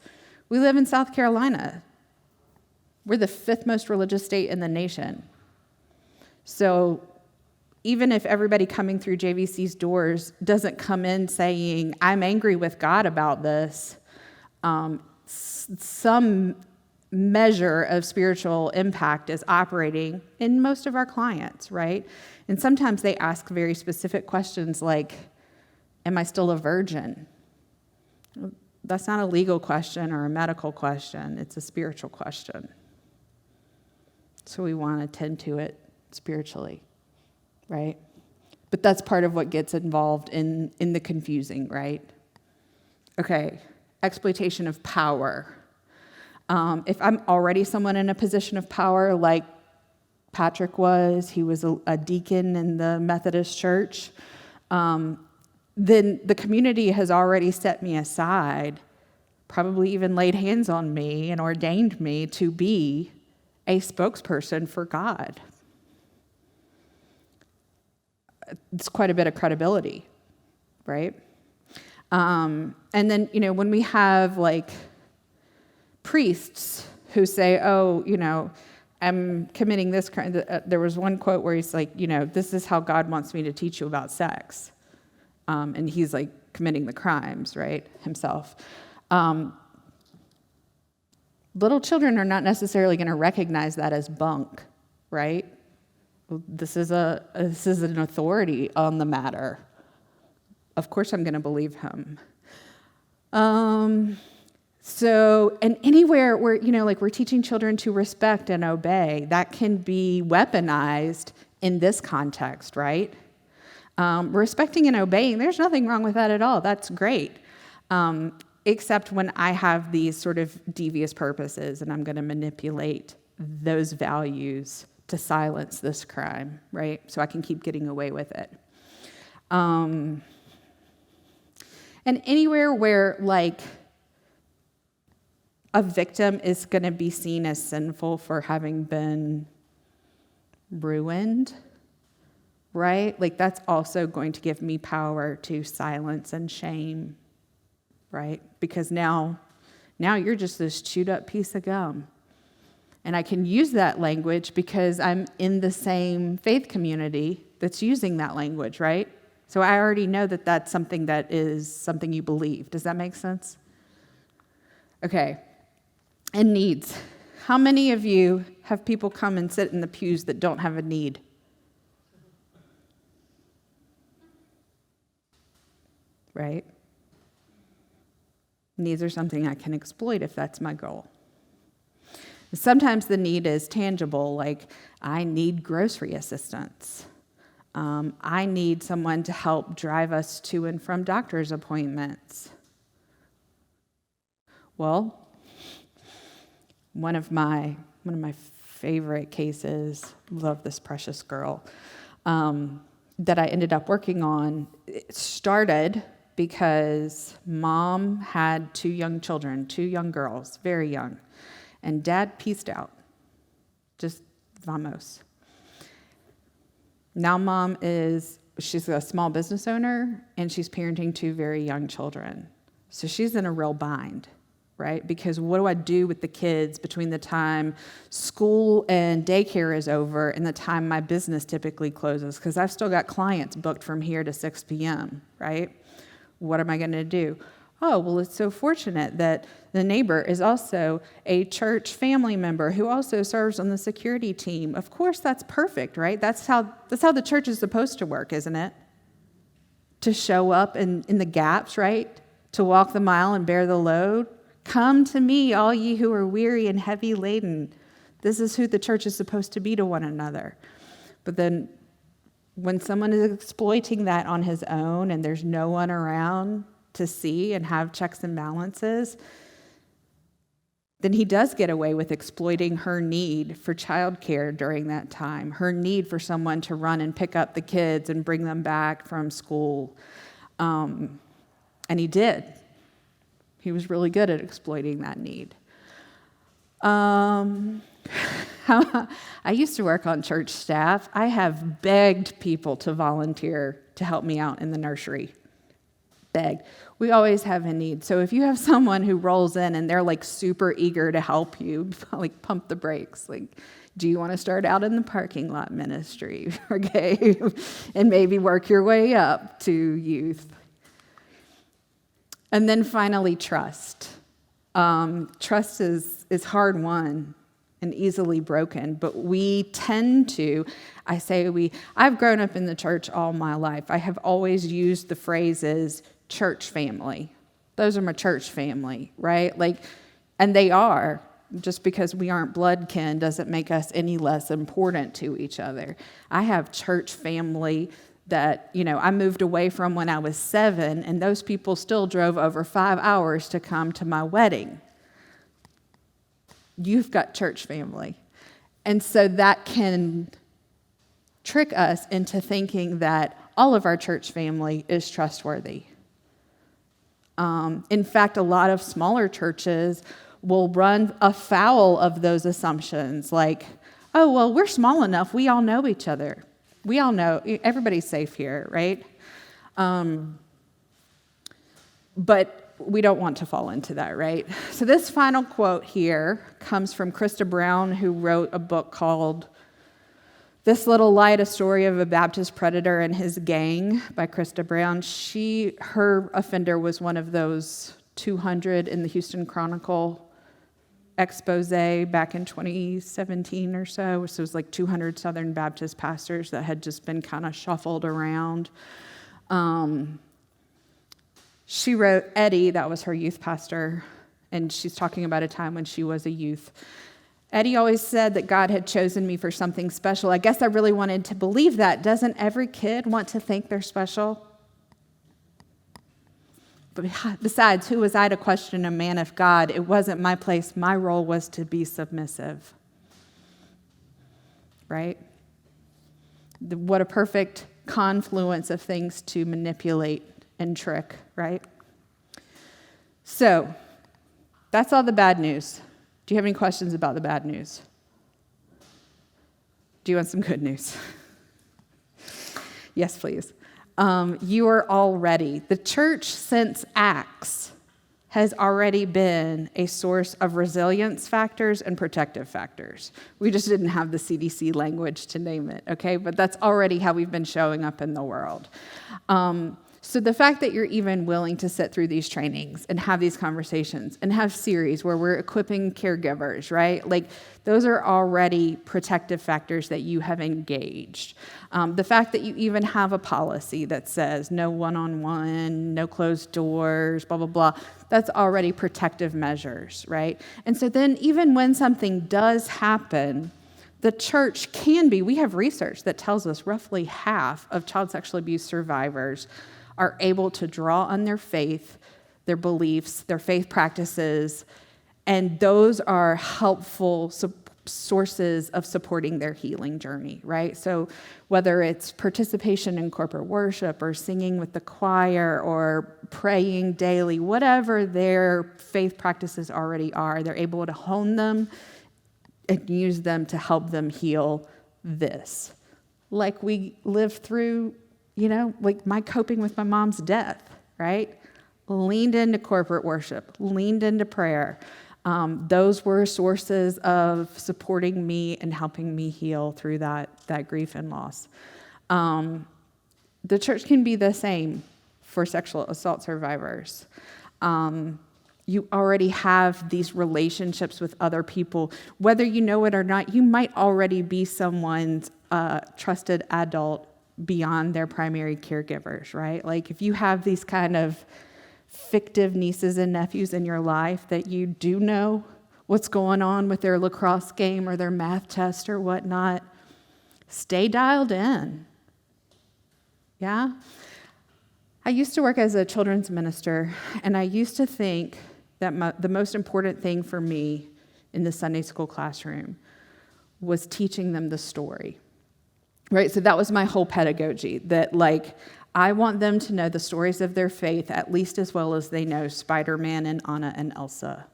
we live in South Carolina. We're the 5th most religious state in the nation. So even if everybody coming through JVC's doors doesn't come in saying, I'm angry with God about this, some measure of spiritual impact is operating in most of our clients, right? And sometimes they ask very specific questions like, am I still a virgin? That's not a legal question or a medical question. It's a spiritual question. So we want to tend to it spiritually, right? But that's part of what gets involved in the confusing, right? Okay, exploitation of power. If I'm already someone in a position of power, like Patrick was, he was a deacon in the Methodist church, then the community has already set me aside, probably even laid hands on me and ordained me to be a spokesperson for God. It's quite a bit of credibility, right? And then, when we have like priests who say, oh, I'm committing this crime. There was one quote where he's like, this is how God wants me to teach you about sex. And he's like committing the crimes, right, himself. Little children are not necessarily going to recognize that as bunk, right? This is an authority on the matter. Of course I'm going to believe him. So, and anywhere where, we're teaching children to respect and obey, that can be weaponized in this context, right? Respecting and obeying, there's nothing wrong with that at all. That's great. Except when I have these sort of devious purposes and I'm going to manipulate those values to silence this crime, right? So I can keep getting away with it. And anywhere where, a victim is going to be seen as sinful for having been ruined, right? That's also going to give me power to silence and shame, right? Because now you're just this chewed up piece of gum. And I can use that language because I'm in the same faith community that's using that language, right? So I already know that that's something that is something you believe. Does that make sense? Okay. And needs. How many of you have people come and sit in the pews that don't have a need? Right? Needs are something I can exploit if that's my goal. Sometimes the need is tangible, like I need grocery assistance. I need someone to help drive us to and from doctor's appointments. Well, one of my favorite cases, love this precious girl, that I ended up working on, it started because mom had 2 young children, 2 young girls, very young, and dad pieced out, just vamos. Now she's a small business owner, and she's parenting 2 very young children. So she's in a real bind, right? Because what do I do with the kids between the time school and daycare is over and the time my business typically closes? Because I've still got clients booked from here to 6 p.m., right? What am I going to do? Oh, well, it's so fortunate that the neighbor is also a church family member who also serves on the security team. Of course, that's perfect, right? That's how the church is supposed to work, isn't it? To show up in the gaps, right? To walk the mile and bear the load. Come to me, all ye who are weary and heavy laden. This is who the church is supposed to be to one another. But then when someone is exploiting that on his own and there's no one around to see and have checks and balances, then he does get away with exploiting her need for childcare during that time, her need for someone to run and pick up the kids and bring them back from school. And he did. He was really good at exploiting that need. I used to work on church staff. I have begged people to volunteer to help me out in the nursery. begged. We always have a need. So if you have someone who rolls in and they're like super eager to help you, like pump the brakes. Like, do you want to start out in the parking lot ministry? Okay. And maybe work your way up to youth. And then finally, trust. Trust is hard won and easily broken, but we tend to, I've grown up in the church all my life. I have always used the phrases church family. Those are my church family, right? Like, and they are. Just because we aren't blood kin doesn't make us any less important to each other. I have church family that, I moved away from when I was 7, and those people still drove over 5 hours to come to my wedding. You've got church family. And so that can trick us into thinking that all of our church family is trustworthy. In fact, a lot of smaller churches will run afoul of those assumptions, like, oh, well, we're small enough, we all know each other. We all know, everybody's safe here, right? But we don't want to fall into that, right? So this final quote here comes from Krista Brown, who wrote a book called This Little Light, A Story of a Baptist Predator and His Gang by Krista Brown. Her offender was one of those 200 in the Houston Chronicle expose back in 2017 or so. So it was like 200 Southern Baptist pastors that had just been kind of shuffled around. She wrote, Eddie, that was her youth pastor, and she's talking about a time when she was a youth. Eddie always said that God had chosen me for something special. I guess I really wanted to believe that. Doesn't every kid want to think they're special? But besides, who was I to question a man of God? It wasn't my place. My role was to be submissive. Right? What a perfect confluence of things to manipulate and trick, right? So, that's all the bad news. Do you have any questions about the bad news? Do you want some good news? Yes, please. You are all ready. The church since Acts has already been a source of resilience factors and protective factors. We just didn't have the CDC language to name it, okay? But that's already how we've been showing up in the world. So the fact that you're even willing to sit through these trainings and have these conversations and have series where we're equipping caregivers, right? Like, those are already protective factors that you have engaged. The fact that you even have a policy that says no one-on-one, no closed doors, blah, blah, blah, that's already protective measures, right? And so then even when something does happen, the church can be, we have research that tells us roughly half of child sexual abuse survivors are able to draw on their faith, their beliefs, their faith practices, and those are helpful sources of supporting their healing journey, right? So whether it's participation in corporate worship or singing with the choir or praying daily, whatever their faith practices already are, they're able to hone them and use them to help them heal this. Like we lived through, like my coping with my mom's death, right? Leaned into corporate worship, leaned into prayer. Those were sources of supporting me and helping me heal through that grief and loss. The church can be the same for sexual assault survivors. You already have these relationships with other people. Whether you know it or not, you might already be someone's trusted adult beyond their primary caregivers, right? Like if you have these kind of fictive nieces and nephews in your life that you do know what's going on with their lacrosse game or their math test or whatnot, stay dialed in. Yeah? I used to work as a children's minister, and I used to think that the most important thing for me in the Sunday school classroom was teaching them the story. Right? So that was my whole pedagogy, that I want them to know the stories of their faith at least as well as they know Spider-Man and Anna and Elsa.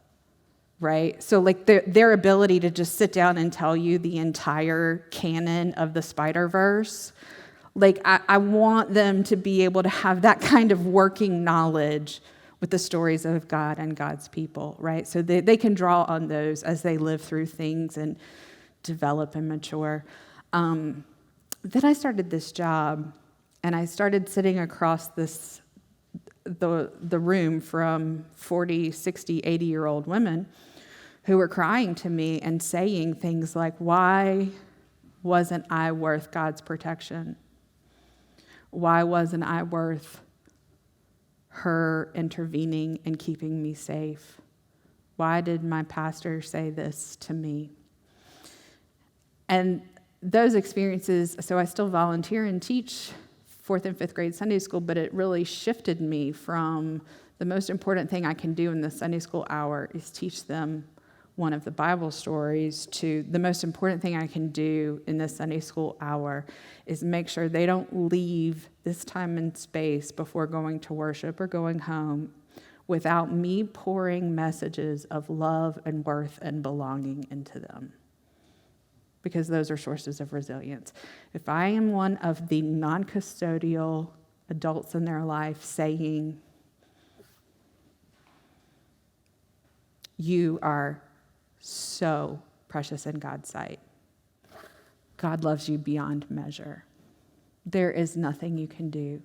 Right? So their ability to just sit down and tell you the entire canon of the Spider-Verse, Like, I want them to be able to have that kind of working knowledge with the stories of God and God's people, right? So they can draw on those as they live through things and develop and mature. Then I started this job, and I started sitting across the room from 40, 60, 80-year-old women who were crying to me and saying things like, why wasn't I worth God's protection? Why wasn't I worth her intervening and keeping me safe? Why did my pastor say this to me? And those experiences, so I still volunteer and teach 4th and 5th grade Sunday school, but it really shifted me from the most important thing I can do in the Sunday school hour is teach them one of the Bible stories to the most important thing I can do in the Sunday school hour is make sure they don't leave this time and space before going to worship or going home without me pouring messages of love and worth and belonging into them. Because those are sources of resilience. If I am one of the non-custodial adults in their life saying, you are so precious in God's sight. God loves you beyond measure. There is nothing you can do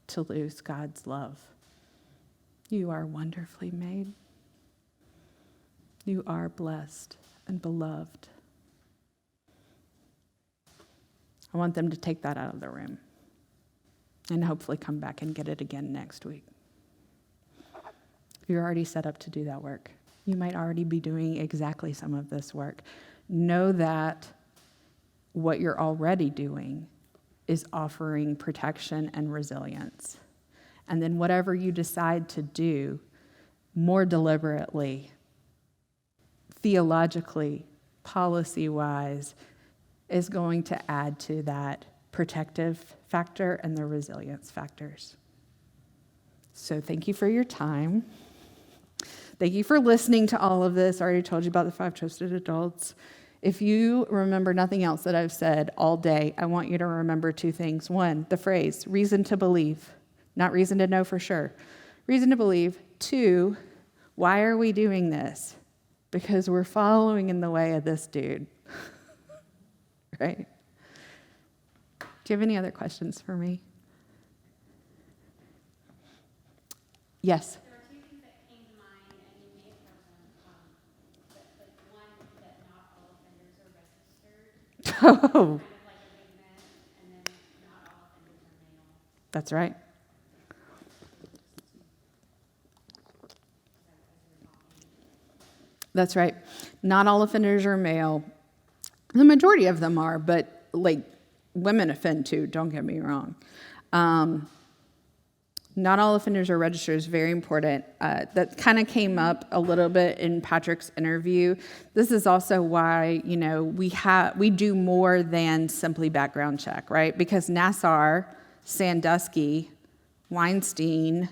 to lose God's love. You are wonderfully made. You are blessed and beloved. I want them to take that out of the room and hopefully come back and get it again next week. You're already set up to do that work. You might already be doing exactly some of this work. Know that what you're already doing is offering protection and resilience. And then whatever you decide to do more deliberately, theologically, policy-wise, is going to add to that protective factor and the resilience factors. So thank you for your time. Thank you for listening to all of this. I already told you about the 5 trusted adults. If you remember nothing else that I've said all day, I want you to remember 2 things. 1, the phrase, reason to believe, not reason to know for sure. Reason to believe. 2, why are we doing this? Because we're following in the way of this dude. Right? Do you have any other questions for me? Yes. There were 2 things that came to mind, and you may have heard them. But one, that not all offenders are registered. Oh. Kind of like a big myth, and then not all offenders are male. That's right. That's right. Not all offenders are male. The majority of them are, but like women offend too, don't get me wrong. Not all offenders are registered is very important. That kind of came up a little bit in Patrick's interview. This is also why, we do more than simply background check, right? Because Nassar, Sandusky, Weinstein,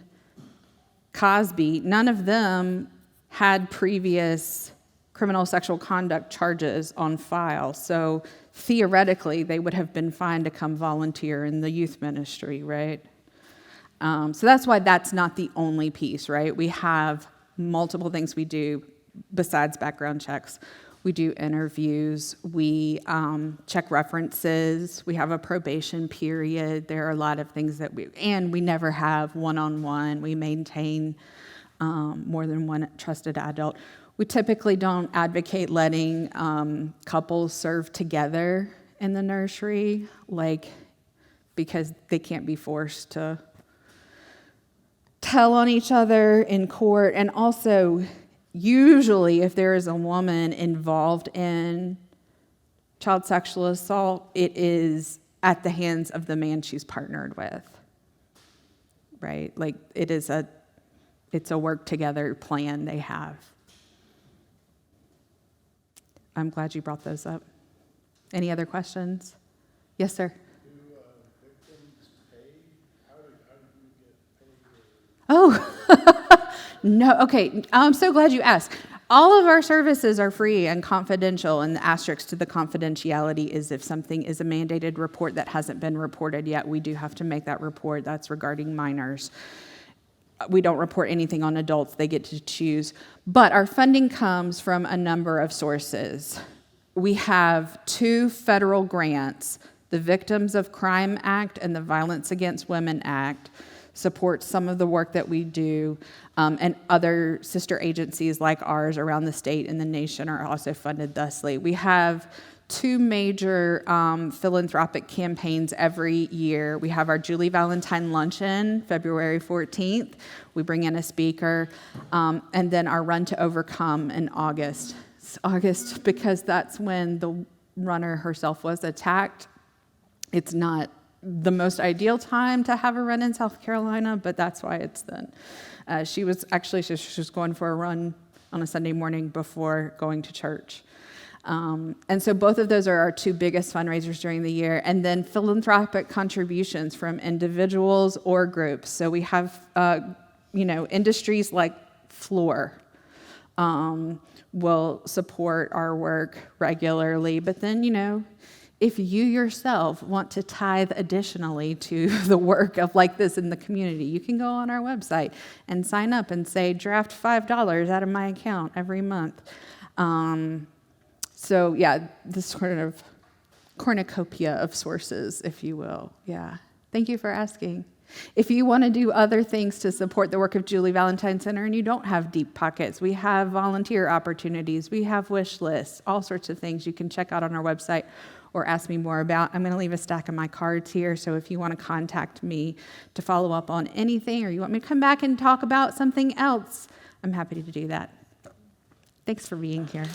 Cosby, none of them had previous criminal sexual conduct charges on file. So theoretically, they would have been fine to come volunteer in the youth ministry, right? So that's why that's not the only piece, right? We have multiple things we do besides background checks. We do interviews. We check references. We have a probation period. There are a lot of things that we never have one-on-one. We maintain more than one trusted adult. We typically don't advocate letting couples serve together in the nursery, because they can't be forced to tell on each other in court. And also, usually, if there is a woman involved in child sexual assault, it is at the hands of the man she's partnered with, right? It's a work together plan they have. I'm glad you brought those up. Any other questions? Yes, sir. Do victims pay? How do you get paid? Oh, no. Okay. I'm so glad you asked. All of our services are free and confidential, and the asterisk to the confidentiality is if something is a mandated report that hasn't been reported yet, we do have to make that report. That's regarding minors. We don't report anything on adults. They get to choose. But our funding comes from a number of sources. We have 2 federal grants. The Victims of Crime Act and the Violence Against Women Act support some of the work that we do, and other sister agencies like ours around the state and the nation are also funded thusly. We have 2 major philanthropic campaigns every year. We have our Julie Valentine Luncheon, February 14th. We bring in a speaker, and then our Run to Overcome in August. It's August because that's when the runner herself was attacked. It's not the most ideal time to have a run in South Carolina, but that's why it's then. She was going for a run on a Sunday morning before going to church. And so both of those are our 2 biggest fundraisers during the year. And then philanthropic contributions from individuals or groups. So we have, industries like Floor will support our work regularly. But then, if you yourself want to tithe additionally to the work of like this in the community, you can go on our website and sign up and say, draft $5 out of my account every month. So yeah, this sort of cornucopia of sources, if you will. Yeah. Thank you for asking. If you want to do other things to support the work of Julie Valentine Center and you don't have deep pockets, we have volunteer opportunities, we have wish lists, all sorts of things you can check out on our website or ask me more about. I'm going to leave a stack of my cards here, so if you want to contact me to follow up on anything or you want me to come back and talk about something else, I'm happy to do that. Thanks for being here.